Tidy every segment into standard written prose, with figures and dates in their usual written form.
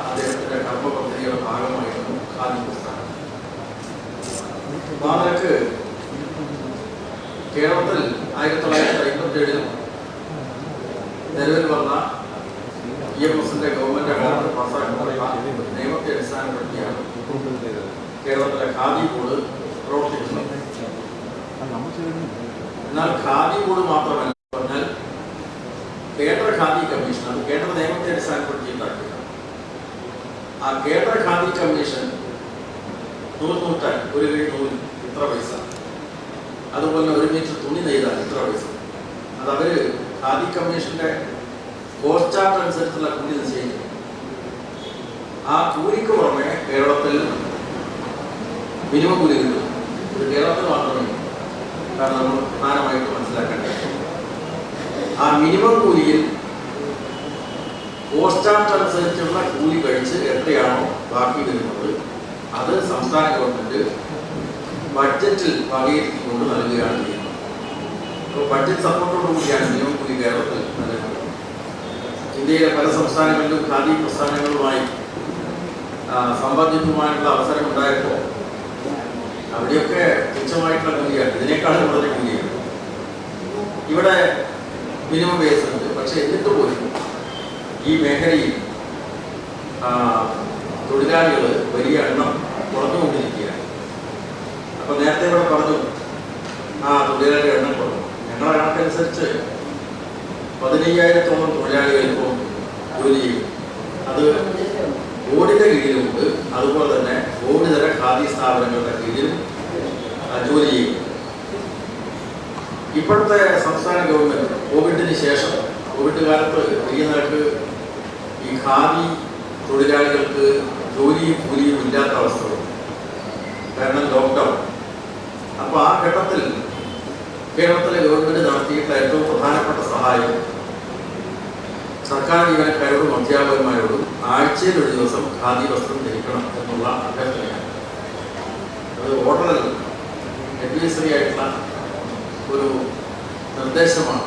അദ്ദേഹത്തിൻ്റെ കർമ്മ പദ്ധതിയുടെ ഭാഗമായിരുന്നു ഖാദി പ്രസ്ഥാനം. ആ നിലക്ക് കേരളത്തിൽ 1957 നിലവിൽ വന്ന EMSന്റെ ഗവൺമെന്റ് അവാർഡ് പാസ്സാക്കാനുള്ള നിയമത്തെ അടിസ്ഥാനപ്പെടുത്തിയാണ് കേരളത്തിലെ ഖാദി ബോർഡ് പ്രവർത്തിക്കുന്നത്. എന്നാൽ ഖാദി ബോർഡ് മാത്രമല്ല പറഞ്ഞാൽ കേന്ദ്ര ഖാദി കമ്മീഷൻ, അത് കേന്ദ്ര നിയമത്തെ അടിസ്ഥാനപ്പെടുത്തി ഉണ്ടാക്കിയത്. ആ കേന്ദ്ര ഖാദി കമ്മീഷൻ നൂറ്റാൻ ഒരു കിഴി നൂൽ ഇത്ര പൈസ, അതുപോലെ ഒരു മീറ്റർ തുണി നെയ്താൽ ഇത്ര പൈസ, അത് അവര് ഖാദി കമ്മീഷന്റെ കോസ്റ്റ് ചാർട്ട് അനുസരിച്ചുള്ള കൂലി നിശ്ചയിച്ചു. ആ കൂലിക്ക് പുറമെ കേരളത്തിൽ മിനിമം കൂലി കിട്ടും. ഇത് കേരളത്തിൽ മാത്രമേ, കാരണം നമ്മൾ പ്രധാനമായിട്ട് മനസ്സിലാക്കേണ്ടത് ആ മിനിമം കൂലിയിൽ കോസ്റ്റ് ചാർട്ട് അനുസരിച്ചുള്ള കൂലി കഴിച്ച് എത്രയാണോ ബാക്കി വരുന്നത് അത് സംസ്ഥാന ഗവൺമെന്റ് ബഡ്ജറ്റിൽ വകയിരുത്തിക്കൊണ്ട് നൽകുകയാണ് ചെയ്യുന്നത്. അപ്പോൾ ബഡ്ജറ്റ് സപ്പോർട്ടോടുകൂടിയാണ് മിനിമം കൂലി കേരളത്തിൽ നൽകുന്നത്. ഇന്ത്യയിലെ പല സംസ്ഥാനങ്ങളിലും ഖാദി പ്രസ്ഥാനങ്ങളുമായി സമ്പർദ്ദിക്കുവാനുള്ള അവസരം ഉണ്ടായപ്പോൾ അവിടെയൊക്കെ തുച്ഛമായിട്ടുള്ള കൂലിയാണ്, ഇതിനേക്കാളും വളരെ കൂലിയാണ്. ഇവിടെ മിനിമം വേസ് ഉണ്ട്. പക്ഷെ എന്നിട്ട് പോലും ഈ മേഖലയിൽ തൊഴിലാളികൾ വലിയ എണ്ണം കുറഞ്ഞുകൊണ്ടിരിക്കുകയാണ്. അപ്പൊ നേരത്തെ ഇവിടെ പറഞ്ഞു തൊഴിലാളികളുടെ എണ്ണം കുറഞ്ഞു. ഞങ്ങളുടെ കണക്കനുസരിച്ച് 15,000-ഓളം തൊഴിലാളികൾ ഇപ്പോൾ ജോലി ചെയ്യും. അത് ബോർഡിന്റെ കീഴിലുമുണ്ട്, അതുപോലെ തന്നെ ബോർഡിതര ഖാദി സ്ഥാപനങ്ങളുടെ കീഴിലും ജോലി ചെയ്യും. ഇപ്പോഴത്തെ സംസ്ഥാന ഗവൺമെന്റ് കോവിഡിന് ശേഷം, കോവിഡ് കാലത്ത് വലിയ നിരക്ക് ഈ ഖാദി തൊഴിലാളികൾക്ക് ജോലിയും കൂലിയും ഇല്ലാത്ത അവസ്ഥ വന്നു, കാരണം ലോക്ക്ഡൗൺ. അപ്പോൾ ആ ഘട്ടത്തിൽ കേരളത്തിലെ ഗവൺമെന്റ് നടത്തിയിട്ടുള്ള ഏറ്റവും പ്രധാനപ്പെട്ട സഹായം സർക്കാർ ജീവനക്കാരോടും അധ്യാപകന്മാരോടും ആഴ്ചയിൽ ഒരു ദിവസം ഖാദി വസ്ത്രം ധരിക്കണം എന്നുള്ള അഭ്യർത്ഥനയാണ്. അത് ഓർഡർ അഡ്വൈസറി ആയിട്ടുള്ള ഒരു നിർദ്ദേശമാണ്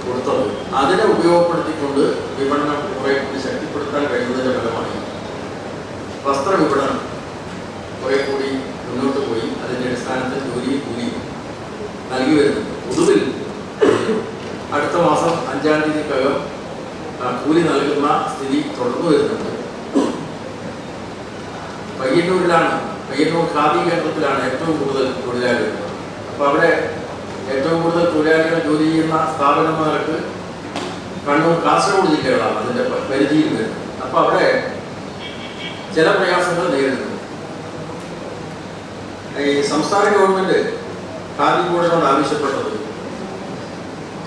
കൊടുത്തത്. അതിനെ ഉപയോഗപ്പെടുത്തിക്കൊണ്ട് വിപണനം കുറെ കൂടി ശക്തിപ്പെടുത്താൻ കഴിയുന്നതിന്റെ ഫലമായി വസ്ത്ര വിപണനം കുറെ കൂടി മുന്നോട്ട് പോയി. അതിന്റെ അടിസ്ഥാനത്തിൽ ജോലിയും കൂലിയും നൽകി വരുന്നുണ്ട്. പൊതുവിൽ അടുത്ത മാസം 5-ാം തീയതിക്കകം കൂലി നൽകുന്ന സ്ഥിതി തുടർന്നു വരുന്നുണ്ട്. പയ്യന്നൂർ ഖാദി കേന്ദ്രത്തിലാണ് ഏറ്റവും കൂടുതൽ തൊഴിലാളികൾ. അപ്പോൾ അവിടെ ഏറ്റവും കൂടുതൽ തൊഴിലാളികൾ ജോലി ചെയ്യുന്ന സ്ഥാപനം നിലക്ക് കണ്ണൂർ, കാസർഗോഡ് ജില്ലകളാണ് അതിൻ്റെ പരിധിയിൽ വരുന്നത്. അപ്പോൾ അവിടെ ചില പ്രയാസങ്ങൾ നേരിടുന്നു. ഈ സംസ്ഥാന ഗവൺമെന്റ് ഖാദി ബോർഡിനോട് ആവശ്യപ്പെട്ടത്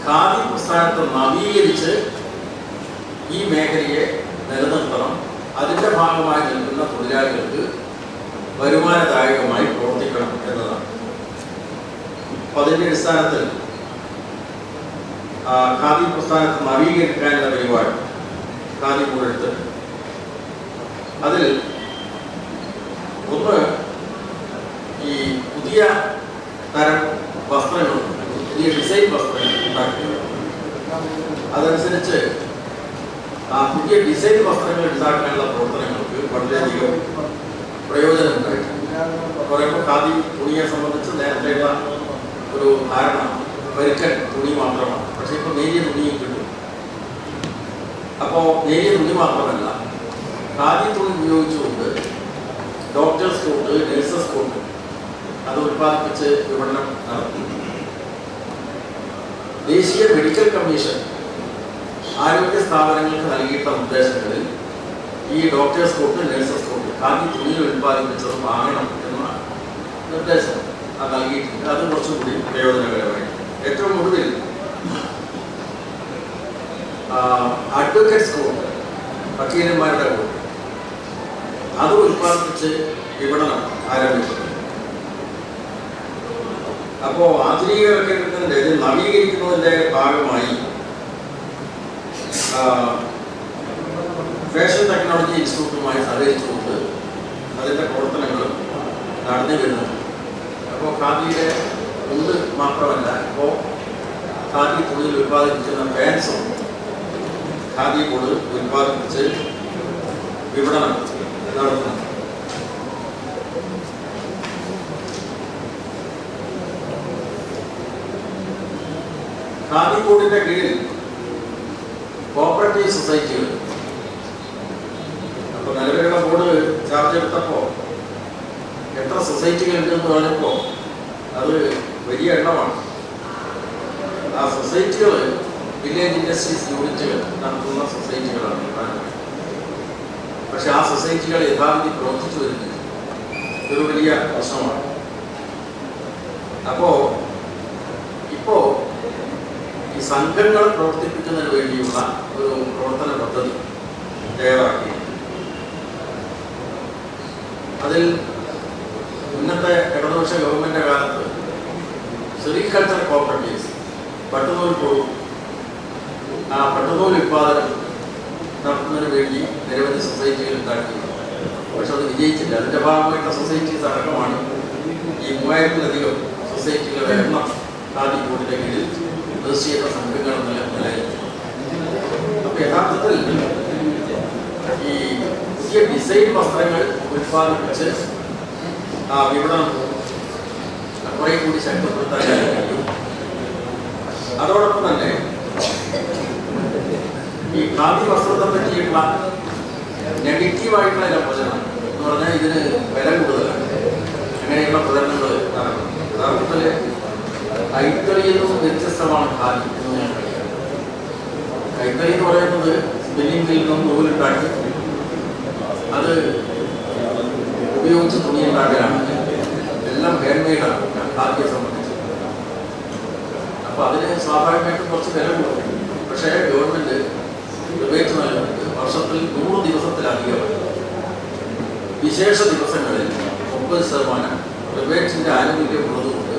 ഖാദി പ്രസ്ഥാനത്തെ നവീകരിച്ച് ഈ മേഖലയെ നിലനിർത്തണം, അതിൻ്റെ ഭാഗമായി നിൽക്കുന്ന തൊഴിലാളികൾക്ക് വരുമാനദായകമായി പ്രവർത്തിക്കണം എന്നതാണ്. അപ്പം അതിൻ്റെ അടിസ്ഥാനത്തിൽ ഖാദി പ്രസ്ഥാനത്തെ നവീകരിക്കാനുള്ള പരിപാടി ഖാദി ബോർഡ് എടുത്തിട്ടുണ്ട്. അതിൽ ഒന്ന് ഈ പുതിയ തരം വസ്ത്രങ്ങൾ, പുതിയ ഡിസൈൻ വസ്ത്രങ്ങൾ ഉണ്ടാക്കുക. അതനുസരിച്ച് പുതിയ ഡിസൈൻ വസ്ത്രങ്ങൾ ഉണ്ടാക്കാനുള്ള പ്രവർത്തനങ്ങൾക്ക് വളരെയധികം പ്രയോജനം ഉണ്ടായിട്ടുണ്ട്. പറയുമ്പോൾ ഖാദി തുണിയെ സംബന്ധിച്ച് നേരത്തെയുള്ള ഒരു ധാരണ പരുക്കൻ തുണി മാത്രമാണ്. പക്ഷെ ഇപ്പോൾ നേരിയ തുണിയും കിട്ടും. അപ്പോൾ നേരിയ തുണി മാത്രമല്ല, ഖാദി തുണി ഉപയോഗിച്ചുകൊണ്ട് ഡോക്ടേഴ്സ് കോട്ട്, നഴ്സസ് കോട്ട് അത് ഉൽപ്പാദിപ്പിച്ച് വിപണനം നടത്തി. ദേശീയ മെഡിക്കൽ കമ്മീഷൻ ആരോഗ്യ സ്ഥാപനങ്ങൾക്ക് നൽകിയിട്ടുള്ള നിർദ്ദേശങ്ങളിൽ ഈ doctors coat, nurses coat khadi തുണിയിൽ ഉൽപ്പാദിപ്പിച്ചത് വാങ്ങണം എന്ന നിർദ്ദേശം അത് നൽകിയിട്ടുണ്ട്. അത് കുറച്ചുകൂടി പ്രയോജനകരമായി. ഏറ്റവും ഒടുവിൽ അഡ്വക്കേറ്റ്സ് കോട്ട്, വക്കീലന്മാരുടെ കോട്ട് അത് ഉൽപ്പാദിപ്പിച്ച് വിപണനം ആരംഭിച്ചു. അപ്പോൾ ആധുനികവൽക്കരണത്തിൻ്റെ ഇത് നവീകരിക്കുന്നതിൻ്റെ ഭാഗമായി ഫാഷൻ ടെക്നോളജി ഇൻസ്റ്റിറ്റ്യൂട്ടുമായി സഹകരിച്ചുകൊണ്ട് അതിൻ്റെ പ്രവർത്തനങ്ങളും നടന്നു വരുന്നുണ്ട്. അപ്പോൾ ഖാദിയുടെ മുണ്ട് മാത്രമല്ല, ഇപ്പോൾ ഖാദി തുണിയിൽ ഉൽപ്പാദിപ്പിക്കുന്ന പാൻസും ഖാദി ബോർഡ് ഉൽപ്പാദിപ്പിച്ച് വിപണനം നടത്തുന്നത്. ഖാദി ബോർഡിന്റെ കീഴിൽ കോപ്പറേറ്റീവ് സൊസൈറ്റികൾ, അപ്പോൾ നിലവിലുള്ള ബോർഡ് ചാർജ് എടുത്തപ്പോൾ എത്ര സൊസൈറ്റികൾ ഉണ്ടെന്ന് പറഞ്ഞപ്പോൾ അത് വലിയ എണ്ണമാണ്. ആ സൊസൈറ്റികൾ വില്ലേജ് ഇൻഡസ്ട്രീസ് യൂണിറ്റുകൾ നടത്തുന്ന സൊസൈറ്റികളാണ് പ്രധാനമായും. പക്ഷെ ആ സൊസൈറ്റികൾ യഥാവിധി പ്രവർത്തിച്ചു വരുന്നത് ഒരു വലിയ പ്രശ്നമാണ്. അപ്പോൾ ഇപ്പോൾ ഈ സംഘങ്ങൾ പ്രവർത്തിപ്പിക്കുന്നതിന് വേണ്ടിയുള്ള ഒരു പ്രവർത്തന പദ്ധതി തയ്യാറാക്കി. അതിൽ ഇന്നത്തെ ഇടതുപക്ഷ ഗവൺമെൻറ് കാലത്ത് സെറികൾച്ചർ കോപ്പറേറ്റീവ്സ്, പട്ടുനൂൽ കുഴു, ആ പട്ടുനൂൽ ഉൽപ്പാദനം നടത്തുന്നതിന് വേണ്ടി നിരവധി സൊസൈറ്റികൾ ഉണ്ടാക്കിയിട്ടുണ്ട്. പക്ഷെ അത് വിജയിച്ചില്ല. അതിൻ്റെ ഭാഗമായിട്ടുള്ള സൊസൈറ്റീസ് അടക്കമാണ് ഈ 3000-ലധികം സൊസൈറ്റികളുടെ എണ്ണം ഖാദി ബോർഡിൻ്റെ കീഴിൽ രജിസ്റ്റർ ചെയ്ത സംഘങ്ങൾ നിലനിൽക്കുന്നത്. അപ്പോൾ യഥാർത്ഥത്തിൽ ഈ പുതിയ ഡിസൈൻ വസ്ത്രങ്ങൾ ഉൽപ്പാദിപ്പിച്ച് ആ വിപണനം കുറെ കൂടി ശക്തിപ്പെടുത്താൻ കഴിയും. അതോടൊപ്പം തന്നെ ഈ ഖാദി വസ്ത്രത്തെ പറ്റിയിട്ടുള്ള നെഗറ്റീവായിട്ടുള്ള ചില പ്രചരണം എന്ന് പറഞ്ഞാൽ ഇതിന് വില കൂടുതലാണ്, അങ്ങനെയുള്ള പ്രചരണങ്ങൾ നടക്കും. യഥാർത്ഥത്തിൽ കൈത്തറിയിൽ നിന്നും വ്യത്യസ്തമാണ് ഖാദി എന്ന് ഞാൻ കഴിയാം. കൈത്തറി എന്ന് പറയുന്നത് സ്പിന്നിംഗ് മില്ലിൽ നിന്നും നൂലുണ്ടാക്കി അത് ഉപയോഗിച്ച് തുണിയുണ്ടാക്കലാണ്. എല്ലാം ഹാൻഡ് മെയ്ഡാണ് ഖാദിയെ സംബന്ധിച്ച്. അപ്പോൾ അതിന് സ്വാഭാവികമായിട്ടും കുറച്ച് വില കൊടുക്കും. പക്ഷേ ഗവൺമെൻറ് റിബേറ്റ് നൽകുന്നത് വർഷത്തിൽ 100 ദിവസത്തിലധികം വിശേഷ ദിവസങ്ങളിൽ 30% റിബേറ്റിൻ്റെ ആനുകൂല്യം ഉള്ളതുകൊണ്ട്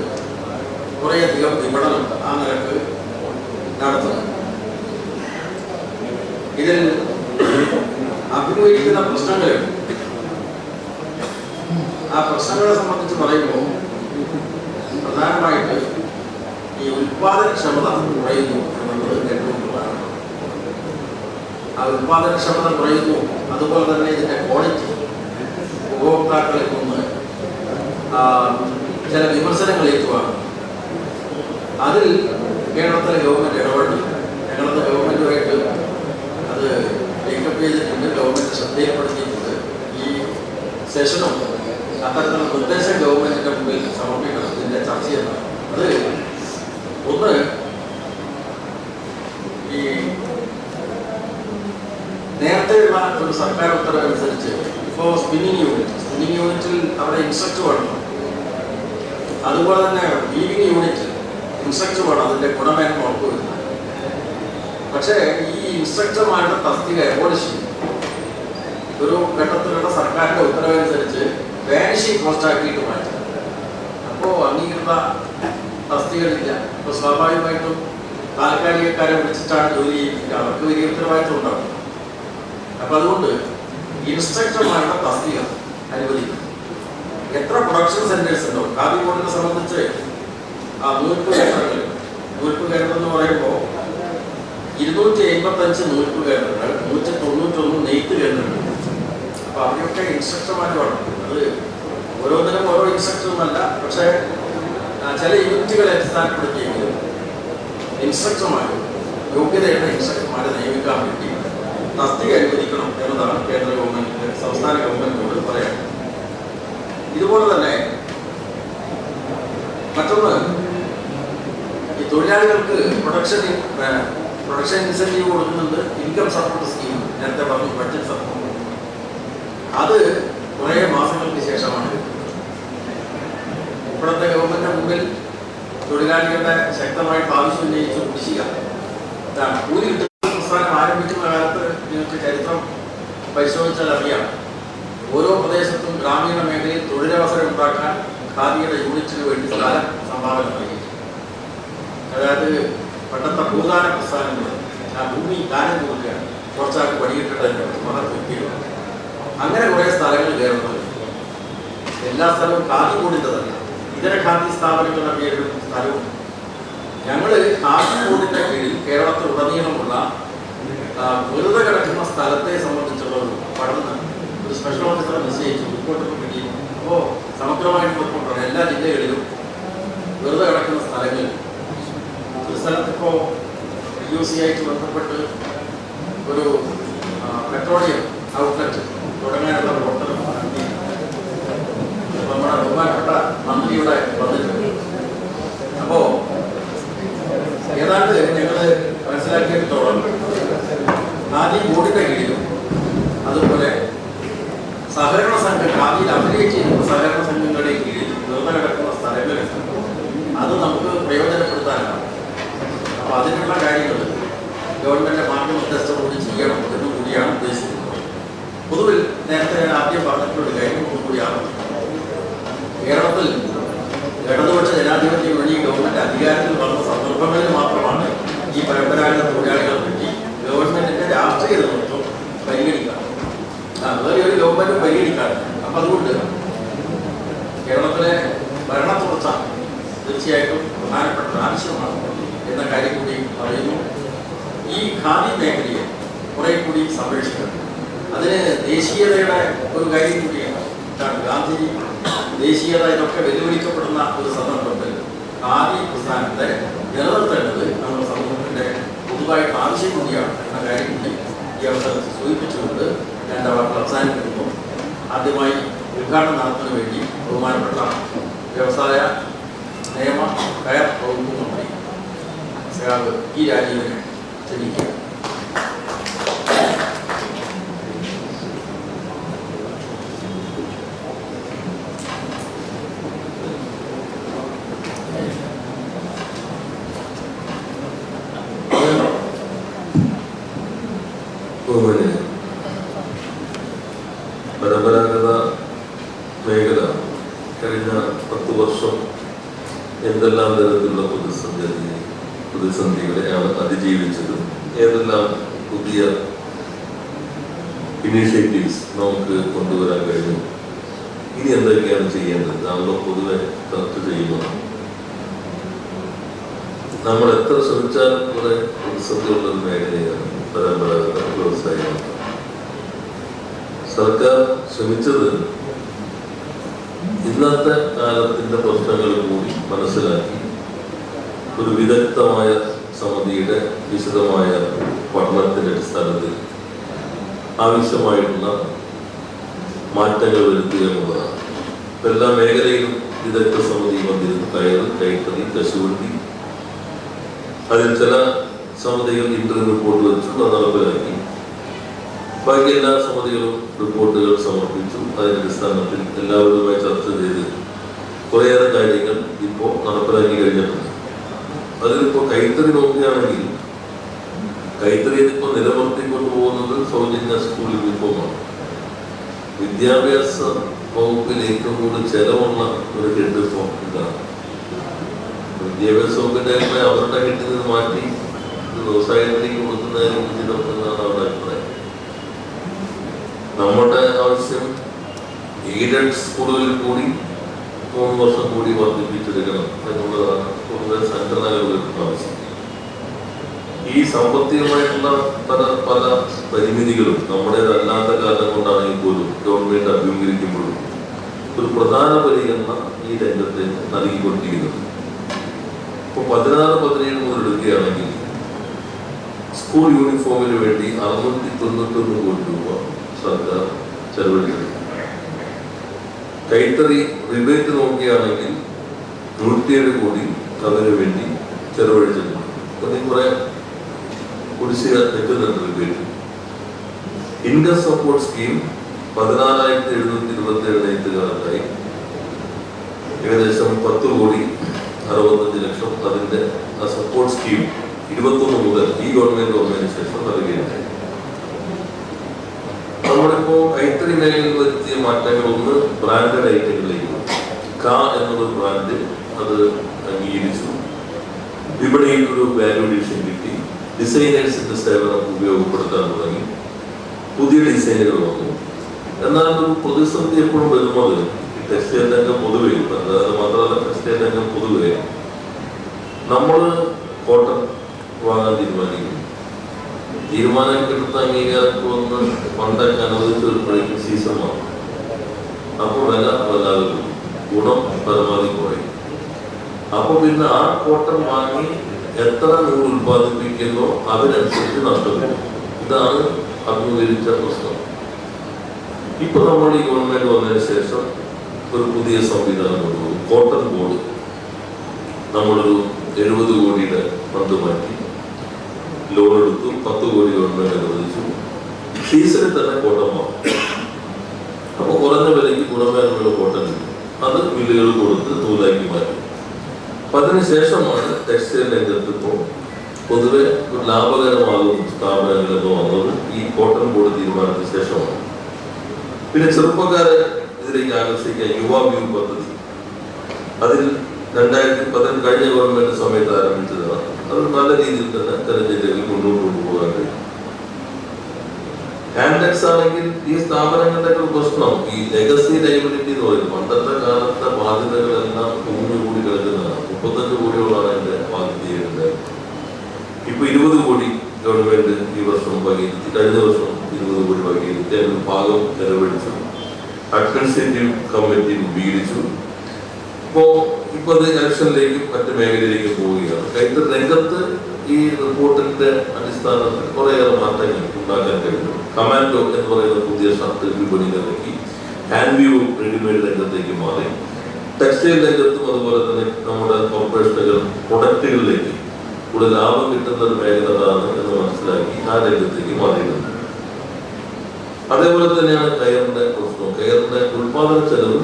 കുറേയധികം വിപണനം ആ നിരക്ക് നടത്തുന്നു. ഇതിൽ അഭിമുഖീകരിക്കുന്ന പ്രശ്നങ്ങളുണ്ട്. ആ പ്രശ്നങ്ങളെ സംബന്ധിച്ച് പറയുമ്പോൾ പ്രധാനമായിട്ട് ഈ ഉൽപാദനക്ഷമത കുറയുന്നു എന്നുള്ളത് ഏറ്റവും പ്രധാനമാണ്. ആ ഉൽപാദനക്ഷമത കുറയുന്നു, അതുപോലെ തന്നെ ഇതിൻ്റെ ക്വാളിറ്റി ഉപഭോക്താക്കളിൽ നിന്ന് ചില വിമർശനങ്ങൾ ഏറ്റുവാങ്ങും. അതിൽ കേരളത്തിലെ ഗവൺമെൻറ് ഇടപെടൽ, കേരളത്തിലെ ഗവൺമെൻറ്റുമായിട്ട് അത് ടേക്കപ്പ് ചെയ്തിട്ടുണ്ട്, ഗവൺമെൻറ് ശ്രദ്ധയിൽപ്പെടുത്തിയിട്ടുണ്ട്. ഈ സെഷനും അത്തരത്തിലുള്ള നിർദ്ദേശം ഗവൺമെൻറ്റിൻ്റെ മുമ്പിൽ സമർപ്പിക്കണം, ഇതിൻ്റെ ചർച്ച ചെയ്യണം. അത് ഒന്ന്, ഈ നേരത്തെയുള്ള ഒരു സർക്കാർ ഉത്തരവനുസരിച്ച് ഇപ്പോൾ സ്പിന്നിങ് യൂണിറ്റിൽ അവിടെ ഇൻസ്ട്രക്ടർ വേണം, അതുപോലെ തന്നെ വീവിങ് യൂണിറ്റിൽ ഇൻസ്ട്രക്ടർ വേണം, അതിൻ്റെ ഗുണമേന്മ ഉറപ്പുവരുന്നത്. പക്ഷേ ഈ ഇൻസ്ട്രക്ടർമാരുടെ തസ്തിക എബോളിഷ് ചെയ്യും. ഒരു ഘട്ടത്തിലുള്ള സർക്കാരിൻ്റെ ഉത്തരവനുസരിച്ച് വാനിഷിംഗ് പോസ്റ്റാക്കിയിട്ട് മാറ്റും. അപ്പോൾ അംഗീകൃത തസ്തികകളില്ല. അപ്പോൾ സ്വാഭാവികമായിട്ടും താൽക്കാലികക്കാരെ വിളിച്ചിട്ടാണ് ജോലി ചെയ്യിപ്പിക്കുക. അവർക്ക് വലിയ ഉത്തരവാദിത്വം ഉണ്ടാവും. അപ്പോൾ അതുകൊണ്ട് ഇൻസ്ട്രക്ടർമാരുടെ തസ്തിക അനുവദിക്കും. എത്ര പ്രൊഡക്ഷൻ സെൻറ്റേഴ്സ് ഉണ്ടോ ഖാദി ബോർഡിനെ സംബന്ധിച്ച്? ആ നൂൽപ്പ് കേന്ദ്രം എന്ന് പറയുമ്പോൾ 285 നൂൽപ്പ് കേന്ദ്രങ്ങൾ, 191 നെയ്ത്ത് കേന്ദ്രങ്ങൾ. അപ്പോൾ അവിടെയൊക്കെ ഇൻസ്ട്രക്ടർമാർ വേണം. അത് ഓരോന്നിനും ഓരോ ഇൻസ്ട്രക്ടറുമല്ല, പക്ഷേ ചില യൂണിറ്റുകളെ അടിസ്ഥാനപ്പെടുത്തിയെങ്കിലും ഇൻസ്ട്രക്ടർമാർ, യോഗ്യതയുള്ള ഇൻസ്ട്രക്ടർമാരെ നിയമിക്കാൻ വേണ്ടി തസ്തിക അനുവദിക്കണം എന്നതാണ് കേന്ദ്ര ഗവൺമെൻറ് സംസ്ഥാന ഗവൺമെൻറ്റിനോട് പറയാൻ. ഇതുപോലെ തന്നെ മറ്റൊന്ന്, ഈ തൊഴിലാളികൾക്ക് പ്രൊഡക്ഷൻ ഇൻസെൻറ്റീവ് കൊടുക്കുന്നുണ്ട്. ഇൻകം സപ്പോർട്ട് സ്കീം നേരത്തെ പറഞ്ഞു, ബഡ്ജറ്റ് സപ്പോർട്ട്. അത് കുറേ മാസങ്ങൾക്ക് ശേഷമാണ് കിട്ടുന്നത്. ഇപ്പോഴത്തെ ഗവൺമെൻറ് മുമ്പിൽ തൊഴിലാളികളുടെ ശക്തമായിട്ട് ആവശ്യം ഉന്നയിച്ചു കുടിശ്ശിക. കൂലി കിട്ടുന്ന പ്രസ്ഥാനം ആരംഭിക്കുന്ന കാലത്ത് നിങ്ങൾക്ക് ചരിത്രം പരിശോധിച്ചാൽ അറിയാം, ഓരോ പ്രദേശത്തും ഗ്രാമീണ മേഖലയിൽ തൊഴിലവസരം ഉണ്ടാക്കാൻ ഖാദിയുടെ യൂണിറ്റിന് വേണ്ടി സ്ഥലം സംഭാവന നൽകി. അതായത് പണ്ടത്തെ ഭൂദാന പ്രസ്ഥാനങ്ങൾ ആ ഭൂമി ദാനം കൊടുക്കുകയാണ്, കുറച്ചാൾക്ക് പണിയിട്ടിട്ട് മഹത്വം. അങ്ങനെ കുറേ സ്ഥലങ്ങൾ കേരളത്തിൽ. എല്ലാ സ്ഥലവും ഖാദി ബോർഡിൻ്റെതല്ല, ഇതര ഖാദി സ്ഥാപനങ്ങളുടെ പേരിലും സ്ഥലവും. ഞങ്ങൾ ഖാദി ബോർഡിൻ്റെ കീഴിൽ കേരളത്തിൽ ഉടനീളമുള്ള വെറുതെ കിടക്കുന്ന സ്ഥലത്തെ സംബന്ധിച്ചുള്ള ഒരു പഠനം പെട്രോളിയം ഔട്ട്ലെറ്റ് തുടങ്ങാനുള്ള പ്രവർത്തനം നമ്മുടെ ബഹുമാനപ്പെട്ട മന്ത്രിയുടെ വന്നിട്ടുണ്ട്. അപ്പോ ഏതാണ്ട് ഞങ്ങൾ മനസ്സിലാക്കിയിടത്തോളം ഖാദി ബോർഡിന്റെ കീഴിലും അതുപോലെ സഹകരണ സംഘം ഖാദിയിൽ അഭിനയിച്ചിരുന്ന സഹകരണ സംഘങ്ങളുടെ കീഴിൽ നിറഞ്ഞ കിടക്കുന്ന സ്ഥലങ്ങളുണ്ട്. അത് നമുക്ക് പ്രയോജനപ്പെടുത്താനാണ്. അപ്പോൾ അതിനുള്ള കാര്യങ്ങൾ ഗവൺമെന്റ് മാർഗനിർദ്ദേശത്തോടുകൂടി ചെയ്യണം എന്ന് കൂടിയാണ് ഉദ്ദേശിക്കുന്നത്. പൊതുവിൽ നേരത്തെ ഞാൻ ആദ്യം പറഞ്ഞിട്ടുള്ള കാര്യം കൂടിയാണ്, കേരളത്തിൽ ഇടതുപക്ഷ ജനാധിപത്യ മുന്നണി ഗവൺമെന്റ് അധികാരത്തിൽ വന്ന സന്ദർഭങ്ങളിൽ മാത്രമാണ് ഈ പരമ്പരാഗത തൊഴിലാളികളെ പറ്റി ഗവൺമെന്റിന്റെ രാഷ്ട്രീയ നേതൃത്വം പരിഗണിക്കാം. വേറെ ഒരു ഗവൺമെന്റ് പരിഗണിക്കാറുണ്ട്. അപ്പം അതുകൊണ്ട് കേരളത്തിലെ ഭരണ തുടർച്ച തീർച്ചയായിട്ടും പ്രധാനപ്പെട്ട ആവശ്യമാണ് എന്ന കാര്യം കൂടി പറയുന്നു. ഈ ഖാദി മേഖലയെ കുറെ കൂടി സംരക്ഷിക്കണം. അതിന് ദേശീയതയുടെ ഒരു കാര്യം കൂടിയാണ്. ഗാന്ധിജി ദേശീയത ഇതൊക്കെ വെല്ലുവിളിക്കപ്പെടുന്ന ഒരു സന്ദർഭത്തിൽ ഖാദി പ്രസ്ഥാനത്തെ നിലനിർത്തേണ്ടത് നമ്മുടെ സമൂഹത്തിന്റെ പൊതുവായിട്ട് ആവശ്യം കൂടിയാണ് എന്ന കാര്യം കൂടി ഈ അവസരത്തിൽ സൂചിപ്പിച്ചുകൊണ്ട് എൻ്റെ വാക്കുകൾ അവസാനിപ്പിക്കുന്നു. ആദ്യമായി ഉദ്ഘാടനം നടത്തുന്നതിന് വേണ്ടി ബഹുമാനപ്പെട്ട വ്യവസായ നിയമ കയർ വകുപ്പ് മന്ത്രി ശ്രീ ഇ രാജീവനെ ക്ഷണിക്കുക. പരമ്പരാഗത മേഖല കഴിഞ്ഞ 10 വർഷം എന്തെല്ലാം തരത്തിലുള്ള പ്രതിസന്ധികളെയാണ് അതിജീവിച്ചത്, ഏതെല്ലാം പുതിയ ഇനീഷ്യേറ്റീവ്സ് നമുക്ക് കൊണ്ടുവരാൻ കഴിഞ്ഞു, ഇനി എന്തൊക്കെയാണ് ചെയ്യേണ്ടത്, നമ്മൾ പൊതുവെ ചർച്ച ചെയ്യുന്നത്. നമ്മൾ എത്ര ശ്രമിച്ചാലും കുറെ പ്രതിസന്ധിയുള്ള ഒരു മേഖലയാണ് പരമ്പരാഗത വ്യവസായം. സർക്കാർ ശ്രമിച്ചത് ഇന്നത്തെ കാലത്തിന്റെ പ്രശ്നങ്ങൾ കൂടി മനസ്സിലാക്കി ഒരു വിദഗ്ധമായ സമിതിയുടെ വിശദമായ പഠനത്തിന്റെ അടിസ്ഥാനത്തിൽ ആവശ്യമായിട്ടുള്ള മാറ്റങ്ങൾ വരുത്തുക എന്നുള്ളതാണ്. എല്ലാ മേഖലയിലും വിദഗ്ധ സമിതി വന്നിരുന്നു. കയറ്, കൈത്തറി, കശുവണ്ടി, അതിൽ ചില സമിതികൾ ഇന്റർവ്യൂ റിപ്പോർട്ട് വെച്ചു, അത് നടപ്പിലാക്കി. ബാക്കി എല്ലാ സമിതികളും റിപ്പോർട്ടുകൾ സമർപ്പിച്ചു. അതിന്റെ അടിസ്ഥാനത്തിൽ എല്ലാവരുമായി ചർച്ച ചെയ്ത് കുറേയേറെ കാര്യങ്ങൾ ഇപ്പോൾ നടപ്പിലാക്കി കഴിഞ്ഞിട്ടുണ്ട്. അതിലിപ്പോ കൈത്തറി നോക്കുകയാണെങ്കിൽ കൈത്തറിയിൽ ഇപ്പോൾ നിലനിർത്തിക്കൊണ്ട് പോകുന്നത് സൗജന്യ സ്കൂൾ യൂണിഫോമാണ്. വിദ്യാഭ്യാസ വകുപ്പിൽ ഏറ്റവും കൂടുതൽ ചെലവുള്ള ഒരു കെട്ടിപ്പം ഇതാണ്. വിദ്യാഭ്യാസ വകുപ്പിന്റെ അവരുടെ കെട്ടിൽ നിന്ന് മാറ്റി വ്യവസായത്തിലേക്ക് കൊടുക്കുന്നതിന് ഉചിതമെന്നാണ് അവരുടെ അഭിപ്രായം. നമ്മുടെ ആവശ്യം എയ്ഡഡ് സ്കൂളുകളിൽ കൂടി 3 വർഷം കൂടി വർദ്ധിപ്പിച്ചെടുക്കണം എന്നുള്ളതാണ് പൊതുവെ സംഘടനകളുടെ ആവശ്യം. ഈ സാമ്പത്തികമായിട്ടുള്ള പല പരിമിതികളും നമ്മുടേതല്ലാത്ത കാലം കൊണ്ടാണെങ്കിൽ പോലും ഗവൺമെന്റ് അഭിമുഖീകരിക്കുമ്പോഴും ഒരു പ്രധാന പരിഗണന ഈ രംഗത്ത് നൽകിക്കൊണ്ടിരിക്കുന്നത്. ഇപ്പോൾ 16-17 മുതൽ എടുക്കുകയാണെങ്കിൽ സ്കൂൾ യൂണിഫോമിന് വേണ്ടി 691 കോടി രൂപ സർക്കാർ ചെലവഴിക്കുന്നു. കൈത്തറി റിബേറ്റ് നോക്കുകയാണെങ്കിൽ 107 കോടി അതിനു വേണ്ടി ചെലവഴിച്ചിട്ടുണ്ട്. അപ്പം കുറെ കുടിശ്ശിക നിൽക്കുന്നുണ്ട് റിബേറ്റ്. ഇൻകം സപ്പോർട്ട് സ്കീം 14,727 നെയ്ത്തുകാർക്കായി ഏകദേശം 10 കോടി 65 ലക്ഷം അതിന്റെ ആ സപ്പോർട്ട് സ്കീം 21 മുതൽ ഈ ഗവൺമെന്റ് ഓർഗനൈസേഷൻ നൽകിയിട്ടുണ്ട്. നമ്മളിപ്പോ കൈത്തറി മേഖലയിൽ വരുത്തിയ മാറ്റങ്ങൾ, ഒന്ന് ബ്രാൻഡഡ് ഐറ്റങ്ങളിലേക്ക് എന്നുള്ള ബ്രാൻഡ് അത് അംഗീകരിച്ചു. വിപണിയിൽ ഒരു വാല്യൂ അഡീഷൻ കിട്ടി. ഡിസൈനേഴ്സിന്റെ സേവനം ഉപയോഗപ്പെടുത്താൻ തുടങ്ങി. പുതിയ ഡിസൈനുകൾ വന്നു. എന്നാൽ ഒരു പ്രതിസന്ധി എപ്പോഴും വരുന്നത് ടെക്സ്റ്റൈൽ രംഗം പൊതുവെ, അത് മാത്രമല്ല ടെക്സ്റ്റൈൽ രംഗം പൊതുവെ നമ്മൾ കോട്ടൺ വാങ്ങാൻ തീരുമാനിക്കും. തീരുമാനം കിട്ടുന്ന അംഗീകാരത്തിൽ വന്ന് പണ്ടൊക്കെ അനുവദിച്ച് വരുമ്പോഴേക്കും സീസൺ മാറും. അപ്പോൾ വില വല്ലാതെ ഗുണം പരമാവധി കുറയും. അപ്പൊ പിന്നെ ആ കോട്ടൺ വാങ്ങി എത്ര നൂറ് ഉത്പാദിപ്പിക്കുന്നോ അതിനനുസരിച്ച് നഷ്ടപ്പെടും. ഇതാണ് അഭിമുഖീകരിച്ച പ്രശ്നം. ഇപ്പൊ നമ്മൾ ഈ ഗവൺമെന്റ് വന്നതിന് ശേഷം ഒരു പുതിയ സംവിധാനം കൊണ്ടുപോകും. കോട്ടൺ ബോർഡ് നമ്മളൊരു 70 കോടിയുടെ ഫണ്ട് മാറ്റി ലോൺ എടുത്തു. 10 കോടി ഗവൺമെന്റ് അനുവദിച്ചു. സീസണിൽ തന്നെ കോട്ടൺ വാങ്ങും. അപ്പോൾ കുറഞ്ഞ വിലയ്ക്ക് ഗുണമേന്മയുള്ള കോട്ടൺ കിട്ടും. അത് മില്ലുകൾ കൊടുത്ത് നൂലാക്കി മാറ്റും. അപ്പൊ അതിനുശേഷമാണ് ടെക്സ്റ്റൈൽ രംഗത്ത് ഇപ്പോൾ പൊതുവെ ലാഭകരമാകും സ്ഥാപനങ്ങളെന്ന് വന്നത് ഈ കോട്ടൺ ബോർഡ് തീരുമാനത്തിന് ശേഷമാണ്. പിന്നെ ചെറുപ്പക്കാരെ ഇതിലേക്ക് ആകർഷിക്കാൻ യുവാ വ്യൂ പദ്ധതി, അതിൽ 2010 കഴിഞ്ഞ ഗവൺമെന്റ് സമയത്ത് ആരംഭിച്ചതാണ്. അത് നല്ല രീതിയിൽ തന്നെ തെരഞ്ഞെടുപ്പിൽ മുന്നോട്ട് കൊണ്ടുപോകാൻ കഴിയും. ഹാൻഡെക്സ് ആണെങ്കിൽ ഈ സ്ഥാപനങ്ങളുടെ ഒരു പ്രശ്നം ഈ ലെഗസി ലയബിലിറ്റി എന്ന് പറയും. പണ്ടത്തെ കാലത്തെ ബാധ്യതകളെല്ലാം കൂടി കിടക്കുന്നതാണ്. 35 കോടിയോളാണ് അതിന്റെ ബാധ്യതയുണ്ട്. ഇപ്പൊ 20 കോടി ഗവൺമെന്റ് ഈ വർഷം വകയിരുത്തി. കഴിഞ്ഞ വർഷം 20 കോടി വകയിരുത്തി. അതിന് ഭാഗം ചെലവഴിച്ചു. അഡ്മിനിസ്ട്രേറ്റീവ് കമ്മിറ്റി രൂപീകരിച്ചു. ഇപ്പൊ അത് ഇലക്ഷനിലേക്കും മറ്റു മേഖലയിലേക്കും പോവുകയാണ്. കൈത്തറി രംഗത്ത് ഈ റിപ്പോർട്ടിന്റെ അടിസ്ഥാനത്തിൽ കുറേയേറെ മാറ്റങ്ങൾ ഉണ്ടാക്കാൻ കഴിഞ്ഞു. കമാൻഡോ എന്ന് പറയുന്ന പുതിയ ഷർട്ട് വിപണിയിലിറക്കി. ഹാൻഡ് വ്യൂ റെഡിമെയ്ഡ് രംഗത്തേക്ക് മാറി. ടെക്സ്റ്റൈൽ രംഗത്തും അതുപോലെ തന്നെ നമ്മുടെ കോർപ്പറേഷനുകൾ പ്രൊഡക്റ്റുകളിലേക്ക് കൂടുതൽ ലാഭം കിട്ടുന്ന ഒരു മേഖലയാണ് എന്ന് മനസ്സിലാക്കി ആ രംഗത്തേക്ക് മാറിയിട്ടുണ്ട്. അതേപോലെ തന്നെയാണ് കയറിന്റെ പ്രശ്നം. കയറിന്റെ ഉത്പാദന ചെലവ്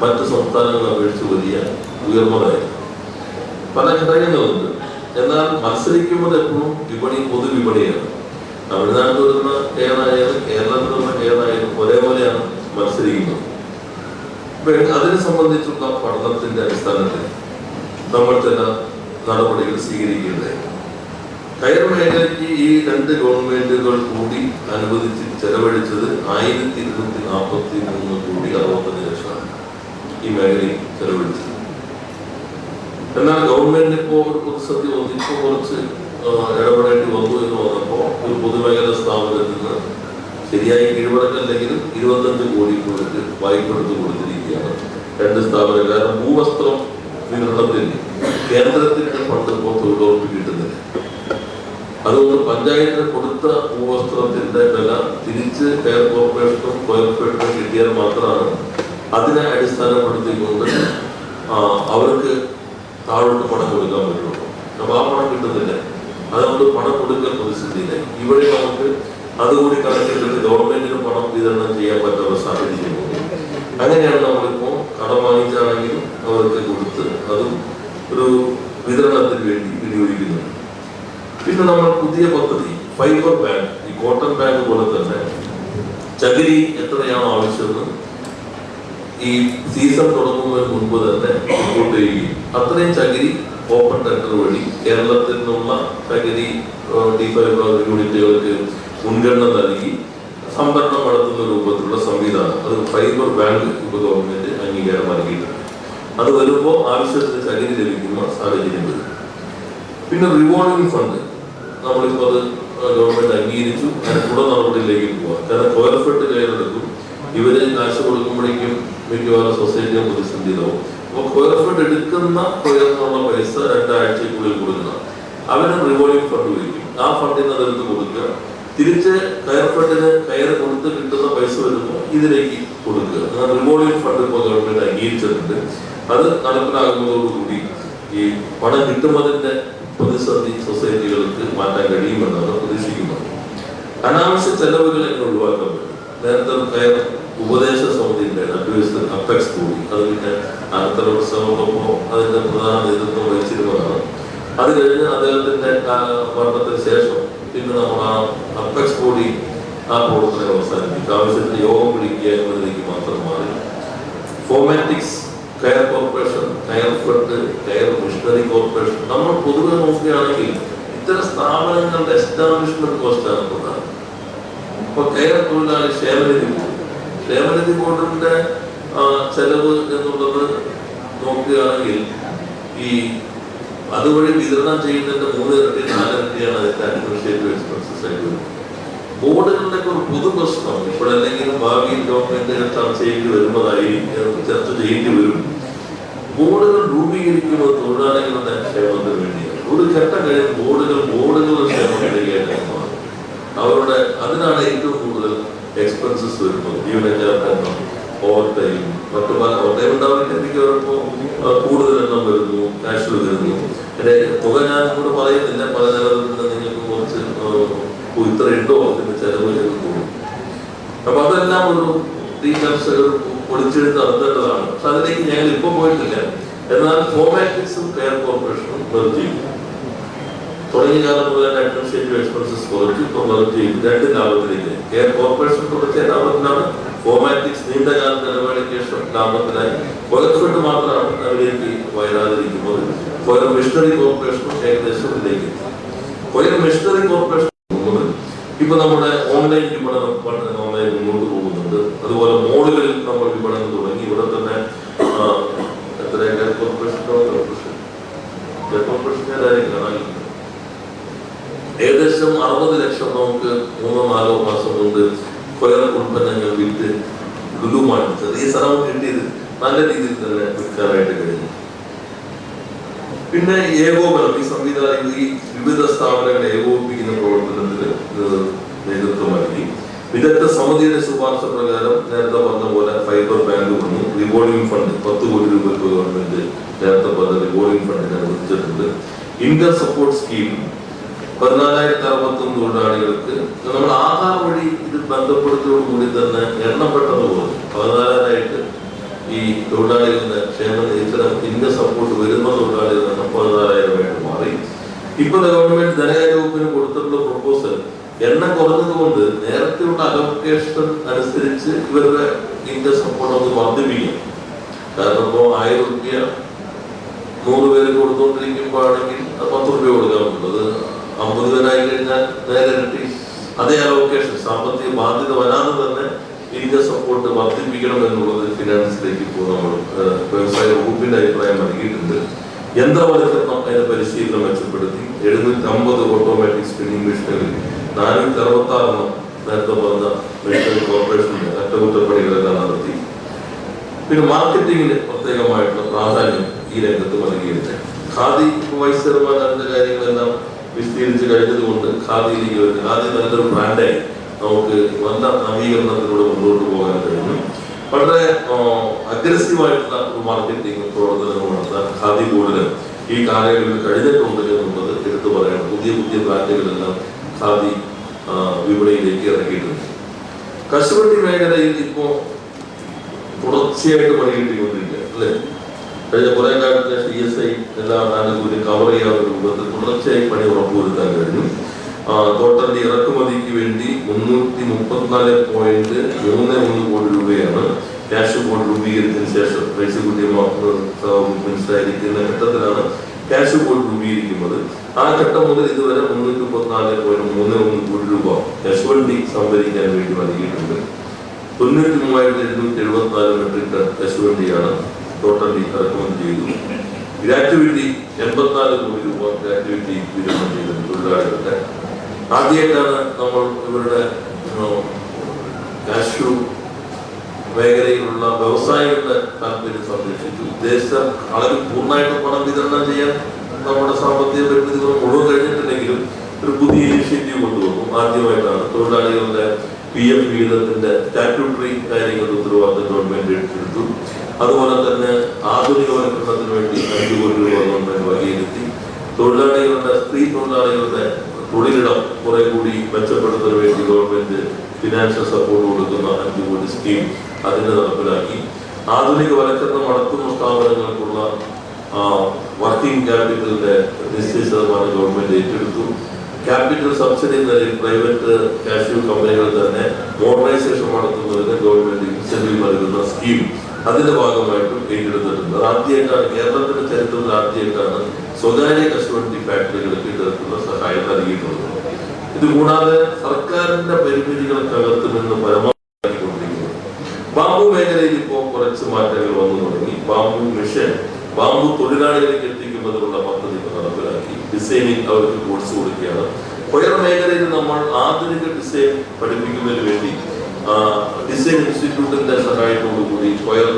മറ്റു സംസ്ഥാനങ്ങളെ അപേക്ഷിച്ച് വലിയ ഉയർന്നതായിരുന്നു. പല ഘടകങ്ങളുണ്ട്. എന്നാൽ മത്സരിക്കുമ്പോൾ എപ്പോഴും വിപണി പൊതുവിപണിയാണ്. തമിഴ്നാട്ടിൽ വരുന്ന കെയറായാലും കേരളത്തിൽ വരുന്ന കെയറായാലും ഒരേപോലെയാണ് മത്സരിക്കുന്നത്. അതിനെ സംബന്ധിച്ചുള്ള പഠനത്തിന്റെ അടിസ്ഥാനത്തിൽ നമ്മൾ ചില നടപടികൾ സ്വീകരിക്കേണ്ടത്. കയർ മേഖലയ്ക്ക് ഈ 2 ഗവൺമെന്റുകൾ കൂടി അനുവദിച്ച് ചെലവഴിച്ചത് 1243 കോടി 65 ലക്ഷമാണ് ഈ മേഖലയിൽ ചെലവഴിച്ചത്. എന്നാൽ ഗവൺമെന്റിന് ഇപ്പോൾ ഒരു പ്രതിസന്ധി വന്നു. ഇപ്പോൾ കുറച്ച് ഇടപെടേണ്ടി വന്നു എന്ന് വന്നപ്പോൾ ഒരു പൊതുമേഖലാ സ്ഥാപനത്തിൽ നിന്ന് ശരിയായി കീഴ്വഴക്കല്ലെങ്കിലും 25 കോടി രൂപയ്ക്ക് വായ്പ എടുത്ത് കൊടുത്തിരിക്കുകയാണ് 2 സ്ഥാപനം. കാരണം ഭൂവസ്ത്രം വിതരണത്തിൽ കേന്ദ്രത്തിന്റെ ഫണ്ട് ഇപ്പോൾ തൊഴിലുറപ്പ് കിട്ടുന്നില്ല. അതുകൊണ്ട് പഞ്ചായത്തിന് കൊടുത്ത ഭൂവസ്ത്രത്തിന്റെ വില തിരിച്ച് കെയർ കോർപ്പറേഷനും കോർപ്പറേഷനും കിട്ടിയാൽ മാത്രമാണ് അതിനെ അടിസ്ഥാനപ്പെടുത്തിക്കൊണ്ട് അവർക്ക് താഴോട്ട് പണം കൊടുക്കാൻ പറ്റുള്ളൂ. അപ്പൊ ആ പണം കിട്ടുന്നില്ല. അതുകൊണ്ട് പണം കൊടുക്കൽ പ്രതിസന്ധിയില്ല. ഇവിടെ നമുക്ക് അതുകൂടി കണക്കിലെടുത്ത് ഗവൺമെന്റിന് പണം വിതരണം ചെയ്യാൻ പറ്റാത്ത സാഹചര്യം. അങ്ങനെയാണ് നമ്മളിപ്പോ കടം വാങ്ങിച്ചാണെങ്കിലും അവർക്ക് കൊടുത്ത് അതും ഒരു വിതരണത്തിന് വേണ്ടി വിനിയോഗിക്കുന്നത്. പിന്നെ നമ്മൾ പുതിയ പദ്ധതി ഫൈബർ ബാങ്ക്, ഈ കോട്ടൺ ബാങ്ക് പോലെ തന്നെ ചകിരി എത്രയാണോ ആവശ്യമെന്ന് ഈ സീസൺ തുടങ്ങുന്നതിന് മുൻപ് തന്നെ റിപ്പോർട്ട് ചെയ്യുകയും അത്രയും ചകിരി ഓപ്പൺ ടെൻഡർ വഴി കേരളത്തിൽ നിന്നുള്ള ചകിരി ഫൈബർ യൂണിറ്റുകൾക്ക് മുൻഗണന നൽകി സംഭരണം നടത്തുന്ന രൂപത്തിലുള്ള സംവിധാനം, അത് ഫൈബർ ബാങ്ക് ഇപ്പോൾ ഗവൺമെന്റ് അംഗീകാരം നൽകിയിട്ടുണ്ട്. അത് വരുമ്പോൾ ആവശ്യത്തിന് ചകിരി ലഭിക്കുന്ന സാഹചര്യം വരും. പിന്നെ റിവോൾവിംഗ് ഫണ്ട് നമ്മളിപ്പോൾ അത് ഗവൺമെന്റ് അംഗീകരിച്ചു. അതിന് തുടർ നടപടിയിലേക്ക് പോകാം. കാരണം കോർപ്പറേറ്റ് കയ്യിലെടുക്കും. ഇവര് കാശ് കൊടുക്കുമ്പോഴേക്കും മിക്കവാറും സൊസൈറ്റിയും പ്രതിസന്ധിയിലാവും. അപ്പോൾ കോർപ്പറേറ്റ് എടുക്കുന്ന ഉയർന്നുള്ള പൈസ 2 ആഴ്ചയ്ക്കുള്ളിൽ കൊടുക്കണം. അവന് റിവോൾവിംഗ് ഫണ്ട് വയ്ക്കും. ആ ഫണ്ടിന് അതെടുത്ത് കൊടുക്കുക. തിരിച്ച് കയർഫണ്ടിന് കയർ കൊടുത്ത് കിട്ടുന്ന പൈസ വരുമ്പോൾ ഇതിലേക്ക് കൊടുക്കുക. റിവോൾവിംഗ് ഫണ്ട് ഇപ്പോൾ ഗവൺമെന്റ് അംഗീകരിച്ചിട്ടുണ്ട്. അത് നടപ്പിലാകുന്നതോടുകൂടി ഈ പണം കിട്ടുന്നതിന്റെ പ്രതിസന്ധി സൊസൈറ്റികൾക്ക് മാറ്റാൻ കഴിയുമെന്നാണ് പ്രതീക്ഷിക്കുന്നത്. അനാവശ്യ ചെലവുകൾ എങ്ങനെ ഒഴിവാക്കാൻ പറ്റും? നേരത്തെ കയർ ഉപദേശ സമിതിയുടെ അഡ്വൈസർ അപ്പെക്സ് കൂടി, അത് പിന്നെ അനന്തരോത്സവമൊപ്പം അതിന്റെ പ്രധാന നേതൃത്വം വഹിച്ചിരുന്നതാണ്. അത് കഴിഞ്ഞ് അദ്ദേഹത്തിന്റെ മരണത്തിന് ശേഷം പിന്നെ നമ്മൾ ആ അപ്പെക്സ് കൂടി ആ പ്രവർത്തനം അവസാനിപ്പിക്കും. ആവശ്യത്തിന് യോഗം വിളിക്കുക എന്നതിലേക്ക് മാത്രം മാറി. ഫോമാറ്റിക്സ്, coir corporation, coir fund, coir machinery corporation, നമ്മൾ പൊതുവെ നോക്കുകയാണെങ്കിൽ ഇത്തരം സ്ഥാപനങ്ങളുടെ എസ്റ്റാബ്ലിഷ്മെന്റ് കോസ്റ്റാണ് പ്രധാനം. ഇപ്പൊ കെയർ തൊഴിലാളി ക്ഷേമനിധി ബോർഡിന്റെ ചെലവ് എന്നുള്ളത് നോക്കുകയാണെങ്കിൽ ഈ അതുവഴി വിതരണം ചെയ്യുന്നതിന്റെ 3 ഇരട്ടി 4 ഇരട്ടിയാണ് അതിന്റെ അഡ്മിനിസ്ട്രേറ്റീവ് എക്സ്പെൻസസ് ആയിട്ട് വരുന്നത്. ബോർഡുകളുടെ ഒരു പൊതു പ്രശ്നം ഇപ്പോഴല്ലെങ്കിലും ഭാവിയിൽ ഗവൺമെന്റ് ചർച്ച ചെയ്യേണ്ടി വരും. ബോർഡുകൾ രൂപീകരിക്കുന്നത് തൊഴിലാളികളുടെ ക്ഷേമത്തിന് വേണ്ടിയാണ്. ഒരു ഘട്ടം കഴിയും ബോർഡുകളുടെ ക്ഷേമത്തിലേക്ക്. അവരുടെ അതിനാണ് ഏറ്റവും കൂടുതൽ എക്സ്പെൻസസ് വരുന്നത്. ജീവനക്കാരുടെ എണ്ണം, ഓവർ ടൈം, മറ്റു പല ഓവർ ടൈം ഉണ്ടാവുന്നതിലേക്ക് വരുമ്പോൾ കൂടുതൽ എണ്ണം വരുന്നു, ക്യാഷ് വരുന്നു. എൻ്റെ തുക ഞാൻ കൂടെ പറയുന്നില്ല, പല നിലനിൽക്കുന്ന നിങ്ങൾക്ക് കുറച്ച് ഇത്ര ഉണ്ടോ അതിന് ചെലവ് ചെയ്ത് തോന്നും. അപ്പൊ അതെല്ലാം ഒരു പൊളിച്ചെടുത്ത് നടത്തേണ്ടതാണ്. പക്ഷെ അതിലേക്ക് ഞങ്ങൾ ഇപ്പൊ പോയിട്ടില്ല. എന്നാൽ ഫോമാറ്റിക്സും കെയർ കോർപ്പറേഷനും മെർജ് ചെയ്യും. തുടങ്ങിയ കാലം മുതൽ അഡ്മിനിസ്ട്രേറ്റീവ് എക്സ്പെൻസസ് കുറച്ച് ഇപ്പൊ മെർജ് ചെയ്യും. രണ്ട് ലാഭത്തിലേക്ക്. കെയർ കോർപ്പറേഷൻ തുടങ്ങിയ ലാഭത്തിലാണ്, ഫോമാറ്റിക്സ് നീണ്ടകാല നിലപാടിക്ക് ശേഷം ലാഭത്തിലായി. കൊലഫെഡ് മാത്രമാണ് അതിലേക്ക് വരാതിരിക്കുന്നത്. കൊല്ലം മിഷണറി കോർപ്പറേഷനും ഏകദേശം ഇതിലേക്ക്. കൊല്ലം മിഷണറി കോർപ്പറേഷൻ ഇപ്പൊ നമ്മുടെ ഓൺലൈൻ വിപണനം ഓൺലൈൻ മുന്നോട്ട് പോകുന്നുണ്ട്. അതുപോലെ മോഡുകളിൽ നമ്മൾ വിപണനം തുടങ്ങി. ഇവിടെ തന്നെ ഏകദേശം 60 ലക്ഷം നമുക്ക് 3-4 മാസം കൊണ്ട് കൊല്ലം ഉൽപ്പന്നങ്ങൾ വിറ്റ് ലുലുമാണ് ചെറിയ സ്ഥലം കിട്ടിയത് നല്ല രീതിയിൽ തന്നെ വിൽക്കാനായിട്ട് കഴിഞ്ഞു. പിന്നെ ഏകോപനം, ഈ സംവിധാനം ഈ വിവിധ സ്ഥാപനങ്ങളെ ഏകോപിപ്പിക്കുന്ന പ്രവർത്തനത്തിന് നേതൃത്വം നൽകി. വിദഗ്ധ സമിതിയുടെ ശുപാർശ പ്രകാരം നേരത്തെ പറഞ്ഞ പോലെ ഫൈബർ ബാങ്ക് വന്നു. റിവോൾവിംഗ് ഫണ്ട് 10 കോടി രൂപ ഗവൺമെന്റ് നേരത്തെ പറഞ്ഞ റിവോൾവിംഗ് ഫണ്ടിന് അനുവദിച്ചിട്ടുണ്ട്. ഇൻകം സപ്പോർട്ട് സ്കീം 14,061 തൊഴിലാളികൾക്ക് നമ്മൾ ആധാർ വഴി ഇത് ബന്ധപ്പെടുത്തിയോടുകൂടി തന്നെ എണ്ണം പെട്ടെന്ന് പോകും. 14,000 ഈ തൊഴിലാളികളുടെ ക്ഷേമ ഇത്തരം ഇൻകം സപ്പോർട്ട് വരുന്ന തൊഴിലാളികൾ 14,000 മാറി. ഇപ്പോഴത്തെ ഗവൺമെന്റ് ധനകാര്യ വകുപ്പിന് കൊടുത്തിട്ടുള്ള പ്രപ്പോസൽ എണ്ണം കുറഞ്ഞതുകൊണ്ട് നേരത്തെയുള്ള അലോക്കേഷൻ അനുസരിച്ച് ഇവരുടെ ഇൻകം സപ്പോർട്ട് ഒന്ന് വർദ്ധിപ്പിക്കും. കാരണം ഇപ്പോൾ 1000 രൂപ 100 പേര് കൊടുത്തുകൊണ്ടിരിക്കുമ്പോഴാണെങ്കിൽ 10 രൂപ കൊടുക്കാൻ പറ്റുന്നത് 50 പേരായി കഴിഞ്ഞാൽ നേരെ ഇരട്ടി. അതേ അലോക്കേഷൻ സാമ്പത്തിക ബാധ്യത വരാതെ തന്നെ ഇൻകം സപ്പോർട്ട് വർദ്ധിപ്പിക്കണം എന്നുള്ളത് ഫിനാൻസിലേക്ക് ഇപ്പോൾ നമ്മൾ വ്യവസായ വകുപ്പിന്റെ അഭിപ്രായം നൽകിയിട്ടുണ്ട്. യന്ത്രവൽക്കരണം അതിന്റെ പരിശീലനം മെച്ചപ്പെടുത്തി. 750 ഓട്ടോമാറ്റിക് സ്പിന്നിംഗ് മെഷീനുകളിൽ 466 നേരത്തെ പറഞ്ഞ മെഷീനറി കോർപ്പറേഷന്റെ അറ്റകുറ്റപ്പണികളെല്ലാം നടത്തി. പിന്നെ മാർക്കറ്റിംഗിന് പ്രത്യേകമായിട്ടുള്ള പ്രാധാന്യം ഈ രംഗത്ത് നൽകിയിട്ടുണ്ട്. ഖാദി വൈസ് ചെയർമാൻ കാര്യങ്ങളെല്ലാം വിസ്തീരിച്ച് കഴിഞ്ഞതുകൊണ്ട് ഖാദിയിലേക്ക് വരുന്നത് ഖാദി നല്ലൊരു ബ്രാൻഡായി നമുക്ക് നല്ല നവീകരണത്തിലൂടെ മുന്നോട്ട് പോകാൻ കഴിഞ്ഞു. വളരെ അഗ്രസീവായിട്ടുള്ള ഒരു മാർക്കറ്റിംഗ് പ്രവർത്തനങ്ങൾ നടത്താൻ ഖാദി ബോർഡിന് ഈ കാലയളവിൽ കഴിഞ്ഞിട്ടുണ്ട് എന്നുള്ളത് എടുത്തു പറയണം. പുതിയ പുതിയ ബ്രാൻഡുകളെല്ലാം ഖാദി വിപണിയിലേക്ക് ഇറക്കിയിട്ടുണ്ട്. കശുവണ്ടി മേഖലയിൽ ഇപ്പോ തുടർച്ചയായിട്ട് പണി കിട്ടിക്കൊണ്ടിരിക്കുക അല്ലെ. കഴിഞ്ഞ കുറെ കാലത്തെ CSI എല്ലാം ആനുകൂല്യം കവർ ചെയ്യാവുന്ന രൂപത്തിൽ തുടർച്ചയായി പണി ഉറപ്പുവരുത്താൻ കഴിഞ്ഞു. തോട്ടന്റെ ഇറക്കുമതിക്ക് വേണ്ടി 334.31 കോടി രൂപയാണ് ക്യാഷ് ബോർഡ് രൂപീകരിച്ചതിന് ശേഷം മനസ്സിലായിരിക്കുന്ന ഘട്ടത്തിലാണ് ക്യാഷ് ബോർഡ് രൂപീകരിക്കുന്നത്. ആ ഘട്ടം മുതൽ ഇതുവരെ 334.31 കോടി രൂപ കശുവണ്ടി സംഭരിക്കാൻ വേണ്ടി നൽകിയിട്ടുണ്ട്. 93,774 മെട്രിക് ടൺ കശുവണ്ടിയാണ് ടോട്ടലി ഇറക്കുമതി ചെയ്തു. ഗ്രാറ്റുവിറ്റി 84 കോടി രൂപ ഗ്രാറ്റുവിറ്റി വിതരണം ചെയ്തത് തൊഴിലാളികളുടെ. ആദ്യമായിട്ടാണ് നമ്മൾ ഇവരുടെ കാഷ്യൂ മേഖലയിലുള്ള വ്യവസായികളുടെ താല്പര്യം സംരക്ഷിച്ചു. ഉദ്ദേശ അളവിൽ പൂർണ്ണമായിട്ട് പണം വിതരണം ചെയ്യാൻ നമ്മുടെ സാമ്പത്തിക പരിമിതികൾ മുഴുവൻ കഴിഞ്ഞിട്ടില്ലെങ്കിലും ഒരു പുതിയ ഇനിഷ്യേറ്റീവ് കൊണ്ടുവന്നു. ആദ്യമായിട്ടാണ് തൊഴിലാളികളുടെ PF വിഹിതത്തിന്റെ സ്റ്റാറ്റ്യൂട്ടറി കാര്യങ്ങളുടെ ഉത്തരവാദിത്തം ഗവൺമെന്റ് ഏറ്റെടുത്തു. അതുപോലെ തന്നെ ആധുനികവൽക്കരണത്തിന് വേണ്ടി 5 കോടി രൂപ ഗവൺമെന്റ് വകയിരുത്തി. തൊഴിലാളികളുടെ സ്ത്രീ തൊഴിലാളികളുടെ തൊഴിലിടം കുറെ കൂടി മെച്ചപ്പെടുത്താൻ വേണ്ടി ഗവൺമെന്റ് ഫിനാൻഷ്യൽ സപ്പോർട്ട് കൊടുക്കുന്ന 5 കോടി സ്കീം അതിന് നടപ്പിലാക്കി. ആധുനികവൽക്കരണം നടത്തുന്ന സ്ഥാപനങ്ങൾക്കുള്ള വർക്കിംഗ് ക്യാപിറ്റലിന്റെ നിശ്ചിത ശതമാനം ഗവൺമെന്റ് ഏറ്റെടുത്തു. ക്യാപിറ്റൽ സബ്സിഡി നിലയിൽ പ്രൈവറ്റ് കാഷ്യൂ കമ്പനികൾ തന്നെ മോഡറൈസേഷൻ നടത്തുന്നതിന് ഗവൺമെന്റ് ഇൻസെന്റീവ് നൽകുന്ന സ്കീം അതിന്റെ ഭാഗമായിട്ടും ഏറ്റെടുത്തിട്ടുണ്ട്. ആദ്യമായിട്ടാണ് കേരളത്തിന്റെ ചരിത്രത്തിൽ ആദ്യമായിട്ടാണ് സ്വകാര്യ കശുവണ്ടി ഫാക്ടറികൾക്ക് ഇത്തരത്തിലുള്ള സഹായം നൽകിയിട്ടുള്ളത്. ഇതുകൂടാതെ സർക്കാരിന്റെ പരിമിതികൾക്കകത്ത് നിന്ന് പരമാവധിക്കൊണ്ടിരിക്കുന്നത്. ബാംബു മേഖലയിൽ ഇപ്പോൾ കുറച്ച് മാറ്റങ്ങൾ വന്നു തുടങ്ങി. ബാംബു മിഷൻ ബാംബു തൊഴിലാളികളിലേക്ക് എത്തിക്കുന്നതിനുള്ള പദ്ധതി നടപ്പിലാക്കി. ഡിസൈനിങ് അവർക്ക് കോഴ്സ് കൊടുക്കുകയാണ്. കൊയർ മേഖലയിൽ നമ്മൾ ആധുനിക ഡിസൈൻ പഠിപ്പിക്കുന്നതിന് വേണ്ടി ഡിസൈൻ ഇൻസ്റ്റിറ്റ്യൂട്ടിന്റെ സഹായത്തോടുകൂടി കൊയർ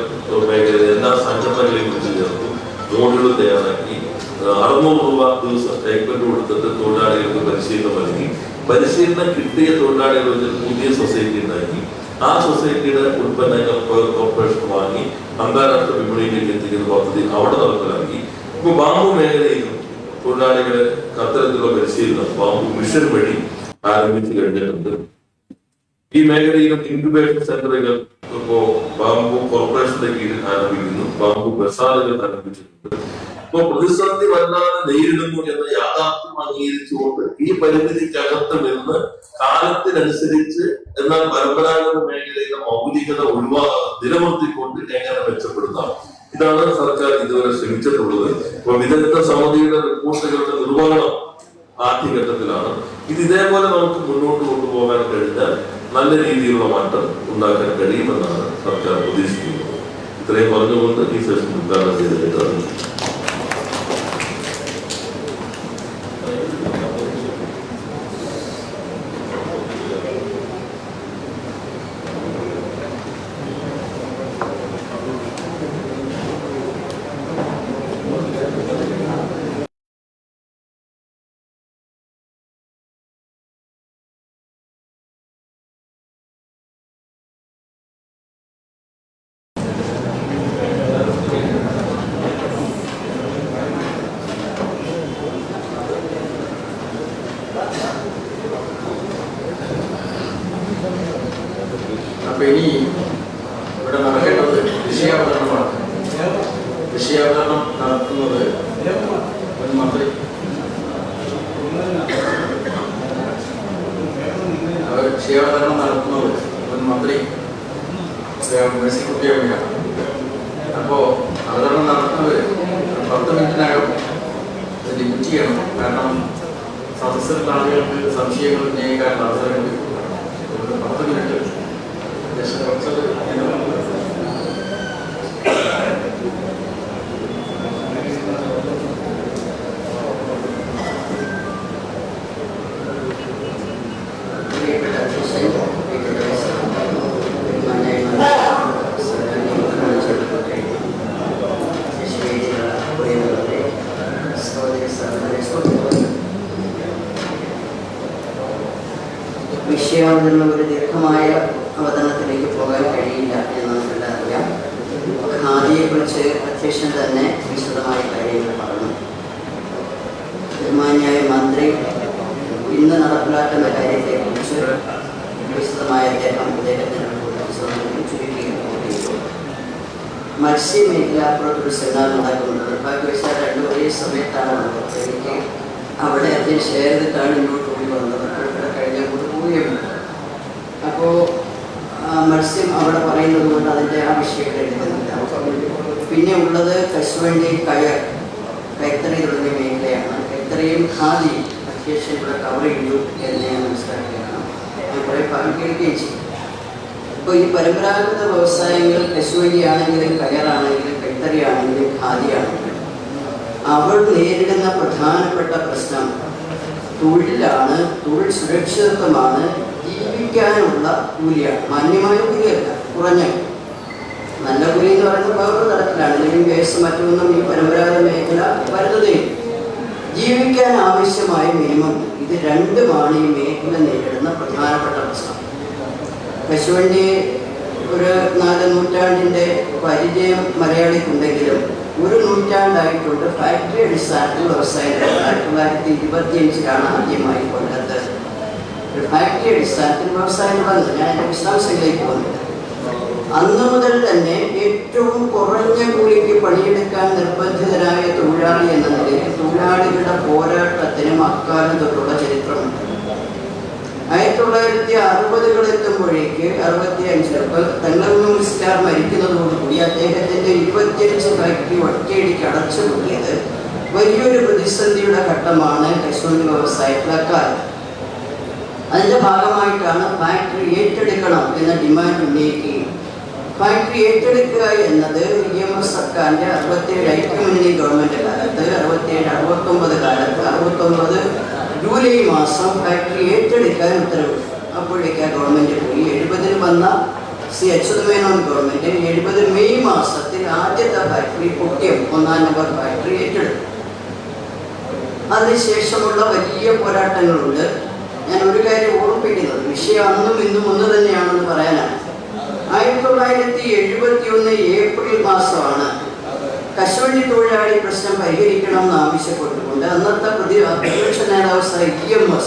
മേഖലയിലെ എല്ലാ സംഘടനകളെയും കുറിച്ച് ചേർത്തു മോഡുകൾ തയ്യാറാക്കി. 600 രൂപ ദിവസം സ്റ്റൈപ്പൻഡ് കൊടുത്തിട്ട് തൊഴിലാളികൾക്ക് പരിശീലനം നൽകി. പരിശീലനം കിട്ടിയ തൊഴിലാളികൾ വെച്ച് പുതിയ സൊസൈറ്റി ഉണ്ടാക്കി. ആ സൊസൈറ്റിയുടെ ഉൽപ്പന്നങ്ങൾ കോർപ്പറേഷൻ വാങ്ങി അന്താരാഷ്ട്ര വിപണിയിലേക്ക് എത്തിക്കുന്ന പദ്ധതി അവിടെ നടപ്പിലാക്കി. ഇപ്പൊ ബാമ്പു മേഖലയിലും തൊഴിലാളികളെ അത്തരത്തിലുള്ള പരിശീലനം ബാമ്പു മിഷൻ വഴി ആരംഭിച്ചു കഴിഞ്ഞിട്ടുണ്ട്. ഈ മേഖലയിലും ഇൻക്യുബേഷൻ സെന്ററുകൾ ഇപ്പോ ബാമ്പു കോർപ്പറേഷന്റെ കീഴിൽ ആരംഭിക്കുന്നു. ബാമ്പു ബസാറുകൾ ആരംഭിച്ചിട്ടുണ്ട്. ഇപ്പൊ പ്രതിസന്ധി വല്ലാതെ നേരിടുന്നു എന്ന യാഥാർത്ഥ്യം അംഗീകരിച്ചുകൊണ്ട് ഈ പരിമിതിക്കകത്ത് നിന്ന് കാലത്തിനനുസരിച്ച് എന്നാൽ പരമ്പരാഗത മേഖലയിലെ മൗലികത നിലനിർത്തിക്കൊണ്ട് എങ്ങനെ മെച്ചപ്പെടുത്താം, ഇതാണ് സർക്കാർ ഇതുവരെ ശ്രമിച്ചിട്ടുള്ളത്. ഇപ്പൊ വിദഗ്ധ സമിതിയുടെ റിപ്പോർട്ടുകളുടെ നിർവഹണം ആദ്യഘട്ടത്തിലാണ്. ഇത് ഇതേപോലെ നമുക്ക് മുന്നോട്ട് കൊണ്ടുപോകാൻ കഴിഞ്ഞാൽ നല്ല രീതിയിലുള്ള മാറ്റം ഉണ്ടാക്കാൻ കഴിയുമെന്നാണ് സർക്കാർ പ്രതീക്ഷിക്കുന്നത്. ഇത്രയും പറഞ്ഞുകൊണ്ട് ഈ സെഷൻ ഉദ്ഘാടനം ചെയ്തിട്ടുണ്ട്. അപ്പൊ ഇനി ഇവിടെ നടക്കേണ്ടത് വിഷയാവതരണമാണ്. വിഷയാവതരണം നടത്തുന്നത് ഒരു മന്ത്രി. വിഷയാവതരണം നടത്തുന്നത് ഒരു മന്ത്രി മേഴ്സിക്കുട്ടിയമ്മയാണ്. അപ്പോ അവതരണം നടത്തുന്നത് 10 മിനിറ്റിനകം ലിമിറ്റ് ചെയ്യണം. കാരണം സദസ്സിലുള്ള ആളുകൾക്ക് സംശയങ്ങൾ ഉന്നയിക്കാനുള്ള അവസരം കിട്ടും. 10 മിനിറ്റ് കുറച്ചത് വിഷയാവതരണം ഒരു ദീർഘമായ അവതരണത്തിലേക്ക് പോകാൻ കഴിയില്ല എന്ന് നമുക്കെല്ലാം അറിയാം. ഖാദിയെക്കുറിച്ച് അധ്യക്ഷൻ തന്നെ വിശദമായ കാര്യങ്ങൾ പറഞ്ഞു. ബഹുമാന്യായ മന്ത്രി ഇന്ന് നടപ്പിലാക്കുന്ന കാര്യത്തെക്കുറിച്ച് വിശദമായ അദ്ദേഹത്തിന് ചുരുക്കി. മത്സ്യമേഖല അപ്പുറത്തൊരു സെമിനാർ നടക്കുന്നുണ്ട്. നിർഭാഗ്യവശാൽ രണ്ടും ഒരേ സമയത്താണ് വന്നത്. എനിക്ക് അവിടെ അദ്ദേഹം ഷെയർ ചെയ്തിട്ടാണ് ഇങ്ങോട്ട് കൂടി വന്നത്. കഴിഞ്ഞ പോവുകയുണ്ട്. അപ്പോൾ മത്സ്യം അവിടെ പറയുന്നത് കൊണ്ട് അതിൻ്റെ ആ വിഷയം എടുക്കുന്നില്ല. പിന്നെ ഉള്ളത് കശുവണ്ടി, കൈത്തറി തുടങ്ങിയ മേഖലയാണ്. കൈത്തറിയും ഖാദി അത്യാവശ്യം ഇവിടെ കവർ ചെയ്തു എന്ന് ഞാൻ മനസ്സിലാക്കുകയാണ്. ഞാൻ കുറേ ഭാഗം കേൾക്കുകയും ചെയ്യും. അപ്പോൾ ഈ പരമ്പരാഗത വ്യവസായങ്ങൾ കശുവണ്ടി ആണെങ്കിലും കയറാണെങ്കിലും കൈത്തറി ആണെങ്കിലും ഖാദി ആണെങ്കിലും അവർ നേരിടുന്ന പ്രധാനപ്പെട്ട പ്രശ്നം തൊഴിലാണ്, തൊഴിൽ സുരക്ഷിതത്വമാണ്, ജീവിക്കാനുള്ള കൂലിയാണ്. മാന്യമായ കൂലിയല്ല, കുറഞ്ഞ നല്ല കൂലി എന്ന് പറയുന്നത് വേറൊരു തരത്തിലാണ്. ലിവിംഗ് വേസ് മറ്റൊന്നും ഈ പരമ്പരാഗത മേഖല വരുന്നതേ. ജീവിക്കാൻ ആവശ്യമായ മിനിമം ഇത് രണ്ടുമാണ് ഈ മേഖല നേരിടുന്ന പ്രധാനപ്പെട്ട പ്രശ്നം. കശുവണ്ടി ഒരു 4 നൂറ്റാണ്ടിൻ്റെ പരിചയം മലയാളിക്കുണ്ടെങ്കിലും ഒരു നൂറ്റാണ്ടായിട്ടുണ്ട് ഫാക്ടറി അടിസ്ഥാനത്തിൽ വ്യവസായം. 1925 ആദ്യമായി കൊല്ലത്ത് ഒരു ഫാക്ടറി അടിസ്ഥാനത്തിൽ വ്യവസായം തുടങ്ങുന്നത്. ഞാൻ എൻ്റെ വിശദാംശങ്ങളിലേക്ക് പോകുന്നില്ല. അന്നു മുതൽ തന്നെ ഏറ്റവും കുറഞ്ഞ കൂലിക്ക് പണിയെടുക്കാൻ നിർബന്ധിതരായ തൊഴിലാളി എന്ന നിലയിൽ തൊഴിലാളികളുടെ പോരാട്ടത്തിനും അക്കാലം തൊട്ടുള്ള ചരിത്രമുണ്ട്. 1960-കളെത്തുമ്പോഴേക്ക് 65 തങ്ങൾ മുസ്ലിയാർ മരിക്കുന്നതോടുകൂടി അദ്ദേഹത്തിൻ്റെ 25 ഫാക്ടറി ഒറ്റയടിക്ക് അടച്ചുപൂട്ടിയത് വലിയൊരു പ്രതിസന്ധിയുടെ ഘട്ടമാണ് കശുവണ്ടി വ്യവസായത്തിൽ അക്കാലത്ത്. അതിൻ്റെ ഭാഗമായിട്ടാണ് ഫാക്ടറി ഏറ്റെടുക്കണം എന്ന ഡിമാൻഡ് ഉന്നയിക്കുകയും ഫാക്ടറി ഏറ്റെടുക്കുക എന്നത് EMS സർക്കാരിൻ്റെ 67 ഐക്യമുന്നണി ഗവൺമെൻറ് കാലത്ത് 67-69 കാലത്ത് 69 ജൂലൈ മാസം ഫാക്ടറി ഏറ്റെടുക്കാൻ ഉത്തരവിട്ടു. അപ്പോഴേക്ക് ആ ഗവൺമെൻറ് പോയി. 70 വന്ന അച്യുതമേനോൻ ഗവൺമെൻറ് 70 മെയ് മാസത്തിൽ ആദ്യത്തെ ഫാക്ടറി കൊട്ടിയം 1-ാം നമ്പർ ഫാക്ടറി ഏറ്റെടുത്തു. അതിനുശേഷമുള്ള വലിയ പോരാട്ടങ്ങളുണ്ട്. ഞാൻ ഒരു കാര്യം ഓർമ്മിപ്പിക്കുന്നത്, വിഷയം അന്നും ഇന്നും ഒന്ന് തന്നെയാണെന്ന് പറയാനാണ്. 1971 ഏപ്രിൽ മാസമാണ് കശുവണ്ടി തൊഴിലാളി പ്രശ്നം പരിഹരിക്കണമെന്ന് ആവശ്യപ്പെട്ടുകൊണ്ട് അന്നത്തെ പ്രതിപക്ഷ നേതാവ് EMS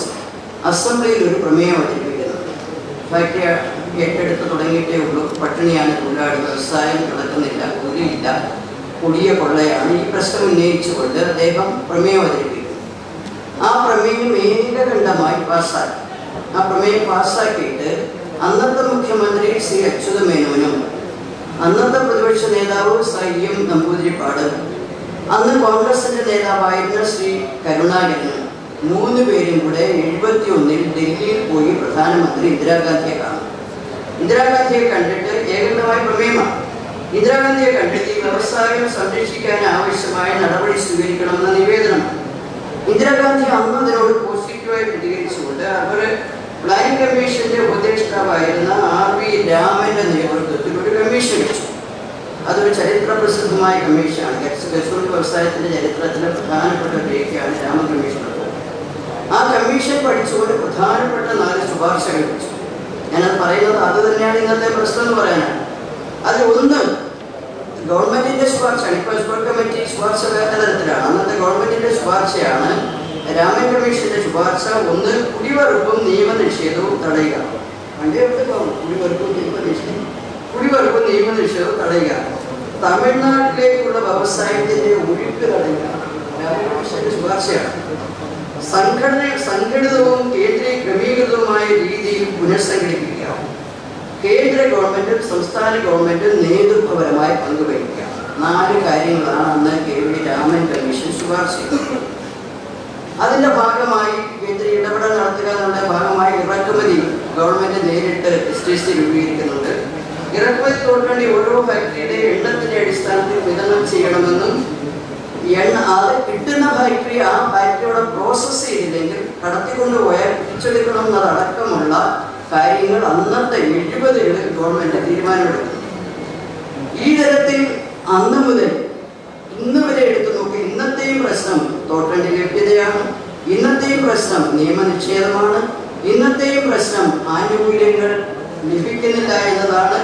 അസംബ്ലിയിൽ ഒരു പ്രമേയം അവതരിപ്പിക്കുന്നത്. ഫാക്ടറി ഏറ്റെടുത്ത് തുടങ്ങിയിട്ടേ ഉള്ളൂ, പട്ടിണിയാണ് തൊഴിലാളി, വ്യവസായം നടക്കുന്നില്ല, കൂലിയില്ല, കൊടിയ കൊള്ളയാണ്. ഈ പ്രശ്നം ഉന്നയിച്ചുകൊണ്ട് അദ്ദേഹം പ്രമേയം അവതരിപ്പിക്കുന്നു. ആ പ്രമേയം ഏകകണ്ഠമായി പാസ്സാക്കി. ആ പ്രമേയം പാസ്സാക്കിയിട്ട് അന്നത്തെ മുഖ്യമന്ത്രി ശ്രീ അച്യുതമേനോനും അന്നത്തെ പ്രതിപക്ഷ നേതാവ് EM നമ്പൂതിരിപ്പാട്, അന്ന് കോൺഗ്രസിന്റെ നേതാവായിരുന്ന ശ്രീ കരുണാകരനും 3 പേരും കൂടെ 71 ഡൽഹിയിൽ പോയി പ്രധാനമന്ത്രി ഇന്ദിരാഗാന്ധിയെ കാണും. ഇന്ദിരാഗാന്ധിയെ കണ്ടിട്ട് ഏകണ്ഠമായ പ്രമേയമാണ്. ഇന്ദിരാഗാന്ധിയെ കണ്ടിട്ട് ഈ വ്യവസായം സംരക്ഷിക്കാൻ ആവശ്യമായ നടപടി സ്വീകരിക്കണമെന്ന നിവേദനമാണ്. ഇന്ദിരാഗാന്ധി അന്ന് അതിനോട് പോസിറ്റീവായി പ്രതികരിച്ചുകൊണ്ട് അവർ പ്ലാനിംഗ് കമ്മീഷന്റെ ഉപദേഷ്ടാവായിരുന്ന RV രാമന്റെ നേതൃത്വത്തിൽ ഒരു കമ്മീഷൻ വെച്ചു. അതൊരു ചരിത്ര പ്രസിദ്ധമായ കമ്മീഷനാണ്. കശുവണ്ടി വ്യവസായത്തിന്റെ ചരിത്രത്തിലെ പ്രധാനപ്പെട്ട രേഖയാണ് രാമൻ കമ്മീഷൻ. ആ കമ്മീഷൻ പഠിച്ചുകൊണ്ട് പ്രധാനപ്പെട്ട 4 ശുപാർശകൾ വെച്ചു. ഞാനത് പറയുന്നത് അത് തന്നെയാണ് ഇന്നത്തെ പ്രശ്നം എന്ന് പറയാനാണ്. അത് ഒന്ന് ഗവൺമെന്റിന്റെ ശുപാർശയാണ്. ഇപ്പോൾ എക്സ്പെർട്ട് കമ്മിറ്റി ശുപാർശ വേറെ തരത്തിലാണ്. അന്നത്തെ ഗവൺമെന്റിന്റെ ശുപാർശയാണ് രാമൻ കമ്മീഷന്റെ ശുപാർശ. ഒന്ന്, കുടിവെറുപ്പും നിയമനിഷേധവും തടയുക. കുടിവെറുപ്പും നിയമനിഷേധവും തടയുക. തമിഴ്നാട്ടിലേക്കുള്ള വ്യവസായത്തിന്റെ ഒഴുക്ക് തടയുക. രാമൻ കമ്മീഷന്റെ ശുപാർശയാണ്. സംഘടിതവും ക്രമീകൃതവുമായ രീതിയിൽ പുനഃസംഘടിപ്പിക്കുക. കേന്ദ്ര ഗവൺമെന്റും സംസ്ഥാന ഗവൺമെന്റും നേതൃത്വപരമായി പങ്കുവഹിക്കുക. 4 കാര്യങ്ങളാണ് അന്ന് KV രാമൻ കമ്മീഷൻ ശുപാർശ ചെയ്തത്. അതിന്റെ ഭാഗമായി കേന്ദ്ര ഇടപെടൽ നടത്തുക എന്നുള്ള ഭാഗമായി ഇറക്കുമതി ഗവൺമെന്റ് നേരിട്ട് STC രൂപീകരിക്കുന്നുണ്ട്. ഇറക്കുമതി തോട്ടണ്ടി ഓരോ ഫാക്ടറിയുടെ എണ്ണത്തിന്റെ അടിസ്ഥാനത്തിൽ വിതരണം ചെയ്യണമെന്നും അത് കിട്ടുന്ന ഫാക്ടറി ആ ഫാക്ടറിയോടെ പ്രോസസ് ചെയ്തില്ലെങ്കിൽ കടത്തിക്കൊണ്ടുപോയാൽ തിരിച്ചെടുക്കണം എന്നതടക്കമുള്ള കാര്യങ്ങൾ അന്നത്തെ 70കളിൽ ഗവൺമെന്റ് തീരുമാനമെടുക്കുന്നു. ഈ തരത്തിൽ അന്ന് മുതൽ ഇന്ന് വരെ എടുത്തു നോക്കി ഇന്നത്തെയും പ്രശ്നം തോട്ടണ്ടി ലഭ്യതയാണ്, ഇന്നത്തെയും പ്രശ്നം നിയമനിഷേധമാണ്, ഇന്നത്തെയും പ്രശ്നം ആനുകൂല്യങ്ങൾ ലഭിക്കുന്നില്ല എന്നതാണ്.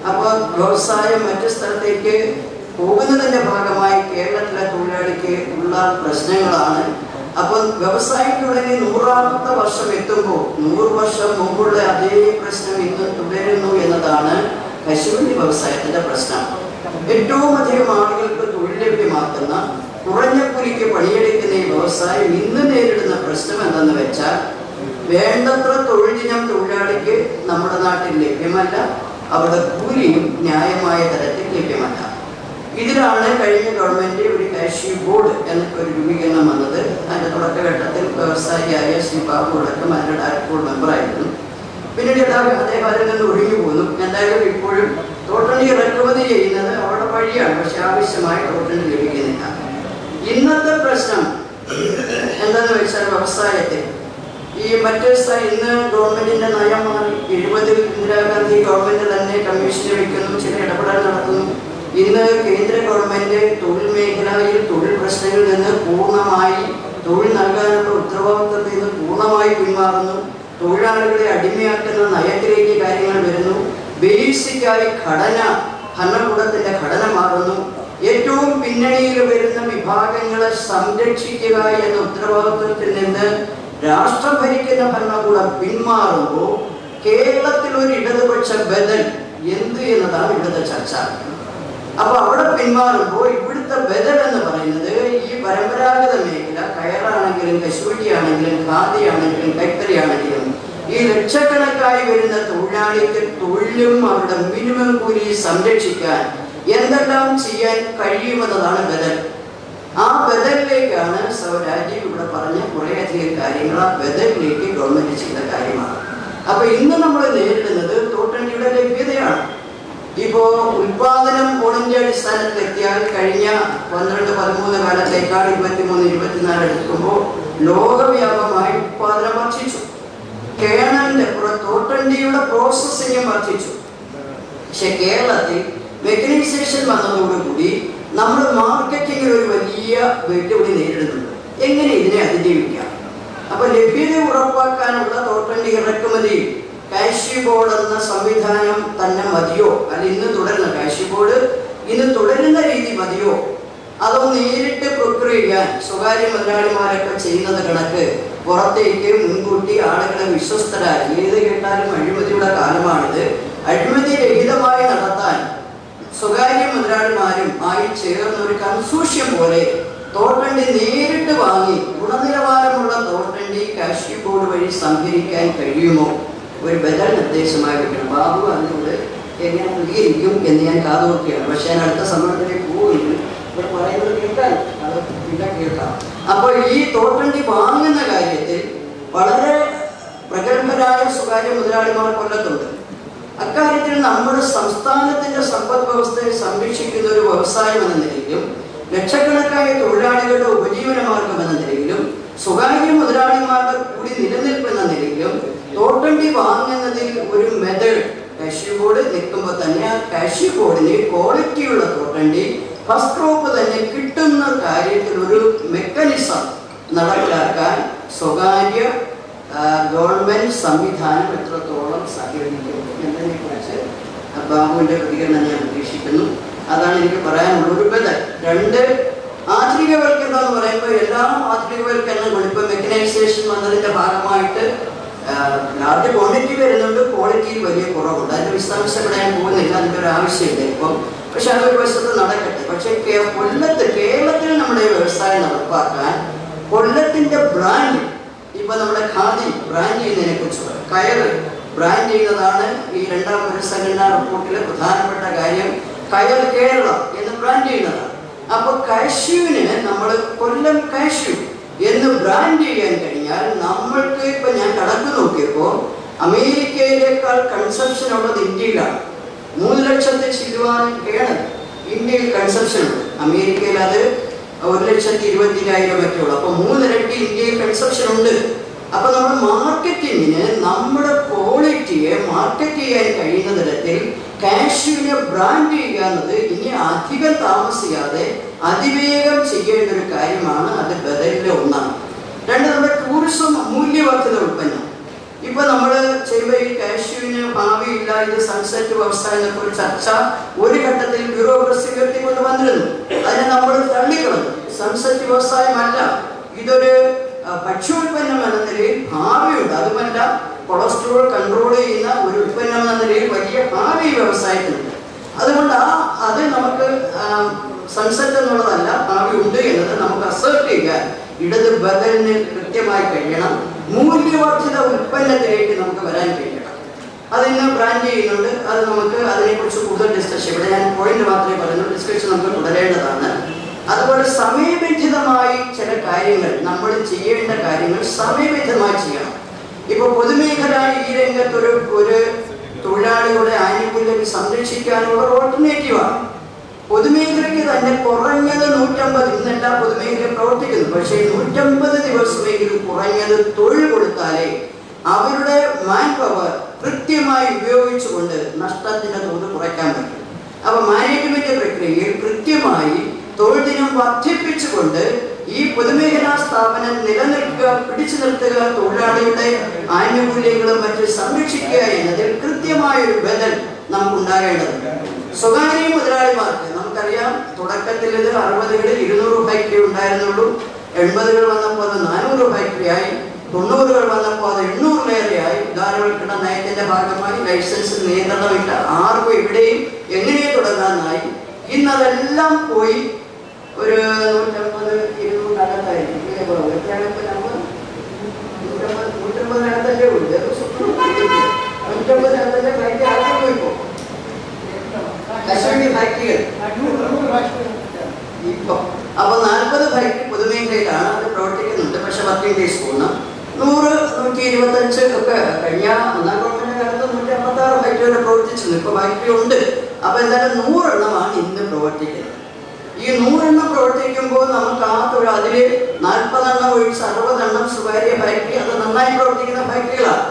അപ്പോൾ വ്യവസായം മറ്റു സ്ഥലത്തേക്ക് പോകുന്നതിന്റെ ഭാഗമായി കേരളത്തിലെ തൊഴിലാളിക്ക് ഉള്ള പ്രശ്നങ്ങളാണ്. അപ്പോൾ വ്യവസായം തുടങ്ങി 100ാമത്തെ വർഷം എത്തുമ്പോൾ 100 വർഷം മുമ്പുള്ള അതേ പ്രശ്നം ഇന്ന് തുടരുന്നു എന്നതാണ് കശുവണ്ടി വ്യവസായത്തിന്റെ പ്രശ്നം. ഏറ്റവും അധികം ആളുകൾക്ക് തൊഴിൽ ലഭ്യമാക്കുന്ന, കുറഞ്ഞ കൂലിക്ക് പണിയെടുക്കുന്ന ഈ വ്യവസായം ഇന്ന് നേരിടുന്ന പ്രശ്നം എന്തെന്ന് വെച്ചാൽ വേണ്ടത്ര തൊഴിൽ ദിനം തൊഴിലാളിക്ക് നമ്മുടെ നാട്ടിൽ ലഭ്യമല്ല, അവിടെ കൂലിയും ന്യായമായ തരത്തിൽ ലഭ്യമല്ല. ഇതിലാണ് കഴിഞ്ഞ ഗവൺമെന്റ് ഒരു കാഷ്യൂ ബോർഡ് എന്ന ഒരു രൂപീകരണം വന്നത്. അതിന്റെ തുടക്കഘട്ടത്തിൽ വ്യവസായിയായ ശ്രീ ബാബു അടക്കം അതിന്റെ ഡയറക്ടർ ബോർഡ് മെമ്പറായിരുന്നു. പിന്നീട് അദ്ദേഹം അതിൽ നിന്ന് ഒഴിഞ്ഞു പോന്നു. എന്തായാലും ഇപ്പോഴും തോട്ടണ്ടി ഇറക്കുമതി ചെയ്യുന്നത് അവിടെ വഴിയാണ്, പക്ഷെ ആവശ്യമായ തോട്ടണ്ടി ലഭിക്കുന്നില്ല. ഇന്നത്തെ പ്രശ്നം എന്താണെന്ന് വെച്ചാൽ വ്യവസായത്തിൽ ഈ മറ്റു ഇന്ന് ഗവൺമെന്റിന്റെ നയം മാറി. 70-ൽ ഇന്ദിരാഗാന്ധി ഗവൺമെന്റ് തന്നെ കമ്മീഷനെ വയ്ക്കുന്നു, ചില ഇടപെടൽ നടത്തുന്നു. ഇന്ന് കേന്ദ്ര ഗവൺമെന്റ് തൊഴിൽ മേഖലയിൽ തൊഴിൽ പ്രശ്നങ്ങളിൽ നിന്ന് പൂർണ്ണമായി തൊഴിൽ നൽകാനുള്ള ഉത്തരവാദിത്തത്തിൽ നിന്ന് പൂർണ്ണമായി പിന്മാറുന്നു. തൊഴിലാളികളെ അടിമയാക്കുന്ന നയത്തിലേക്ക് കാര്യങ്ങൾ വരുന്നു. ബേസിക്കായി ഭരണകൂടത്തിന്റെ ഘടന മാറുന്നു. ഏറ്റവും പിന്നണിയിൽ വരുന്ന വിഭാഗങ്ങളെ സംരക്ഷിക്കുക എന്ന ഉത്തരവാദിത്വത്തിൽ നിന്ന് രാഷ്ട്രം ഭരിക്കുന്ന ഭരണകൂടം പിന്മാറുമ്പോൾ കേരളത്തിൽ ഒരു ഇടതുപക്ഷ ബദൽ എന്ത് എന്നതാണ് ഇവിടുത്തെ ചർച്ച. അപ്പൊ അവിടെ പിന്മാറുമ്പോൾ ഇവിടുത്തെ ബദൽ എന്ന് പറയുന്നത് ഈ പരമ്പരാഗത മേഖല, കയറാണെങ്കിലും കശുവണ്ടിയാണെങ്കിലും ഖാദിയാണെങ്കിലും കൈത്തറിയാണെങ്കിലും ഈ ലക്ഷക്കണക്കായി വരുന്ന തൊഴിലാളിക്ക് തൊഴിലും അവരുടെ മിനിമം കൂലി സംരക്ഷിക്കാൻ എന്തെല്ലാം ചെയ്യാൻ കഴിയുമെന്നതാണ് ബദൽ. ആ ബദലിലേക്കാണ് രാജീവ് ഇവിടെ പറഞ്ഞ കുറേയധികം കാര്യങ്ങൾ ആ ബദലിലേക്ക് ഗവൺമെന്റ് ചെയ്ത കാര്യമാണ്. അപ്പൊ ഇന്ന് നമ്മൾ നേരിടുന്നത് തോട്ടണ്ടിയുടെ ലഭ്യതയാണ്. ഇപ്പോ ഉൽപാദനം ഓണിന്റെ അടിസ്ഥാനത്തിൽ എത്തിയാൽ കഴിഞ്ഞ 12-13 കാലത്തേക്കാൾ 23-24 എടുക്കുമ്പോൾ ലോകവ്യാപകമായി ഉൽപാദനം വർദ്ധിച്ചു. കേരളത്തിന്റെ തോട്ടണ്ടിയുടെ പ്രോസസ്സിംഗ് വർദ്ധിച്ചു. പക്ഷെ കേരളത്തിൽ മെക്കനൈസേഷൻ വന്നതോടുകൂടി നമ്മൾ മാർക്കറ്റിംഗിൽ ഒരു വലിയ വെല്ലുവിളി നേരിടുന്നുണ്ട്. എങ്ങനെ ഇതിനെ അതിജീവിക്കാം? അപ്പൊ ലഭ്യത ഉറപ്പാക്കാനുള്ള തോട്ടണ്ടി ഇറക്കുമതി കാഷ്യൂ ബോർഡ് എന്ന സംവിധാനം തന്നെ മതിയോ? അല്ല ഇന്ന് തുടരുന്ന കാഷ്യൂ ബോർഡ് ഇന്ന് തുടരുന്ന രീതി മതിയോ? അതോ നേരിട്ട് പ്രൊക്യൂർ ചെയ്യാൻ സ്വകാര്യ മുതലാളിമാരൊക്കെ ചെയ്യുന്നത് കണക്ക് പുറത്തേക്ക് മുൻകൂട്ടി ആളുകളെ വിശ്വസ്തരായി, ഏത് കേട്ടാലും അഴിമതിയുടെ കാലമാണിത്, അഴിമതി രഹിതമായി നടത്താൻ സ്വകാര്യ മുതലാളിമാരും ആയി ചേർന്ന ഒരു കൺസോഷ്യം പോലെ തോട്ടണ്ടി നേരിട്ട് വാങ്ങി ഗുണനിലവാരമുള്ള തോട്ടണ്ടി കാഷ്യൂ ബോർഡ് വഴി സംഭരിക്കാൻ കഴിയുമോ? ഒരു ബദൽ നിർദ്ദേശമായി വെക്കണം. ബാബു അതിനോട് എങ്ങനെ പ്രതികരിക്കും എന്ന് ഞാൻ കാതോർക്കുകയാണ്. പക്ഷേ ഞാൻ അടുത്ത സമയത്തിലേക്ക് പോകുന്നുണ്ട്. ഇവിടെ പറയുന്നത് കേൾക്കാൻ അത് പിന്നെ കേൾക്കാം. അപ്പോൾ ഈ തോട്ടണ്ടി വാങ്ങുന്ന കാര്യത്തിൽ വളരെ പ്രഗത്ഭരായ സ്വകാര്യ മുതലാളിമാർ കൊല്ലത്തുണ്ട്. അക്കാര്യത്തിൽ നമ്മുടെ സംസ്ഥാനത്തിന്റെ സമ്പദ് വ്യവസ്ഥയെ സംരക്ഷിക്കുന്ന ഒരു വ്യവസായം എന്ന നിലയിലും ലക്ഷക്കണക്കായ തൊഴിലാളികളുടെ ഉപജീവന മാർഗം എന്ന നിലയിലും സ്വകാര്യ മുതലാളിമാരുടെ കൂടി നിലനിൽപ്പ് എന്ന നിലയിലും തോട്ടണ്ടി വാങ്ങുന്നതിൽ ഒരു മെത്തേഡ് കാഷ്യൂ ബോർഡ് നിൽക്കുമ്പോൾ തന്നെ ആ കാഷ്യൂ ബോർഡിന് ക്വാളിറ്റിയുള്ള തോട്ടണ്ടി ഫസ്റ്റ് ക്രോപ്പ് തന്നെ കിട്ടുന്ന കാര്യത്തിൽ ഒരു മെക്കാനിസം നടപ്പിലാക്കാൻ സ്വകാര്യ ഗവൺമെന്റ് സംവിധാനം എത്രത്തോളം സഹകരിക്കും എന്നതിനെക്കുറിച്ച് ബാബുവിന്റെ പ്രതികരണം ഞാൻ പ്രതീക്ഷിക്കുന്നു. അതാണ് എനിക്ക് പറയാനുള്ള ഒരു ബദൽ. രണ്ട്, ആധുനികവൽക്കരണം എന്ന് പറയുമ്പോൾ എല്ലാ ആധുനികവൽക്കരണങ്ങളും ഇപ്പൊ മെക്കനൈസേഷൻ വന്നതിന്റെ ഭാഗമായിട്ട് ലാർജ് ക്വാണ്ടിറ്റി വരുന്നുണ്ട്, ക്വാളിറ്റിയിൽ വലിയ കുറവുണ്ട്. അതിന്റെ വിശദാംശങ്ങൾ ഞാൻ പോകുന്നില്ല, അതിൻ്റെ ഒരു ആവശ്യമില്ല ഇപ്പം. പക്ഷെ അതൊരു വശത്ത് നടക്കട്ടെ. പക്ഷെ കേരളത്തിൽ നമ്മുടെ വ്യവസായം നടപ്പാക്കാൻ കൊല്ലത്തിന്റെ ബ്രാൻഡ്, ഇപ്പൊ നമ്മുടെ ഖാദി ബ്രാൻഡ് ചെയ്യുന്നതിനെ കുറിച്ച് കയറ് ബ്രാൻഡ് ചെയ്യുന്നതാണ് ഈ രണ്ടാം പുനഃസംഘടനാ റിപ്പോർട്ടിലെ പ്രധാനപ്പെട്ട കാര്യം. കയർ കേരളം എന്ന് ബ്രാൻഡ് ചെയ്യുന്നതാണ്. അപ്പൊ കാഷ്യൂവിന് നമ്മൾ കൊല്ലം കാഷ്യൂ എന്ന് ബ്രാൻഡ് ചെയ്യാൻ കഴിഞ്ഞാൽ നമ്മൾക്ക് ഇപ്പൊ ഞാൻ കണക്ക് നോക്കിയപ്പോൾ അമേരിക്കയിലേക്കാൾ കൺസംഷൻ ഉള്ളത് ഇന്ത്യയിലാണ്. 3 ലക്ഷത്തിൽ ചില്ലുവാനും കേണൽ ഇന്ത്യയിൽ കൺസംഷൻ ഉണ്ട്. അമേരിക്കയിൽ അത് 1,20,000 ഒക്കെ ഉള്ളു. അപ്പൊ 3 ഇരട്ടി ഇന്ത്യയിൽ കൺസംഷൻ ഉണ്ട്. അപ്പൊ നമ്മുടെ മാർക്കറ്റിങ്ങിന് നമ്മുടെ ക്വാളിറ്റിയെ മാർക്കറ്റ് ചെയ്യാൻ കഴിയുന്ന തരത്തിൽ കാഷ്യൂവിനെ ബ്രാൻഡ് ചെയ്യുക എന്നത് ഇനി അധികം താമസിയാതെ അതിവേഗം ചെയ്യേണ്ട ഒരു കാര്യമാണ്. അത് ബദലിലെ ഒന്നാണ്. രണ്ട്, നമ്മുടെ ടൂറിസം മൂല്യവർദ്ധിത ഉൽപ്പന്നം. ഇപ്പൊ നമ്മൾ ചെയ്യുമ്പോൾ ഈ കാഷ്യൂവിന് ഭാവിയില്ല, ഇത് സൺസെറ്റ് വ്യവസായം എന്നൊക്കെ ഒരു ചർച്ച ഒരു ഘട്ടത്തിൽ ബ്യൂറോക്രസി ഉയർത്തിക്കൊണ്ട് വന്നിരുന്നു. അതിനെ നമ്മൾ തള്ളിക്കളഞ്ഞു. സൺസെറ്റ് വ്യവസായമല്ല, ഇതൊരു ഭക്ഷ്യോൽപ്പന്നം എന്ന നിലയിൽ ഭാവിയുണ്ട്. അതുമല്ല, കൊളസ്ട്രോൾ കൺട്രോൾ ചെയ്യുന്ന ഒരു ഉൽപ്പന്നം എന്ന നിലയിൽ വലിയ ഭാവി വ്യവസായത്തിനുണ്ട്. അതുകൊണ്ട് അത് നമുക്ക് സൺസെറ്റ് എന്നുള്ളതല്ല, ഭാവി ഉണ്ട് എന്നത് നമുക്ക് അസേർട്ട് ചെയ്യാൻ ഇടത് ബദലിന് കൃത്യമായി കഴിയണം. മൂല്യവർദ്ധിത ഉൽപ്പന്നത്തിലേക്ക് നമുക്ക് വരാൻ കഴിയണം. അതിന് ബ്രാൻഡ് ചെയ്യുന്നുണ്ട്. അത് നമുക്ക് അതിനെക്കുറിച്ച് കൂടുതൽ ഡിസ്കഷൻ, ഇവിടെ ഞാൻ പോയിന്റ് മാത്രമേ പറയുന്നു, ഡിസ്കഷൻ നമുക്ക് തുടരേണ്ടതാണ്. അതുപോലെ സമയബന്ധിതമായി ചില കാര്യങ്ങൾ നമ്മൾ ചെയ്യേണ്ട കാര്യങ്ങൾ സമയബന്ധിതമായി ചെയ്യണം. ഇപ്പൊ പൊതുമേഖല ഈ രംഗത്ത് ഒരു തൊഴിലാളികളുടെ ആനുകൂല്യം സംരക്ഷിക്കാനുള്ള ഓൾട്ടർനേറ്റീവാണ്. പൊതുമേഖലയ്ക്ക് തന്നെ കുറഞ്ഞത് 150, ഇന്നെല്ലാം പൊതുമേഖല പ്രവർത്തിക്കുന്നു, പക്ഷേ 150 ദിവസമെങ്കിലും കുറഞ്ഞത് തൊഴിൽ കൊടുത്താലേ അവരുടെ മാൻ പവർ കൃത്യമായി ഉപയോഗിച്ചുകൊണ്ട് നഷ്ടത്തിന്റെ തോത് കുറയ്ക്കാൻ പറ്റും. അപ്പൊ മാനേജ്മെന്റ് പ്രക്രിയയിൽ കൃത്യമായി തൊഴിൽ ദിനം വർദ്ധിപ്പിച്ചുകൊണ്ട് ഈ പൊതുമേഖലാ സ്ഥാപനം നിലനിൽക്കുക, പിടിച്ചു നിർത്തുക, തൊഴിലാളിയുടെ ആനുകൂല്യങ്ങളും മറ്റും സംരക്ഷിക്കുക എന്നതിൽ കൃത്യമായൊരു ബദൽ നമുക്കുണ്ടാകേണ്ടതുണ്ട്. സ്വകാര്യ മുതലാളിമാർക്ക് നമുക്കറിയാം, തുടക്കത്തിൽ ഇത് 60കളിൽ 200 ഫാക്ടറി ഉണ്ടായിരുന്നുള്ളൂ. 80കൾ വന്നപ്പോൾ അത് 400 ഫാക്ടറിയായി. 90കൾ വന്നപ്പോൾ അത് 800-ലേറെയായി. ഉദാരവൽക്കരണ നയത്തിന്റെ ഭാഗമായി ലൈസൻസിൽ നിയന്ത്രണമില്ല, ആർക്കും എവിടെയും എങ്ങനെയും തുടങ്ങാനായി. ഇന്നതെല്ലാം പോയി ഒരു 150-200 അകത്തായിരിക്കും. നൂറ്റമ്പതിനകത്തല്ലേ ഉള്ളൂ. 150-നകത്തല്ലേ ഫാക്ടറി ആർക്കും പോയിപ്പോ ഫാക്ടറികൾ ഇപ്പൊ. അപ്പൊ 40 ഫാക്ടറി പൊതുമേഖലയിലാണ്, അത് പ്രവർത്തിക്കുന്നുണ്ട്. പക്ഷെ വർക്കിംഗ് ഡേയ്സ് പോകണം. 100, 125 ഒക്കെ കഴിഞ്ഞ ഒന്നാം ഗവൺമെന്റ് കാലത്ത് 156 ഫാക്ടറി വരെ പ്രവർത്തിച്ചിരുന്നു. ഇപ്പൊ ഫാക്ടറി ഉണ്ട്. അപ്പൊ എന്തായാലും 100 എണ്ണമാണ് ഇന്ന് പ്രവർത്തിക്കുന്നത്. ഈ 100 എണ്ണം പ്രവർത്തിക്കുമ്പോൾ നമുക്ക് അതില് 40 എണ്ണം ഒഴിച്ച് 60 എണ്ണം സ്വകാര്യ ഫാക്ടറി, അത് നന്നായി പ്രവർത്തിക്കുന്ന ഫാക്ടറികളാണ്.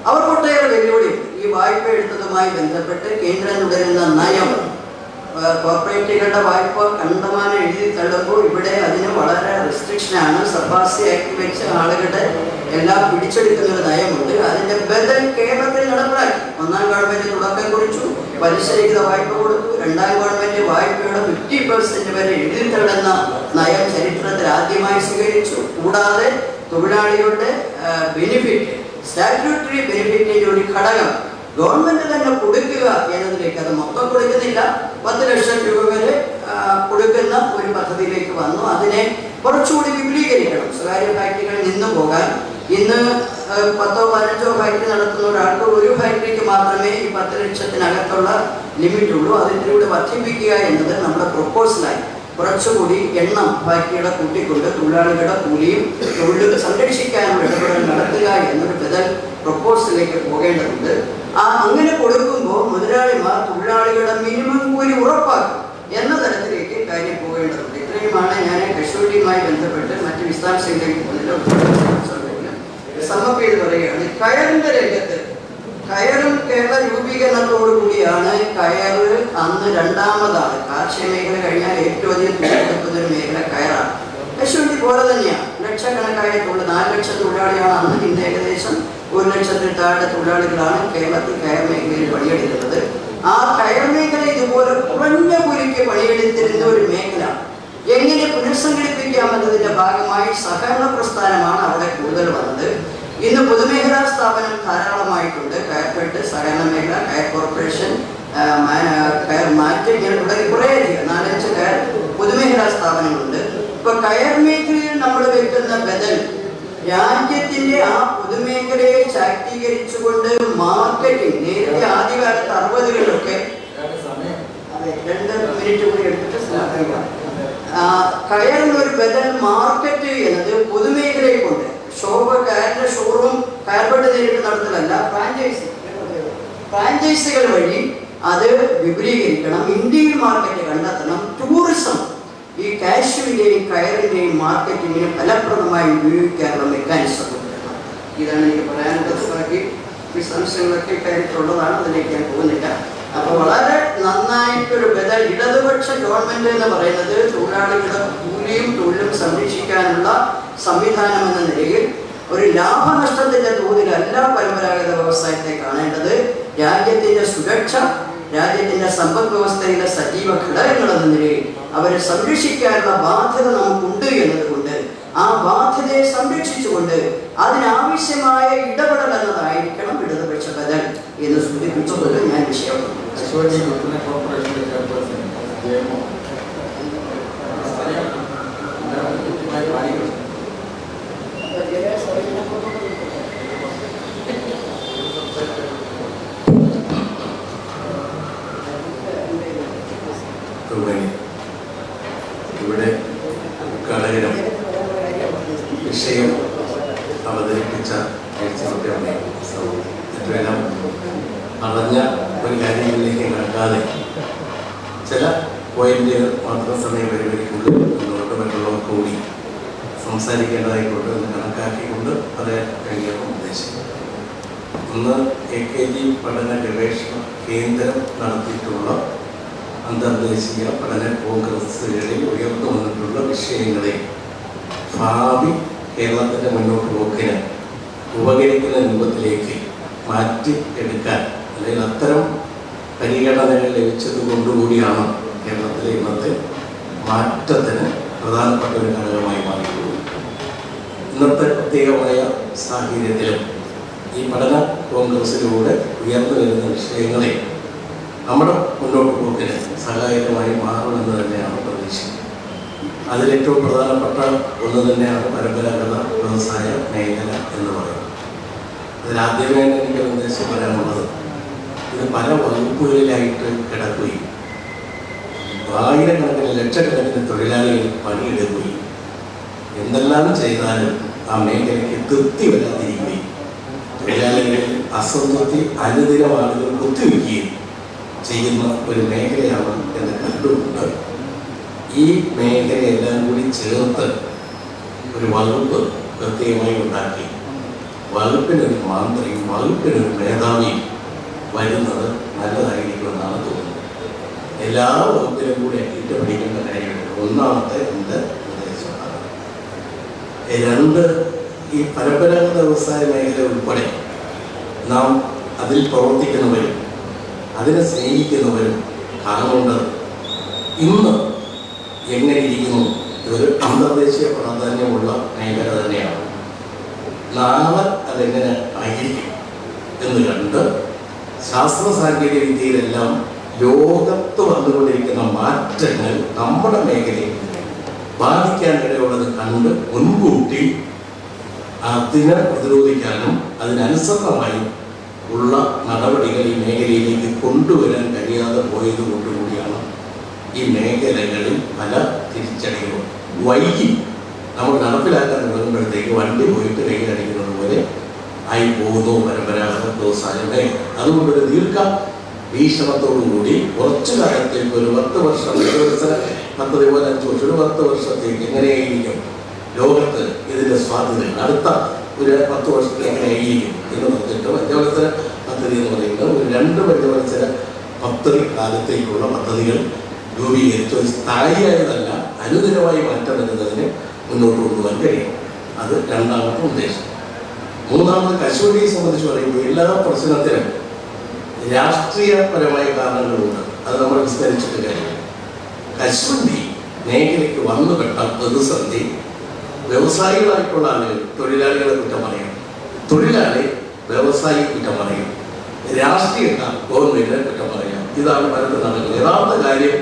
അവർക്കൊട്ടേറെ വെല്ലുവിളി. ഈ വായ്പ എടുത്തതുമായി ബന്ധപ്പെട്ട് കേന്ദ്രം തുടരുന്ന നയം കോർപ്പറേറ്റുകളുടെ വായ്പ കണ്ടമാനം എഴുതി തള്ളുമ്പോൾ ഇവിടെ അതിന് വളരെ റെസ്ട്രിക്ഷനാണ്. സർബാസി ആക്ട് വെച്ച് ആളുകളുടെ എല്ലാം പിടിച്ചെടുക്കുന്ന ഒരു നയമുണ്ട്. അതിന്റെ ബദൽ കേരളത്തിൽ നടപ്പിലാക്കി. ഒന്നാം ഗവൺമെന്റ് തുടക്കം കുറിച്ചു, പലിശരഹിത വായ്പ കൊടുത്തു. രണ്ടാം ഗവൺമെന്റ് വായ്പയുടെ 50% വരെ എഴുതി തള്ളുന്ന നയം ചരിത്രത്തിൽ ആദ്യമായി സ്വീകരിച്ചു. കൂടാതെ തൊഴിലാളികളുടെ ബെനിഫിറ്റ്, സ്റ്റാറ്റ്യൂട്ടറി ബെനിഫിറ്റിന്റെ ഒരു ഘടകം ഗവൺമെന്റ് തന്നെ കൊടുക്കുക എന്നതിലേക്ക്, അത് മൊത്തം കൊടുക്കുന്നില്ല, 10 ലക്ഷം രൂപ വരെ കൊടുക്കുന്ന ഒരു പദ്ധതിയിലേക്ക് വന്നു. അതിനെ കുറച്ചുകൂടി വിപുലീകരിക്കണം. സ്വകാര്യ ഫാക്ടറികളിൽ നിന്ന് പോകാൻ ഇന്ന് 10-15 ഫാക്ടറി നടത്തുന്ന ഒരാൾക്ക് ഒരു ഫാക്ടറിക്ക് മാത്രമേ ഈ 10 ലക്ഷത്തിനകത്തുള്ള ലിമിറ്റ് ഉള്ളൂ. അതിലൂടെ വർദ്ധിപ്പിക്കുക എന്നത് നമ്മുടെ പ്രൊപ്പോസലായി. കുറച്ചുകൂടി എണ്ണം ഫാക്ടറിയുടെ കൂട്ടിക്കൊണ്ട് തൊഴിലാളികളുടെ കൂലിയും തൊഴിൽ സംരക്ഷിക്കാനുള്ള ഇടപെടൽ നടത്തുക എന്നൊരു ബദൽ പ്രൊപ്പോസലിലേക്ക് പോകേണ്ടതുണ്ട്. അങ്ങനെ കൊടുക്കുമ്പോൾ മുതലാളിമാർ തൊഴിലാളികളുടെ മിനിമം കൂലി ഉറപ്പാക്കും എന്ന തരത്തിലേക്ക് കാര്യം പോകേണ്ടതുണ്ട്. ഇത്രയുമാണ് ഞാൻ കശുവണ്ടിയുമായി ബന്ധപ്പെട്ട് മറ്റ് വിശദാംശങ്ങളിലേക്ക് സമ്മപ്പ് ചെയ്ത് പറയുകയാണ്. കയറിന്റെ രംഗത്ത്, കയറും കേരള രൂപീകരണത്തോടുകൂടിയാണ് കയറ് അന്ന് രണ്ടാമതാണ്. കാർഷിക മേഖല കഴിഞ്ഞാൽ ഏറ്റവും അധികം തുറക്കുന്ന ഒരു മേഖല കയറാണ്. കശുവണ്ടി പോലെ തന്നെയാണ്. ലക്ഷക്കണക്കായ 4 ലക്ഷം തൊഴിലാളിയാണ് അന്ന്. ഇന്ന് ഏകദേശം 1 ലക്ഷത്തിൽ താഴെ തൊഴിലാളികളാണ് കേരളത്തിൽ കയർ മേഖലയിൽ പണിയെടുക്കുന്നത്. ആ കയർ മേഖല ഇതുപോലെ കുറഞ്ഞ കൂലിക്ക് പണിയെടുത്തിരുന്ന ഒരു മേഖല എങ്ങനെ പുനഃസംഘടിപ്പിക്കാമെന്നതിന്റെ ഭാഗമായി സഹകരണ പ്രസ്ഥാനമാണ് അവിടെ കൂടുതൽ വന്നത്. ഇന്ന് പൊതുമേഖലാ സ്ഥാപനം ധാരാളമായിട്ടുണ്ട്. കയർഫെഡ്, സഹകരണ മേഖല, കയർ കോർപ്പറേഷൻ, കയർ മാറ്റ്, ഇങ്ങനെ തുടങ്ങി കുറേയധികം 4-5 കയർ പൊതുമേഖലാ സ്ഥാപനങ്ങളുണ്ട്. ഇപ്പൊ കയർ മേഖലയിൽ നമ്മൾ വെക്കുന്ന ബദൽ രാജ്യത്തിന്റെ ആ പൊതുമേഖലയെ ശാക്തീകരിച്ചുകൊണ്ട് മാർക്കറ്റിംഗ്, നേരത്തെ ആദ്യകാലത്ത് 60കളിലൊക്കെ 2 മിനിറ്റ് കൂടി എടുത്തിട്ട് കയറിനൊരു ബദൽ മാർക്കറ്റ് എന്നത് പൊതുമേഖലയെ കൊണ്ട് കയറിന്റെ ഷോറൂം കയർഫെഡ് നേരിട്ട് നടത്തലല്ല, ഫ്രാഞ്ചൈസികൾ വഴി അത് വിപുലീകരിക്കണം. ഇന്ത്യയിൽ മാർക്കറ്റ് കണ്ടെത്തണം. ടൂറിസം ഈ കാഷ്യൂവിന്റെയും കയറിന്റെയും മാർക്കറ്റിങ്ങിന് ഫലപ്രദമായി ഉപയോഗിക്കാനുള്ള മെക്കാനിസം. ഇതാണ് എനിക്ക് പറയാനുള്ളത്. ബാക്കി വിശദാംശങ്ങളൊക്കെ കാര്യത്തിലുള്ളതാണ്, അതിലേക്ക് ഞാൻ പോകുന്നില്ല. അപ്പൊ വളരെ നന്നായിട്ടൊരു ബദൽ ഇടതുപക്ഷ ഗവൺമെന്റ് എന്ന് പറയുന്നത് തൊഴിലാളികളുടെ കൂലിയും തൊഴിലും സംരക്ഷിക്കാനുള്ള സംവിധാനം എന്ന നിലയിൽ ഒരു ലാഭനഷ്ടത്തിന്റെ തോതിലല്ല പരമ്പരാഗത വ്യവസായത്തെ കാണേണ്ടത്. രാജ്യത്തിന്റെ സുരക്ഷ, രാജ്യത്തിന്റെ സമ്പദ് വ്യവസ്ഥയിലെ സജീവ ഘടകങ്ങൾ എന്ന നിലയിൽ അവരെ സംരക്ഷിക്കാനുള്ള ബാധ്യത നമുക്കുണ്ട് എന്നതുകൊണ്ട് ആ ബാധ്യതയെ സംരക്ഷിച്ചുകൊണ്ട് അതിനാവശ്യമായ ഇടപെടൽ എന്നതായിരിക്കണം ഇടതുപക്ഷ ബദൽ എന്ന് സൂചിപ്പിച്ചുകൊണ്ട് ഞാൻ വിഷയം ഇവിടെ ഘടകരം വിഷയം അവതരിപ്പിച്ച എല്ലാം അറിഞ്ഞ ഒരു കാര്യങ്ങളിലേക്ക് കടക്കാതെ ചില പോയിന്റുകൾ മാത്രം സമയം പരിപാടിക്കുള്ളിൽ മുന്നോട്ട് മറ്റുള്ളവർ കൂടി സംസാരിക്കേണ്ടതായിക്കൊണ്ട് എന്ന് കണക്കാക്കിക്കൊണ്ട് പറയാൻ കഴിയുന്ന ഉദ്ദേശം. ഒന്ന്, AKG പഠന ഗവേഷണ കേന്ദ്രം നടത്തിയിട്ടുള്ള അന്തർദേശീയ പഠന കോൺഗ്രസുകളിൽ ഉയർന്നു വന്നിട്ടുള്ള വിഷയങ്ങളെ ഭാവി കേരളത്തിൻ്റെ മുന്നോട്ട് പോക്കിന് ഉപകരിക്കുന്ന രൂപത്തിലേക്ക് മാറ്റി എടുക്കാൻ, അല്ലെങ്കിൽ അത്തരം പരിഗണനകൾ ലഭിച്ചത് കൊണ്ടുകൂടിയാണ് കേരളത്തിലെ ഇന്നത്തെ മാറ്റത്തിന് പ്രധാനപ്പെട്ട ഒരു ഘടകമായി മാറിയിട്ടുള്ളത്. ഇന്നത്തെ പ്രത്യേകമായ സാഹചര്യത്തിലും ഈ പഠന കോൺഗ്രസിലൂടെ ഉയർന്നു വരുന്ന വിഷയങ്ങളെ നമ്മുടെ മുന്നോട്ട് പോക്കിന് സഹായകമായി മാറുമെന്ന് തന്നെയാണ് പ്രതീക്ഷിക്കുന്നത്. അതിലേറ്റവും പ്രധാനപ്പെട്ട ഒന്ന് തന്നെയാണ് പരമ്പരാഗത വ്യവസായ മേഖല എന്ന് പറയുന്നത്. അതിലാദ്യമേ എനിക്ക് നിർദ്ദേശം പറയാനുള്ളത്, ഇത് പല വകുപ്പുകളിലായിട്ട് കിടക്കുകയും ആയിരക്കണക്കിന് ലക്ഷക്കണക്കിന് തൊഴിലാളികൾ പണിയെടുക്കുകയും എന്തെല്ലാം ചെയ്താലും ആ മേഖലയ്ക്ക് തൃപ്തി വരാതിരിക്കുകയും തൊഴിലാളികളിൽ അസംതൃപ്തി അനുദിനം ആളുകൾ കുത്തിവെക്കുകയും ചെയ്യുന്ന ഒരു മേഖലയാണ് എന്ന് കണ്ടുകൊണ്ട് ഈ മേഖലയെല്ലാം കൂടി ചേർത്ത് ഒരു വകുപ്പ് പ്രത്യേകമായി ഉണ്ടാക്കി വകുപ്പിനൊരു മന്ത്രിയും വകുപ്പിനൊരു മേധാവിയും വരുന്നത് നല്ലതായിരിക്കുമെന്നാണ് തോന്നുന്നത്. എല്ലാ വകുപ്പിലും കൂടെ ഏറ്റുപിടിക്കേണ്ട കാര്യമാണ്. ഒന്നാമത്തെ എൻ്റെ നിർദ്ദേശമാണ്. രണ്ട്, ഈ പരമ്പരാഗത വ്യവസായ മേഖല ഉൾപ്പെടെ നാം അതിൽ പ്രവർത്തിക്കുന്നവരും അതിനെ സ്നേഹിക്കുന്നവരും കാണേണ്ടത് ഇന്ന് എങ്ങനെ ഇരിക്കുന്നു, ഇതൊരു അന്തർദേശീയ പ്രാധാന്യമുള്ള മേഖല തന്നെയാണ്. നാളെ അതെങ്ങനെ ആയിരിക്കും എന്ന് കണ്ട് ശാസ്ത്ര സാങ്കേതിക വിദ്യയിലെല്ലാം ലോകത്ത് വന്നുകൊണ്ടിരിക്കുന്ന മാറ്റങ്ങൾ നമ്മുടെ മേഖലയെ ബാധിക്കാനിടയുള്ളത് കണ്ട് മുൻകൂട്ടി അതിനെ പ്രതിരോധിക്കാനും അതിനനുസൃതമായി ഉള്ള നടപടികൾ ഈ മേഖലയിലേക്ക് കൊണ്ടുവരാൻ കഴിയാതെ പോയത് കൊണ്ടുകൂടിയാണ് ഈ മേഖലകളിൽ പല തിരിച്ചടികളും വൈകി നമ്മൾ നടപ്പിലാക്കാൻ തുടങ്ങുമ്പോഴത്തേക്ക് വണ്ടി പോയിട്ട് കൈയടിക്കുന്നത് പോലെ ആയി പോകുന്നു പരമ്പരാഗത വ്യവസായ മേഖല. അതുകൊണ്ടൊരു വീക്ഷണത്തോടുകൂടി കുറച്ചു കാലത്തേക്ക് ഒരു 10 വർഷം വികസന പദ്ധതി പോലെ 5 വർഷം, ഒരു 10 വർഷത്തേക്ക് എങ്ങനെയായിരിക്കും ലോകത്ത് ഇതിൻ്റെ സാധ്യതകൾ, അടുത്ത ഒരു 10 വർഷത്തിൽ എങ്ങനെയായിരിക്കും എന്ന് പറഞ്ഞിട്ട് പഞ്ചവത്സര പദ്ധതി എന്ന് പറയുന്നത് ഒരു 2 പഞ്ചവത്സര പദ്ധതി കാലത്തേക്കുള്ള പദ്ധതികൾ രൂപീകരിച്ച് ഒരു സ്ഥായിയായതല്ല അനുദിനമായി മാറ്റം വരുന്നതിന് മുന്നോട്ട് കൊണ്ടുപോകാൻ കഴിയും. അത് രണ്ടാമത്തെ ഉദ്ദേശം. മൂന്നാമത് കശുവണ്ടിയെ സംബന്ധിച്ച് പറയുമ്പോൾ എല്ലാ പ്രശ്നത്തിനും രാഷ്ട്രീയപരമായ കാരണങ്ങളുണ്ട്. അത് നമ്മൾ വിസ്തരിച്ചിട്ട് കഴിയും. കശുവണ്ടി മേഖലയ്ക്ക് വന്നുപെട്ട പ്രതിസന്ധി വ്യവസായികളായിട്ടുള്ള ആളുകൾ തൊഴിലാളികളെ കുറ്റം പറയും, തൊഴിലാളി വ്യവസായി കുറ്റം പറയും, രാഷ്ട്രീയക്കാർ ഗവൺമെന്റിനെ കുറ്റം പറയാം. ഇതാണ് പലരും നടക്കുന്നത്. യഥാർത്ഥ കാര്യം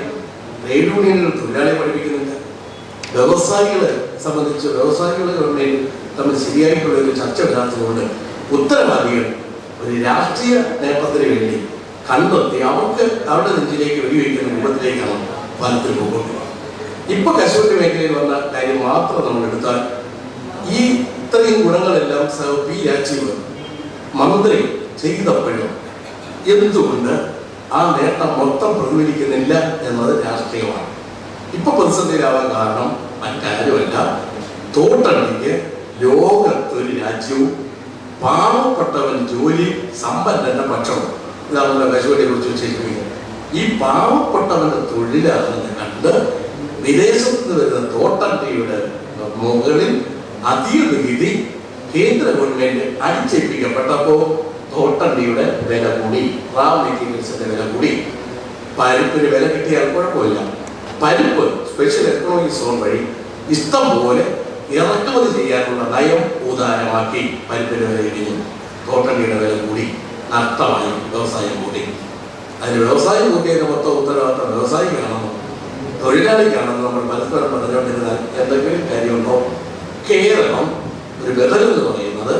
ട്രേഡ് യൂണിയനുകൾ തൊഴിലാളിയെ പഠിപ്പിക്കുന്നില്ല. വ്യവസായികളെ സംബന്ധിച്ച് വ്യവസായികളെ ഗവൺമെന്റ് തമ്മിൽ ശരിയായിട്ടുള്ള ഒരു ചർച്ച ഇല്ലാത്തതുകൊണ്ട് ഉത്തരവാദികൾ ഒരു രാഷ്ട്രീയ നേട്ടത്തിന് വേണ്ടി കണ്ടെത്തി അവർക്ക് അവരുടെ നെഞ്ചിലേക്ക് വെടിവെക്കുന്ന രൂപത്തിലേക്കാണ് ഫലത്തിൽ പോകൊണ്ടിരുന്നത്. ഇപ്പൊ കശുവണ്ടി മേഖലയിൽ വന്ന കാര്യം മാത്രം നമ്മൾ എടുത്താൽ ഈ ഇത്രയും ഗുണങ്ങളെല്ലാം പി രാജീവ് മന്ത്രി ചെയ്തപ്പോഴും എന്തുകൊണ്ട് ആ നേട്ടം മൊത്തം പ്രതിഫലിക്കുന്നില്ല എന്നത് രാഷ്ട്രീയമാണ്. ഇപ്പൊ പ്രതിസന്ധിയിലാവാൻ കാരണം മറ്റാരുമല്ല, തോട്ടണ്ടിക്ക് ലോകത്തൊരു രാജ്യവും പാവപ്പെട്ടവൻ ജോലി സമ്പന്നന്റെ പക്ഷം. ഇതാണ് കശുവണ്ടിയെ കുറിച്ച് വിശേഷിപ്പിക്കുന്നത്. ഈ പാവപ്പെട്ടവന്റെ തൊഴിലാണെന്ന് കണ്ട് വിദേശത്ത് നിന്ന് വരുന്ന തോട്ടണ്ടിയുടെ മുകളിൽ അധിക നികുതി കേന്ദ്ര ഗവൺമെന്റ് അടിച്ചേൽപ്പിക്കപ്പെട്ടപ്പോൾ തോട്ടണ്ടിയുടെ വില കൂടി, റാ മെറ്റീരിയൽസിന്റെ വില കൂടി. പരിപ്പിന് വില കിട്ടിയാൽ കുഴപ്പമില്ല. പരിപ്പ് സ്പെഷ്യൽ എക്കണോമിക് സോൺ വഴി ഇഷ്ടം പോലെ ഇറക്കുമതി ചെയ്യാനുള്ള നയം ഉദാരമാക്കി പരിപ്പിന് വില ഇടിഞ്ഞു, തോട്ടണ്ടിയുടെ വില കൂടി, നഷ്ടമായി, വ്യവസായം കൂടി. അതിന് വ്യവസായം കൂട്ടിയതിന് മൊത്തം ഉത്തരവാദിത്തം വ്യവസായിക്കാണെന്നും തൊഴിലാളിക്കാണെന്നും നമ്മൾ പരസ്പരം പറഞ്ഞുകൊണ്ടിരുന്നാൽ എന്തെങ്കിലും കാര്യമുണ്ടോ? കേരളം ഒരു ബദലെന്ന് പറയുന്നത്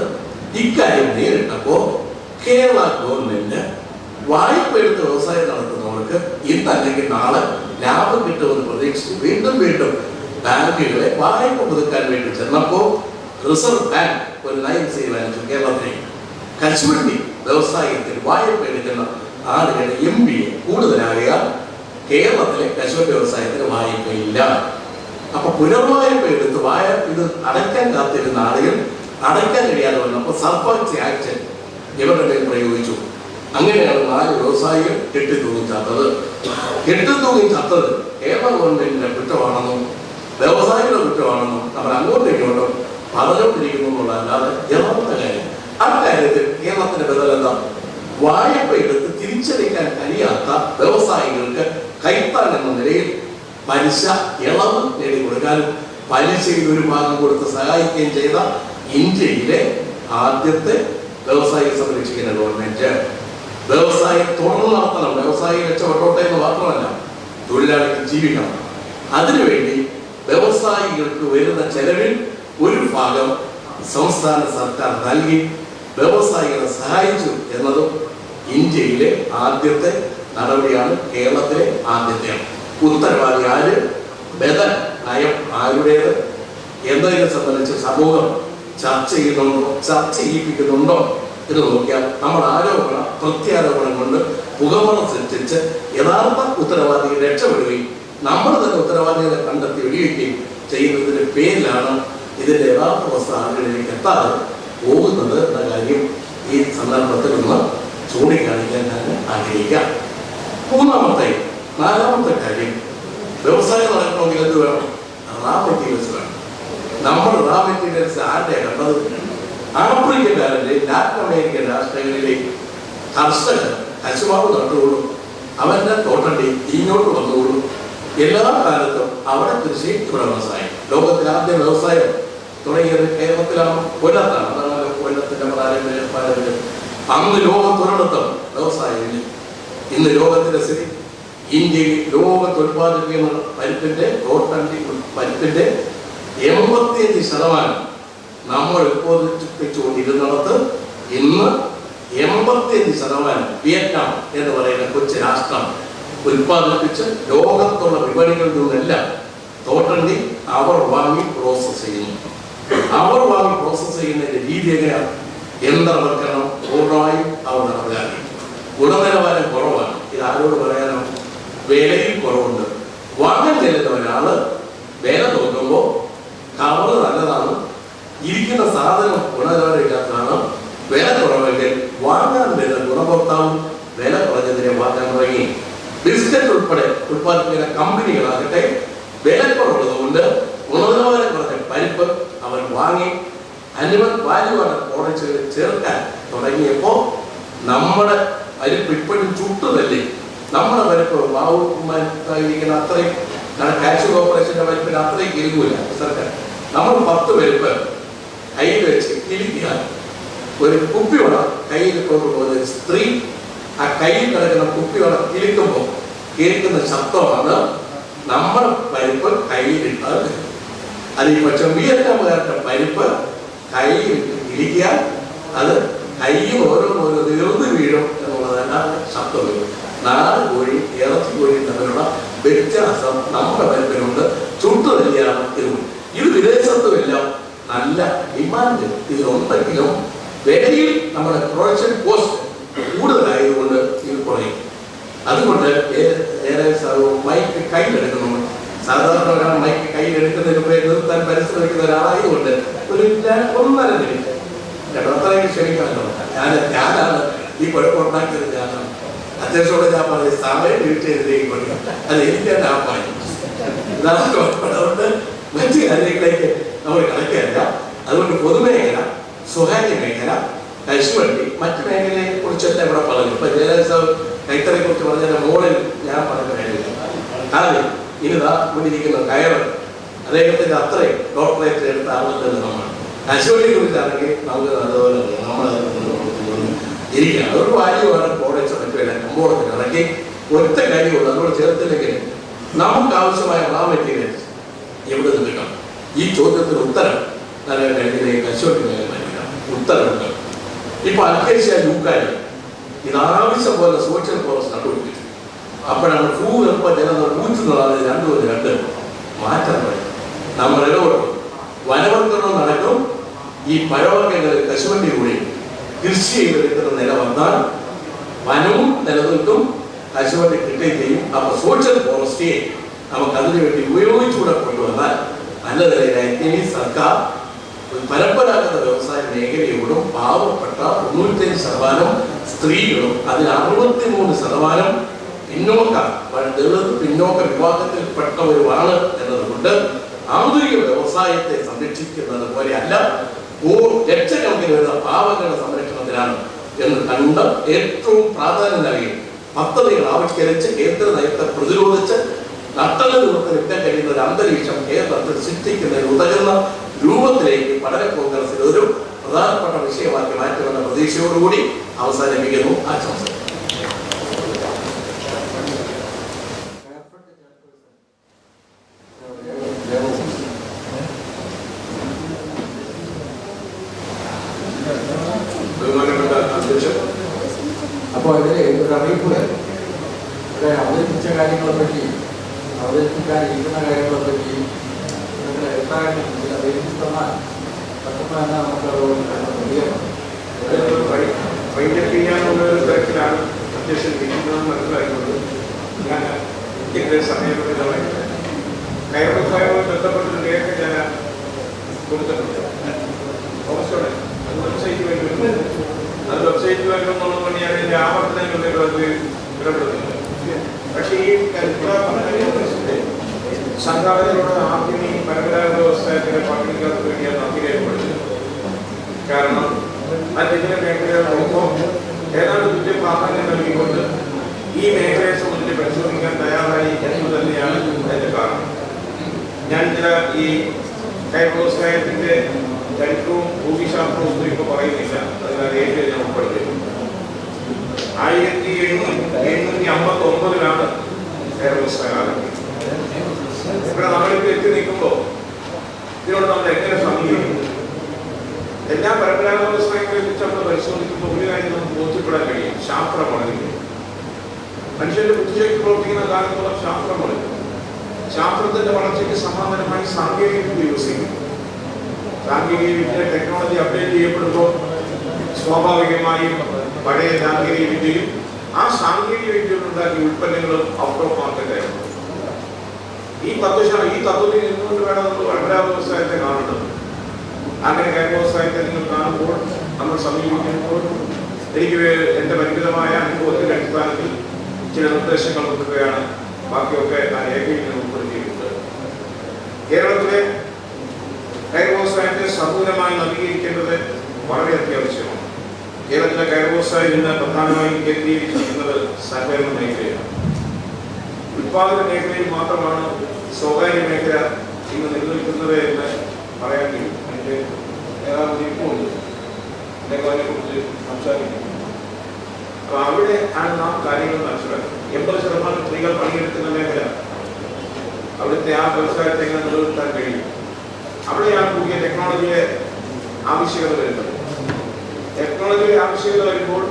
ഇക്കാര്യം നേരിട്ടപ്പോൾ കേരള ഗവൺമെന്റ് വായ്പ എടുത്ത് വ്യവസായം നടത്തുന്നവർക്ക് ഇന്നല്ലെങ്കിൽ നാളെ ലാഭം കിട്ടുമെന്ന് പ്രതീക്ഷിച്ച് വീണ്ടും വീണ്ടും ബാങ്കുകളെ വായ്പ പുതുക്കാൻ വേണ്ടി ചെന്നപ്പോൾ റിസർവ് ബാങ്ക് ഒരു നയം തീരുമാനിച്ചു. കേരളത്തിലെ കശുവണ്ടി വ്യവസായത്തിൽ വായ്പ എടുക്കുന്ന ആളുകളുടെ MBA കൂടുതലാകുക, കേരളത്തിലെ കശുവണ്ടി വ്യവസായത്തിന് വായ്പയില്ല. അപ്പൊ പുനർവായ്പ എടുത്ത് ഇത് അടയ്ക്കാൻ കാത്തിരുന്ന ആളുകൾ അടയ്ക്കാൻ കഴിയാതെ വന്നപ്പോൾ സർപ്പഞ്ച് ആക്ട് ഇവരുടെ മേൽ പ്രയോഗിച്ചു. അങ്ങനെയാണ് 4 വ്യവസായികൾ കെട്ടിത്തൂങ്ങി ചത്തത്. കേരള ഗവൺമെന്റിന്റെ കുറ്റമാണെന്നും വ്യവസായികളുടെ കുറ്റമാണെന്നും നമ്മൾ അങ്ങോട്ടും ഇങ്ങോട്ടും പറഞ്ഞുകൊണ്ടിരിക്കുന്നു എന്നുള്ളതല്ലാതെ യഥാർത്ഥ കാര്യം അക്കാര്യത്തിൽ കേരളത്തിന്റെ ബദൽ എന്താ? വായ്പ എടുത്ത് തിരിച്ചടിക്കാൻ കഴിയാത്ത വ്യവസായികൾക്ക് കൈത്താൻ എന്ന നിലയിൽ പലിശ ഇളവ് നേടിക്കൊടുക്കാനും പലിശയിൽ ഒരു ഭാഗം കൊടുത്ത് സഹായിക്കുകയും ചെയ്ത ഇന്ത്യയിലെ ആദ്യത്തെ വ്യവസായിയെ സംരക്ഷിക്കുന്ന ഗവൺമെന്റ്. വ്യവസായം തുടർന്ന് നടത്തണം, വ്യവസായി രക്ഷപ്പെട്ടോട്ടെ എന്ന് മാത്രമല്ല തൊഴിലാളികൾ ജീവിക്കണം. അതിനുവേണ്ടി വ്യവസായികൾക്ക് വരുന്ന ചെലവിൽ ഒരു ഭാഗം സംസ്ഥാന സർക്കാർ നൽകി വ്യവസായികളെ സഹായിച്ചു എന്നതും ഇന്ത്യയിലെ ആദ്യത്തെ നടപടിയാണ്, കേരളത്തിലെ ആദ്യത്തെയാണ്. ഉത്തരവാദി ആര്, ബദൽ നയം ആരുടേത് എന്നതിനെ സംബന്ധിച്ച് സമൂഹം ചർച്ച ചെയ്യിപ്പിക്കുന്നുണ്ടോ എന്ന് നോക്കിയാൽ നമ്മുടെ ആരോപണ പ്രത്യാരോപണം കൊണ്ട് പുകമറ സൃഷ്ടിച്ച് യഥാർത്ഥ ഉത്തരവാദിയെ രക്ഷപ്പെടുകയും നമ്മൾ തന്നെ ഉത്തരവാദികളെ കണ്ടെത്തി വെടിവെക്കുകയും ചെയ്യുന്നതിന്റെ പേരിലാണ് ഇതിന്റെ യഥാർത്ഥ അവസ്ഥ ആളുകളിലേക്ക് എത്താതെ പോകുന്നത് എന്ന കാര്യം ഈ സന്ദർഭത്തിൽ ഒന്ന് ചൂണ്ടിക്കാണിക്കാൻ ഞാൻ ആഗ്രഹിക്കാം. മൂന്നാമത്തെ നാലാമത്തെ കാര്യം, വ്യവസായം നടക്കണമെങ്കിൽ എന്ത് വേണം? റാ മെറ്റീരിയൽസ് വേണം. നമ്മൾ റാ മെറ്റീരിയൽസ് ആരുടെ കണ്ടത്? ആഫ്രിക്കക്കാരൻ്റെ ലാറ്റിൻ അമേരിക്കൻ രാഷ്ട്രങ്ങളിലെ കർഷകർ കശുമാവ് നട്ടുകൊള്ളും, അവൻ്റെ തോട്ടണ്ടി ഇങ്ങോട്ട് വന്നുകൊള്ളും. എല്ലാ കാലത്തും അവിടെ കൃഷി, ഇവിടെ വ്യവസായം. ലോകത്തിലെ ആദ്യ വ്യവസായം തുടങ്ങിയത് കേരളത്തിലാണ്, കൊല്ലത്താണ്. അതാണ് കൊല്ലത്തിൻ്റെ പാരമ്പര്യം. അന്ന് ലോകത്തൊരിടത്തും വ്യവസായമില്ല. ഇന്ന് ലോകത്തിൻ്റെ സ്ഥിതി, ഇന്ത്യയിൽ ലോകത്ത് ഉത്പാദിപ്പിക്കുന്ന പരിപ്പിൻ്റെ തോട്ടണ്ടി പരിപ്പിൻ്റെ 85% നമ്മൾ ഉത്പാദിപ്പിച്ചുകൊണ്ടിരുന്നിടത്ത് ഇന്ന് 85% വിയറ്റ്നാം എന്ന് പറയുന്ന കൊച്ചു രാഷ്ട്രം ഉത്പാദിപ്പിച്ച് ലോകത്തുള്ള വിപണികളിൽ നിന്നെല്ലാം തോട്ടണ്ടി അവർ വാങ്ങി പ്രോസസ് ചെയ്യുന്നു. അവർ വാങ്ങി പ്രോസസ് ചെയ്യുന്നതിൻ്റെ രീതി എങ്ങനെയാണ്? യന്ത്രവൽക്കരണം പൂർണ്ണമായും അവർ നടപ്പിലാക്കി. ഗുണനിലവാരം കുറവാണ്. ഇത് ആരോട് പറയാനോ? വിലയിൽ കുറവുണ്ട്. വാങ്ങാൻ ചെല്ലുന്ന ഒരാള് വില നോക്കുമ്പോൾ കവറ് നല്ലതാണ്, ഇരിക്കുന്ന സാധനം ഗുണനിലവാരം ഇല്ലാത്തതാണ്, വില കുറവെങ്കിൽ വാങ്ങാൻ വരുന്ന ഗുണഭോക്താവും വില കുറഞ്ഞതിനെ വാങ്ങാൻ തുടങ്ങി. ബിസ്ക്കറ്റ് ഉൾപ്പെടെ ഉത്പാദിപ്പിക്കുന്ന കമ്പനികളാകട്ടെ വില കുറവുള്ളതുകൊണ്ട് ഗുണനിലവാരം കുറഞ്ഞ പരിപ്പ് അവൻ വാങ്ങി അനിമൽ വാല്യുവാണ് പ്രോഡക്റ്റുകൾ ചേർക്കാൻ തുടങ്ങിയപ്പോൾ നമ്മുടെ പരിപ്പ് ഇപ്പോഴും ചുട്ടുതല്ലേ. നമ്മുടെ പരിപ്പ് വാവുമായിരിക്കുന്ന അത്രയും കാഷ്യൂ കോർപ്പറേഷൻ്റെ പരിപ്പിന് അത്രയും കിലുകൂല സർക്കാർ. നമ്മൾ 10 പരിപ്പ് കയ്യിൽ വെച്ച് കിളിക്കാൻ ഒരു കുപ്പിവള കയ്യിൽ കൊണ്ടുപോകുന്ന സ്ത്രീ ആ കയ്യിൽ കിടക്കുന്ന കുപ്പിവള കിളിക്കുമ്പോൾ കേൾക്കുന്ന ശബ്ദമാണ് നമ്മുടെ പരിപ്പ് കയ്യിലിട്ടാൽ. അത് ഈ പക്ഷം വിയറ്റ്നാമുകാരുടെ പരിപ്പ് കയ്യിലിട്ട് കിളിക്കാൻ അത് കയ്യിൽ ഓരോന്നോരോ തീർന്ന് വീഴും എന്നുള്ളതല്ല ശബ്ദം വരും. നാടൻ കോഴി ഇറച്ചി കോഴി തമ്മിലുള്ള വ്യത്യാസം നമ്മുടെ പരിപ്പിനുണ്ട്. ചുട്ടു തന്നെയാണ് ഇത് വിദേശത്തുമെല്ലാം നല്ല ഡിമാൻഡ് ഇതിലുണ്ടെങ്കിലും വിലയിൽ നമ്മുടെ പ്രൊഡക്ഷൻ കോസ്റ്റ് കൂടുതലായതുകൊണ്ട് ഇത് കുറയും. അതുകൊണ്ട് ഏറെ മൈക്ക് കയ്യിലെടുക്കുന്നു. സാധാരണ ഒരാൾ മൈക്ക് കയ്യിലെടുക്കുന്നതിന് മുമ്പേ നിർത്താൻ പരിശ്രമിക്കുന്ന ഒരാളായതുകൊണ്ട് ഒരു 1.5 മിനിറ്റ് കേട്ടോ, അത്രയും ക്ഷമിക്കാമല്ലോ. ഞാനാണ് ഈ കുഴപ്പമുണ്ടാക്കിയത്. ഞാനാണ് അത്യാവശ്യത്തോടെ ഞാൻ പറഞ്ഞത് സമയം വീഴ്ചയിലേക്ക് കൊടുക്കാം. അത് എനിക്ക് തന്നെ ആപ്പായി. അതുകൊണ്ട് മറ്റു കാര്യങ്ങളിലേക്ക് നമ്മൾ കണക്കില്ല. അതുകൊണ്ട് പൊതുമേഖല, സ്വകാര്യ മേഖല, കശുവണ്ടി, മറ്റു മേഖലയെ കുറിച്ചെല്ലാം ഇവിടെ പറഞ്ഞു. ഇപ്പൊ ജയരാജ് കൈത്തറിയെ കുറിച്ച് പറഞ്ഞതിന്റെ മുകളിൽ ഞാൻ പറഞ്ഞ കാര്യമില്ല. കാരണം ഇനിതാ കൊണ്ടിരിക്കുന്ന കയറ് അദ്ദേഹത്തിന്റെ അത്രയും ഡോക്ടറേറ്റ് എടുത്ത ആളുകളുടെ നമ്മൾ കശുവണ്ടിയെ കുറിച്ചാണെങ്കിൽ നമുക്ക് അതുപോലെ നമ്മൾ ഇരിക്കാം. അതൊരു വാല്യുവാണ് പ്രോഡക്ട്സ് മറ്റുമില്ല കമ്പോളത്തിൽ ഇറക്കി ഒറ്റ കാര്യമുള്ളൂ. അതോട് ചേർത്തില്ലെങ്കിൽ നമുക്ക് ആവശ്യമായ റാ മെറ്റീരിയൽസ് എവിടെ നിന്ന് കിട്ടാം? ഈ ചോദ്യത്തിന് ഉത്തരം നല്ല കഴിഞ്ഞ കശുവണ്ടി മേഖല ഉത്തരവുണ്ട്. ഇപ്പൊ അൽക്കേഷ്യ ലൂക്കാരി ഇതാവശ്യം പോലെ സോഷ്യൽ ഫോറസ്റ്റ് കണ്ടുപിടിപ്പിച്ചു. അപ്പോഴാണ് ഭൂ ഗർഭ ജലം ഊറ്റുന്നതാണ് 2 മാറ്റം പറയും. നമ്മൾ ഇടപെടും. വനവൽക്കരണം നടക്കും. ഈ പഴവർഗ്ഗങ്ങളിൽ കശുവണ്ടിയിലൂടെ കൃഷി ചെയ്തെടുക്കുന്ന നില വന്നാൽ വനവും നിലനിൽക്കും, കശുവണ്ടി കിട്ടുകയും ചെയ്യും. അപ്പൊ സോഷ്യൽ ഫോറസ്റ്റിയെ നമുക്ക് അതിനു വേണ്ടി ഉപയോഗിച്ചുകൂടെ കൊണ്ടുവന്നാൽ നല്ല നിലയിലായി സർക്കാർ പരമ്പരാഗത വ്യവസായ മേഖലയോടും പാവപ്പെട്ട 95% സ്ത്രീകളും അതിൽ 63% പിന്നോക്ക വിഭാഗത്തിൽപ്പെട്ടവരുമാണ് എന്നതുകൊണ്ട് ആധുനിക വ്യവസായത്തെ സംരക്ഷിക്കുന്നത് പോലെ അല്ല, ലക്ഷക്കണക്കിന് വരുന്ന പാവങ്ങളുടെ സംരക്ഷണത്തിലാണ് എന്ന് കണ്ട് ഏറ്റവും പ്രാധാന്യം നൽകി പദ്ധതികൾ ആവിഷ്കരിച്ച് കേന്ദ്ര നയത്തെ പ്രതിരോധിച്ച് നട്ടല് നിൽക്കാൻ കഴിയുന്ന ഒരു അന്തരീക്ഷം കേരളത്തിൽ സൃഷ്ടിക്കുന്നതിന് ഉതകുന്ന രൂപത്തിലേക്ക് പഠന കോൺഗ്രസിൽ ഒരു പ്രധാനപ്പെട്ട വിഷയമാക്കി മാറ്റുമെന്ന പ്രതീക്ഷയോടുകൂടി അവസാനിപ്പിക്കുന്നു. ആശംസ. അപ്പോൾ ഇതിൽ ഒരു അറിയിപ്പ് അവതരിപ്പിച്ച കാര്യങ്ങളെപ്പറ്റി, അവതരിപ്പിക്കാനിരിക്കുന്ന കാര്യങ്ങളെപ്പറ്റി നിങ്ങളുടെ അഭിപ്രായങ്ങൾ തന്നാൽ പെട്ടെന്ന് തന്നെ നമുക്ക് വൈൻഡപ്പ് ചെയ്യാനുള്ള ഒരു തരത്തിലാണ് അധ്യക്ഷൻ ഇരിക്കുന്നതെന്ന് മനസ്സിലായിക്കൊണ്ട് ഞാൻ ഇതിൻ്റെ സമയത്ത് കയറുമായി ബന്ധപ്പെട്ടൊരു രേഖ ഞാൻ കൊടുത്തിട്ടുണ്ട്. ഓഗസ്റ്റോടെ അത് വെബ്സൈറ്റ് വരുന്നു. അത് വെബ്സൈറ്റ് വരുമെന്നുള്ളത് കൊണ്ട് ഞാൻ അതിൻ്റെ ആവർത്തനങ്ങളിലേക്ക് അത് ഇടപെടുന്നില്ല. പക്ഷേ പക്ഷേ ഈ കരിക്കുല പഠനത്തിന്റെ സംഘാടകരോട് ആദ്യം ഈ പരമ്പരാഗത വ്യവസായത്തിലെ പഠനങ്ങൾക്ക് വേണ്ടി ഞാൻ നന്ദി രേഖപ്പെടുത്തുന്നു. കാരണം മറ്റെങ്ങനെ മേഖലകളൊപ്പം ഏതാണ്ട് തുല്യ പ്രാധാന്യം നൽകിക്കൊണ്ട് ഈ മേഖലയെ സംബന്ധിച്ച് പരിശോധിക്കാൻ തയ്യാറായി എന്ന് തന്നെയാണ് അതിന്റെ കാരണം. ഞാൻ ചില ഈ കയർ വ്യവസായത്തിന്റെ ചരിത്രവും ഭൂമിശാസ്ത്രവും ഒന്നും ഇപ്പോൾ പറയുന്നില്ല, അതിനാൽ ഏറ്റവും ഞാൻ ഉൾപ്പെടുത്തിയിട്ടുണ്ട്. 1859 കയർ വ്യവസായം ആരംഭിക്കുന്നത്. ഇവിടെ നമ്മളിപ്പോൾ എത്തി നിൽക്കുമ്പോൾ ഇതിനോട് നമ്മൾ എങ്ങനെ സമീപിക്കും? എല്ലാ പരമ്പരാഗത വ്യവസായങ്ങളെ കുറിച്ച് നമ്മൾ പരിശോധിക്കുമ്പോൾ ഒരു കാര്യം നമുക്ക് ബോധ്യപ്പെടാൻ കഴിയും: ശാസ്ത്രം വളരുന്നു. മനുഷ്യന്റെ ബുദ്ധിശക്തി പ്രവർത്തിക്കുന്ന കാലത്തോളം ശാസ്ത്രം വളരും. ശാസ്ത്രത്തിന്റെ വളർച്ചയ്ക്ക് സമാന്തരമായി സാങ്കേതിക വിദ്യ വികസിക്കുന്നു. സാങ്കേതിക വിദ്യ ടെക്നോളജി അപ്ഡേറ്റ് ചെയ്യപ്പെടുമ്പോൾ സ്വാഭാവികമായും പഴയ സാങ്കേതിക വിദ്യയും ആ സാങ്കേതിക വിദ്യയിലുണ്ടാക്കിയ ഉൽപ്പന്നങ്ങളും ഔട്ട് ഓഫ് മാർക്കറ്റായിരുന്നു. ഈ തത്വത്തിൽ നിന്നുകൊണ്ട് വേണം നമ്മൾ പരമ്പരാഗത വ്യവസായത്തെ കാണേണ്ടത്. അങ്ങനെ കയർ വ്യവസായത്തെ നിങ്ങൾ കാണുമ്പോൾ, നമ്മൾ സമീപിക്കുമ്പോൾ എനിക്ക് എൻ്റെ പരിമിതമായ അനുഭവത്തിന്റെ അടിസ്ഥാനത്തിൽ ചില നിർദ്ദേശങ്ങൾ കൊടുക്കുകയാണ്. ബാക്കിയൊക്കെ ആ രേഖയിൽ നിന്ന് ഉൾപ്പെടുത്തിയിട്ടുണ്ട്. കേരളത്തിലെ കയർ വ്യവസായത്തെ സമൂലമായി നവീകരിക്കേണ്ടത് വളരെ അത്യാവശ്യമാണ്. കേരളത്തിലെ കയർ വ്യവസായം ഇന്ന് പ്രധാനമായും കേന്ദ്രീകരിച്ചിരിക്കുന്നത് സഹകരണ മേഖലയാണ്. ഉത്പാദന മേഖലയിൽ മാത്രമാണ് സ്വകാര്യ മേഖല ഇന്ന് നിലനിൽക്കുന്നത് എന്ന് പറയാൻ കഴിയും. അതിൻ്റെ ഏതാണ്ട് ഇരിപ്പുണ്ട്, അതിനെക്കുറിച്ച് സംസാരിക്കും. അപ്പോൾ അവിടെ ആണ് നാം കാര്യങ്ങൾ മനസ്സിലാക്കുന്നത്. 80% സ്ത്രീകൾ പണിയെടുക്കുന്ന മേഖല, അവിടുത്തെ ആ വ്യവസായത്തെ എങ്ങനെ നിലനിർത്താൻ കഴിയും? അവിടെയാണ് പുതിയ ടെക്നോളജിയുടെ ആവശ്യകത വരുന്നത്. ടെക്നോളജിയുടെ ആവശ്യകത വരുമ്പോൾ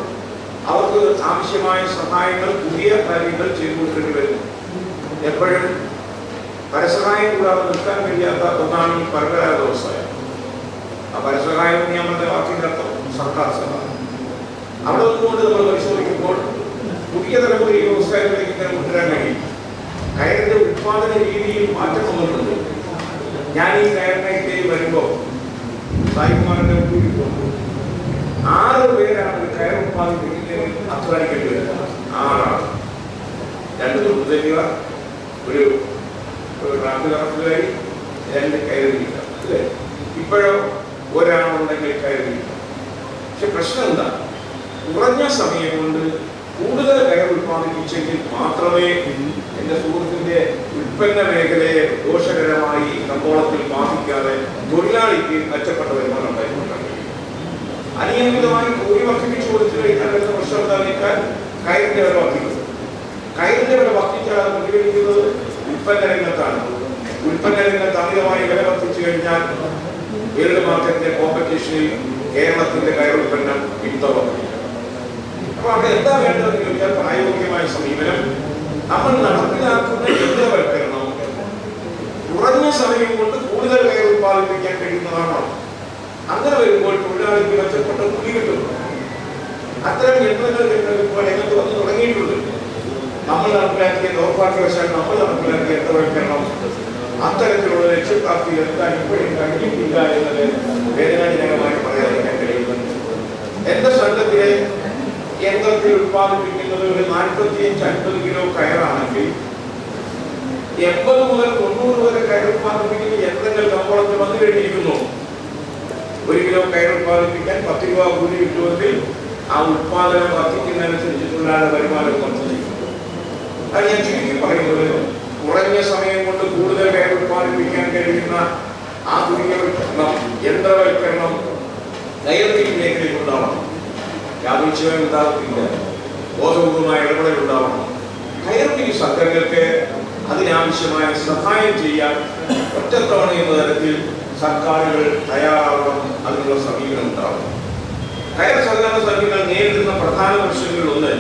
അവർക്ക് ആവശ്യമായ സഹായങ്ങൾ, പുതിയ കാര്യങ്ങൾ ചെയ്തു കൊടുക്കേണ്ടി വരുന്നു. എപ്പോഴും പരസഹായം കൂടാതെ നിൽക്കാൻ കഴിയാത്ത ഒന്നാണ് ഈ പരമ്പരാഗത വ്യവസായം. ആ പരസഹായം നിയമത്തിന്റെ വാക്കിന്റെ അർത്ഥം സർക്കാർ സഹായം. അവിടെ നിന്നുകൊണ്ട് നമ്മൾ പരിശോധിക്കുമ്പോൾ പുതിയ തലമുറ ഈ വ്യവസായത്തിലേക്ക് ഇങ്ങനെ കൊണ്ടുവരാൻ കഴിയും. കയറിന്റെ ഉത്പാദന രീതിയിൽ മാറ്റം വന്നിട്ടുണ്ട്. ഞാൻ ഈ കയർ മേഖലയിൽ വരുമ്പോൾ സായികുമാറിന്റെ കൂടി പോകുമ്പോൾ 6 പേരാണ് കയർ ഉത്പാദിപ്പിക്കുന്നതിൽ അധ്വാനിക്കേണ്ടി വരുന്നത്. 6 ആൾ, 2 തൊഴിലുകാർ, ഒരു ട്രാഫിക് കറക്റ്റുകാരി, 2 കയറിയില്ല അല്ലേ? ഇപ്പോഴോ ഒരാളുണ്ടെങ്കിൽ കയറിയില്ല. പക്ഷെ പ്രശ്നം എന്താ? കുറഞ്ഞ സമയം കൊണ്ട് കൂടുതൽ കയർ ഉത്പാദിപ്പിച്ചെങ്കിൽ മാത്രമേ എന്റെ സുഹൃത്തിന്റെ ഉൽപ്പന്ന മേഖലയെ ദോഷകരമായി കമ്പോളത്തിൽ ബാധിക്കാതെ തൊഴിലാളിക്ക് മെച്ചപ്പെട്ട വരുമാനം ഉണ്ടായിക്കൊണ്ടാൻ കഴിയും. അനിയമിതമായി കൂലി വർദ്ധിപ്പിച്ചു കൊടുത്തു കഴിഞ്ഞാൽ വരുന്ന പ്രശ്നം എന്താണെന്നാൽ കയറിന്റെ വില വർദ്ധിക്കും. കയറിന്റെ വില വർദ്ധിച്ചാൽ അത് പ്രതികരിക്കുന്നത് ഉൽപ്പന്ന രംഗത്താണ്. ഉൽപ്പന്ന രംഗത്ത് അമിതമായി വില വർദ്ധിച്ചു കഴിഞ്ഞാൽ വേൾഡ് മാർക്കറ്റിന്റെ കോമ്പറ്റീഷനിൽ കേരളത്തിന്റെ കയർ ഉൽപ്പന്നം പിന്തള്ളപ്പെടും. അപ്പൊ അവിടെ എന്താ വേണ്ടതെന്ന് ചോദിച്ചാൽ പ്രായോഗികമായ സമീപനം. നമ്മൾ നടപ്പിലാക്കുന്ന യന്ത്രവൽക്കരണം കുറഞ്ഞ സമയം കൊണ്ട് കൂടുതൽ കയർ ഉത്പാദിപ്പിക്കാൻ കഴിയുന്നതാണോ? അങ്ങനെ വരുമ്പോൾ തൊഴിലാളിക്ക് മെച്ചപ്പെട്ട കൂലി കിട്ടും. അത്തരം യന്ത്രങ്ങൾ ഇപ്പോൾ രംഗത്ത് വന്ന് തുടങ്ങിയിട്ടുണ്ട്. നമ്മൾ നടപ്പിലാക്കിയ ദൗർഭാഗ്യവശാൽ നമ്മൾ നടപ്പിലാക്കിയ യന്ത്രവൽക്കരണം അത്തരത്തിലുള്ള ലക്ഷ്യപ്രാപ്തി എത്താൻ ഇപ്പോഴും കഴിഞ്ഞിട്ടില്ല എന്നത് വേദനാജനകമായി പറയാതിരിക്കാൻ കഴിയുന്നുണ്ട്. എന്റെ സംഘത്തിലെ യന്ത്രത്തിൽ ഉത്പാദിപ്പിക്കുന്നത് ഒരു 45-50 കിലോ കയറാണെങ്കിൽ 80 മുതൽ 90 വരെ കയർ ഉത്പാദിപ്പിക്കുന്ന യന്ത്രങ്ങൾ കമ്പോളത്തിൽ വന്നു കഴിഞ്ഞിരിക്കുന്നു. 1 കിലോ കയർ ഉത്പാദിപ്പിക്കാൻ 10 രൂപ കൂലി കിട്ടുമെങ്കിൽ ആ ഉത്പാദനം വർദ്ധിക്കുന്നതനുസരിച്ചിട്ടുള്ള വരുമാനം വർദ്ധിച്ചിരിക്കുന്നു. അത് ഞാൻ ചുരുക്കി പറയുന്നത്, കുറഞ്ഞ സമയം കൊണ്ട് കൂടുതൽ കയർ ഉത്പാദിപ്പിക്കാൻ കഴിയുന്ന ആധുനികവൽക്കരണം, യന്ത്രവൽക്കരണം കയറിൽ മേഖലയിൽ ഉണ്ടാവണം. യാദൃച്ഛികം ഉണ്ടാകത്തില്ല, ബോധപൂർവമായ ഇടപെടൽ ഉണ്ടാവണം. കയറിൽ സംഘങ്ങൾക്ക് അതിനാവശ്യമായ സഹായം ചെയ്യാൻ ഒറ്റത്തവണ എന്ന തരത്തിൽ സർക്കാരുകൾ തയ്യാറാവണം. അതിനുള്ള സമീപനം ഉണ്ടാവണം. കയർ സഹകരണ സംഘങ്ങൾ നേരിടുന്ന പ്രധാന പ്രശ്നങ്ങളിലൊന്ന്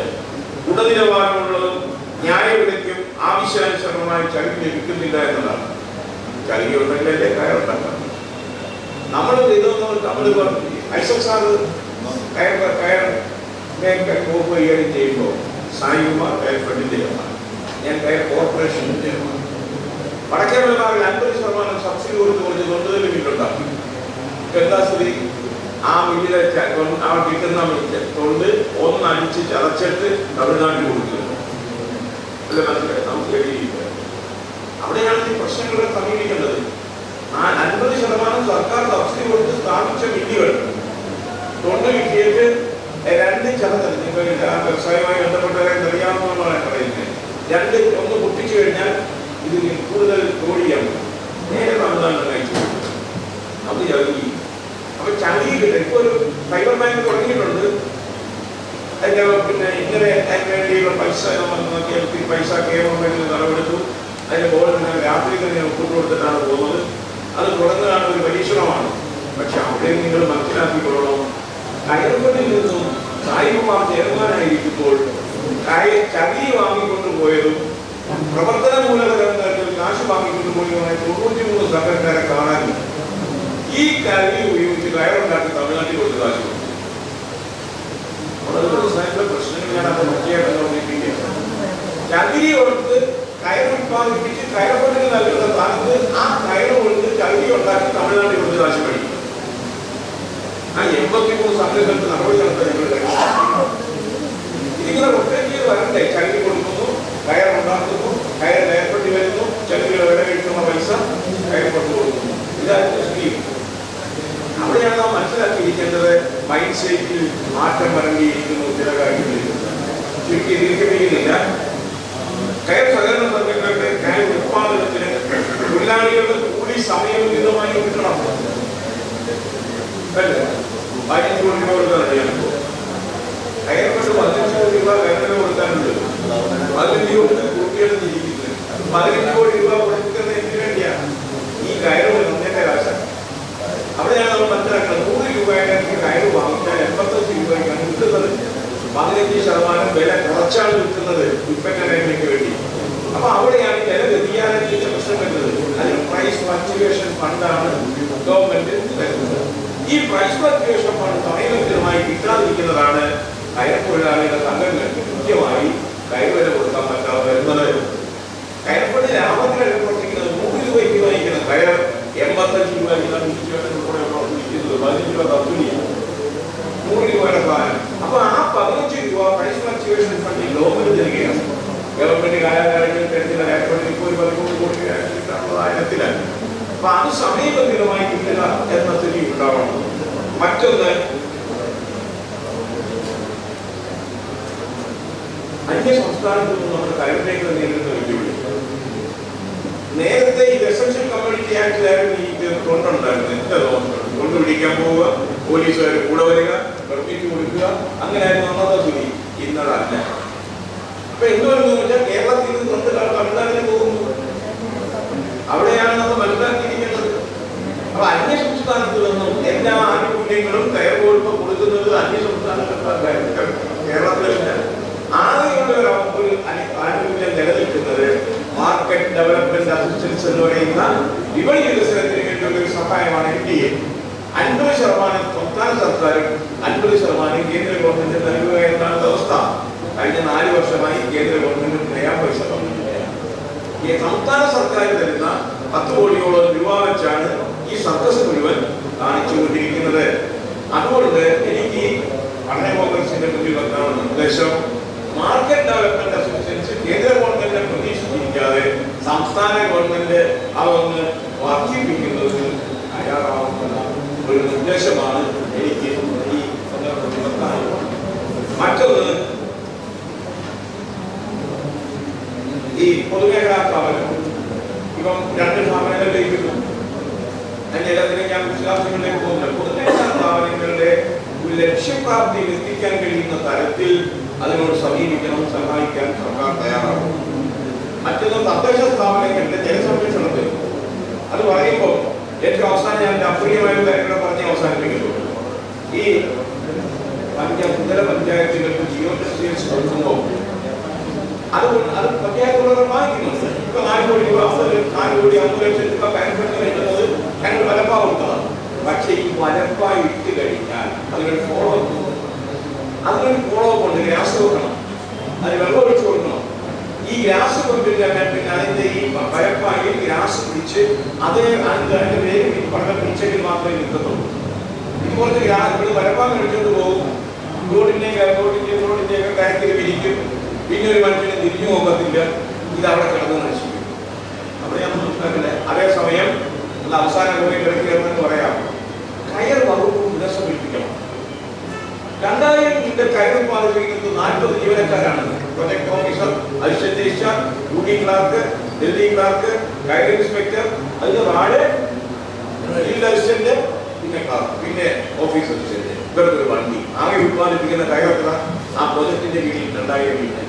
ഗുണനിലവാരമുള്ളതും ന്യായവിലയ്ക്കും ആവശ്യാനുസരണമായി ചകിരി ലഭിക്കുന്നില്ല എന്നതാണ്. ചകിരി ഉണ്ടെങ്കിലല്ലേ കയറുണ്ടാക്കാം. നമ്മൾ ഐസക് കയർ കോപ്പ് കൈകാര്യം ചെയ്യുമ്പോൾ സായികുമാർ കയർ ഫണ്ടിന്റെ ഞാൻ കയർ കോർപ്പറേഷന്റെ ചെയർമാൻ. വടക്കേ മലബാറിൽ 50% സബ്സിഡി കൊടുത്ത് കൊണ്ടുതൽ മില്ലുണ്ടാക്കി. എന്താ സ്ഥിതി? ആ മില്ലിലെ ആ കിട്ടുന്ന തൊണ്ട് 1 അടിച്ച് ചതച്ചിട്ട് തമിഴ്നാട്ടിൽ കൊടുക്കുന്നു. അല്ലെ മനസ്സിലായി നമുക്ക് കഴിയില്ല. അവിടെയാണ് ഈ പ്രശ്നങ്ങളെ സമീപിക്കേണ്ടത്. 50% സർക്കാർ സബ്സിഡി കൊടുത്ത് സ്ഥാപിച്ച മില്ലുകൾ തൊണ്ട് കിട്ടിയിട്ട് രണ്ട് ചതങ്ങൾ നിങ്ങൾ വ്യവസായവുമായി ബന്ധപ്പെട്ടവരെ അറിയാവുന്നതാണ് പറയുന്നത്. ഒന്ന് പൊട്ടിച്ചു കഴിഞ്ഞാൽ ഇത് കൂടുതൽ ജോലിയാണ് നേരെ തമിഴ്നാട്ടിൽ കഴിച്ചു അത് ചതുങ്ങി. അപ്പൊ ചതുങ്ങിക്കില്ല. ഇപ്പൊ ഒരു ഫൈബർ ബാങ്ക് തുടങ്ങിയിട്ടുണ്ട്. അതിന്റെ പിന്നെ ഇങ്ങനെ അതിന് വേണ്ടിയുള്ള പൈസ പൈസ ഗവൺമെന്റിന് നടപെടുത്തു. അതിന്റെ ബോർഡിന് രാത്രി തന്നെ ഒപ്പിട്ട് കൊടുത്തിട്ടാണ് പോകുന്നത്. അത് തുടങ്ങുകയാണ് ഒരു പരീക്ഷണമാണ്. പക്ഷെ അവിടെ നിങ്ങൾ മനസ്സിലാക്കിക്കൊള്ളണം, കയർപ്പണിൽ നിന്നും സായികുമാർ ചെയർമാനായിരിക്കുമ്പോൾ ചകിരി വാങ്ങിക്കൊണ്ടുപോയതും പ്രവർത്തന മൂലധനത്തിൽ കാശ് വാങ്ങിക്കൊണ്ടുപോയതുമായ 93 സംഘടനക്കാരെ കാണാനും ഈ ചകിരി ഉപയോഗിച്ച് കയറുണ്ടാക്കി തമിഴ്നാട്ടിൽ കൊടുത്ത് കാശ് കൊടുത്തു. വളരെ വ്യവസായത്തിലെ പ്രശ്നങ്ങൾ ഞാൻ അത് മുഖ്യമായിട്ട് ചകിരി കൊടുത്ത് കയർ ഉത്പാദിപ്പിച്ച് കയർപ്പണിന് നൽകുന്ന സ്ഥാനത്ത് ആ കയർ കൊടുത്ത് ചകിരി ഉണ്ടാക്കി തമിഴ്നാട്ടിൽ കൊടുത്ത് കാശ് പഠിക്കും. ആ 83 സംഘടനകൾക്ക് നടപടി നടത്താൻ ഞങ്ങൾ ഇതിങ്ങനെ റൊട്ടേറ്റ് ചെയ്ത് വരണ്ടേ? ചകിരി കൊടുക്കുന്നു, കയർ ഉണ്ടാക്കുന്നു, കയർ കയർപ്പെട്ടി വരുന്നു, ചകിരിയുടെ വില കഴിക്കുന്ന പൈസ കയർപ്പെട്ട് കൊടുക്കുന്നു. ഇതായിരുന്നു സ്കീം. അവിടെയാണ് നാം മനസ്സിലാക്കിയിരിക്കേണ്ടത്. മൈൻഡ് സെറ്റിൽ മാറ്റം വരേണ്ടിയിരിക്കുന്നു. ചില കാര്യങ്ങളിൽ ചുരുക്കി ദീർഘിപ്പിക്കുന്നില്ല. കയർ സഹകരണ സംഘങ്ങളുടെ കയർ ഉത്പാദനത്തിന് തൊഴിലാളികളുടെ കൂലി സമയബന്ധിതമായി കിട്ടണം. അല്ലേ? 15 കോടി രൂപ കൊടുക്കാൻ അറിയാമോ? കയർപ്പെട്ട് 15 കോടി രൂപ കയറിന് കൊടുക്കാനുണ്ട്. 15 കോടി കൂട്ടിയാണ് ജീവിക്കുന്നത്. 15 കോടി രൂപ കൊടുക്കുന്നത് എന്തിനു വേണ്ടിയാണ്? ഈ കയറ് ഒന്നിന്റെ കാശാണ്. അവിടെയാണ് നമ്മൾ മനസ്സിലാക്കുന്നത്. 100 രൂപയുടെ കയർ വാങ്ങിച്ചാൽ 85 രൂപയ്ക്കാണ് കിട്ടുന്നത്. 15% വില കുറച്ചാണ് കിട്ടുന്നത് ഉൽപ്പന്ന മേഖലയ്ക്ക് വേണ്ടി. അപ്പൊ അവിടെയാണ് വില വ്യതിയാനത്തിന്റെ പ്രശ്നം വരുന്നത്. അതിന് പ്രൈസ് ഫ്ലക്ച്വേഷൻ ഫണ്ടാണ് ഗവൺമെന്റ് തരുന്നത്. ഈ പ്രൈസ് ഫ്ലക്ച്വേഷൻ ഫണ്ട് സമയബന്ധിതമായി കിട്ടാതിരിക്കുന്നതാണ് കയർ തൊഴിലാളികളുടെ സംഘടനകൾക്ക് കൃത്യമായി കയറുവില കൊടുക്കാൻ പറ്റാതെ വരുന്നത്. കയർപ്പണി ലാഭത്തിലാണ് പ്രവർത്തിക്കുന്നത്. 100 രൂപയ്ക്ക് വാങ്ങിക്കുന്ന കയർ 85 രൂപയ്ക്ക് വിൽക്കുന്നത്. 15 രൂപ തത്തുലിയാണ് 100 രൂപയുടെ സാധനം. അപ്പൊ ആ 15 രൂപ പ്രൈസ് ഫ്ലക്ച്വേഷൻ ഫണ്ടിൽ ഗവൺമെന്റ് തരികയാണ്. ഗവൺമെന്റ് കാലാകാലങ്ങളിൽ തരുന്ന കയർപ്പണി ഇപ്പോൾ ഒരു 13 കോടി കിട്ടാനുള്ളതിലാണ്. അപ്പൊ അത് സമയബന്ധിതമായി കിട്ടുക എന്ന സ്ഥിതി ഉണ്ടാവണം. മറ്റൊന്ന്, അന്യ സംസ്ഥാനത്ത് നിന്ന് നമ്മുടെ കയറിലേക്ക് നേരിടുന്ന വെല്ലുവിളി. നേരത്തെ ഈ എസൻഷ്യൽ കമ്മ്യൂണിറ്റി ആക്ടിലായിരുന്നു ഈ കൊണ്ടുണ്ടായിരുന്നത്. എന്താ തോന്നുന്നത്? കൊണ്ടുപിടിക്കാൻ പോവുക, പോലീസുകാർ കൂടെ വരിക, പെർമിറ്റ് കൊടുക്കുക, അങ്ങനെയായിരുന്നു അന്നത്തെ സ്ഥിതി. ഇന്നതല്ല. അപ്പൊ എന്തുവരുന്നു വെച്ചാൽ കേരളത്തിൽ നിന്ന് തൊട്ടുകാർ തമിഴ്നാട്ടിൽ പോകുന്നു. അവിടെയാണ് നമ്മൾ മനസ്സിലാക്കിയിരിക്കേണ്ടത്. അപ്പൊ അന്യ സംസ്ഥാനത്ത് നിന്നും എല്ലാ ആനുകൂല്യങ്ങളും കയർ കൊടുപ്പ് കൊടുക്കുന്നത് അന്യ സംസ്ഥാനക്കാർക്കാണ്. കേരളത്തിലല്ല. ആകെയുള്ള ഒരു ആനുകൂല്യം നിലനിൽക്കുന്നത് മാർക്കറ്റ് ഡെവലപ്മെന്റ് അസിസ്റ്റൻസ് എന്ന് പറയുന്ന വിപണി വികസനത്തിന് വേണ്ടിയുള്ള ഒരു സഹായമാണ് NDA. 50% സംസ്ഥാന സർക്കാരും 50% കേന്ദ്ര ഗവൺമെന്റ് നൽകുക എന്നാണ് വ്യവസ്ഥ. കഴിഞ്ഞ 4 വർഷമായി കേന്ദ്ര ഗവൺമെന്റ് നയാ പൈസ ഈ സംസ്ഥാന സർക്കാർ തരുന്ന 10 കോടിയോളം രൂപ വെച്ചാണ് ഈ സർക്കസ് മുഴുവൻ കാണിച്ചുകൊണ്ടിരിക്കുന്നത്. അതുകൊണ്ട് എനിക്ക് പഠന കോൺഗ്രസിന്റെ മുന്നിൽ വെക്കാനുള്ള നിർദ്ദേശം, മാർക്കറ്റ് ഡെവലപ്മെന്റ് അസിസ്റ്റൻസ് കേന്ദ്ര ഗവൺമെന്റിനെ പ്രതീക്ഷിച്ചിരിക്കാതെ സംസ്ഥാന ഗവൺമെന്റ് അതൊന്ന് വർദ്ധിപ്പിക്കുന്നതിന് തയ്യാറാവുന്ന ഒരു നിർദ്ദേശമാണ് എനിക്ക് ഈ സന്ദർഭത്തിൽ വെക്കാനുള്ളത്. മറ്റൊന്ന്, ഈ പൊതുമേഖലാ സ്ഥാപനം ഇപ്പം 2 സ്ഥാപനങ്ങളിലേക്കുന്നു. അതിന്റെ എല്ലാത്തിനും ഞാൻ വിശ്വാസങ്ങളിലേക്ക് പോകുന്നില്ല. പൊതുമേഖലാ സ്ഥാപനങ്ങളുടെ ഒരു ലക്ഷ്യപ്രാപ്തിയിൽ എത്തിക്കാൻ കഴിയുന്ന തരത്തിൽ അതിനോട് സമീപിക്കണം, സഹായിക്കാൻ സർക്കാർ തയ്യാറാകും. മറ്റൊന്ന്, തദ്ദേശ സ്ഥാപനങ്ങളുടെ ജലസംരക്ഷണത്തിൽ അത് പറയുമ്പോൾ ഏറ്റവും അവസാനം ഞാൻ അപ്രിയമായ കാര്യങ്ങളെ പറഞ്ഞ് അവസാനിപ്പിക്കുന്നു. ഈ പഞ്ചായത്തുകൾക്ക് ജിയോ ടെക്സ്റ്റൈൽസ് കൊടുക്കുമ്പോൾ അത് പഞ്ചായത്തുകൾ വാങ്ങിക്കുന്നുണ്ട്. ഇപ്പൊ 4 കോടി രൂപ 4 കോടി 5 ലക്ഷം രൂപ കയർപ്പെടുത്തി വരുന്നത് ഞങ്ങൾ വലപ്പ കൊടുത്തതാണ്. പക്ഷെ ഈ വലപ്പ ഇട്ട് കഴിഞ്ഞാൽ അതിനൊരു ഫോളോ കൊണ്ട് ഗ്രാസ് വെക്കണം, അതിന് വെള്ളം ഒഴിച്ചു കൊടുക്കണം. ഈ ഗ്രാസ് കൊണ്ടുവരാൻ പിന്നെ അതിന്റെ ഈ വലപ്പായിൽ ഗ്രാസ് പിടിച്ച് അതിന്റെ പേര് വളരെ പിടിച്ചെങ്കിൽ മാത്രമേ നിൽക്കത്തുള്ളൂ. ഇതുപോലത്തെ ഗ്രാസ് വലപ്പാൻ കഴിച്ചുകൊണ്ട് പോകും. റോഡിന്റെ കരത്തിൽ വിരിക്കും. പിന്നെ ഒരു മനുഷ്യന് തിരിഞ്ഞു പോകത്തില്ല, ഇത് അവിടെ കിടന്ന് നശിക്കും. അവിടെ ഞാൻ മനസ്സിലാക്കില്ല. അതേസമയം അവസാന കിടക്കുകയെന്ന് പറയാം, കയർ വകുപ്പ് പുനഃസംഘടിപ്പിക്കണം. 2000 കയർ ഉത്പാദിപ്പിക്കുന്നത് 40 ജീവനക്കാരാണ്. Project officer, assistant registrar, duty clerk, Delhi clerk, കയർ ഇൻസ്പെക്ടർ, അതിന് താഴെ ഫീൽഡ് അസിസ്റ്റന്റ്, പിന്നെ ക്ലാർക്ക്, പിന്നെ ഓഫീസ് അസിസ്റ്റന്റ്. ഇവർക്ക് ഒരു വണ്ടി. ആകെ ഉത്പാദിപ്പിക്കുന്ന കയർ എത്ര? ആ പ്രൊജക്ടിന്റെ കീഴിൽ 2000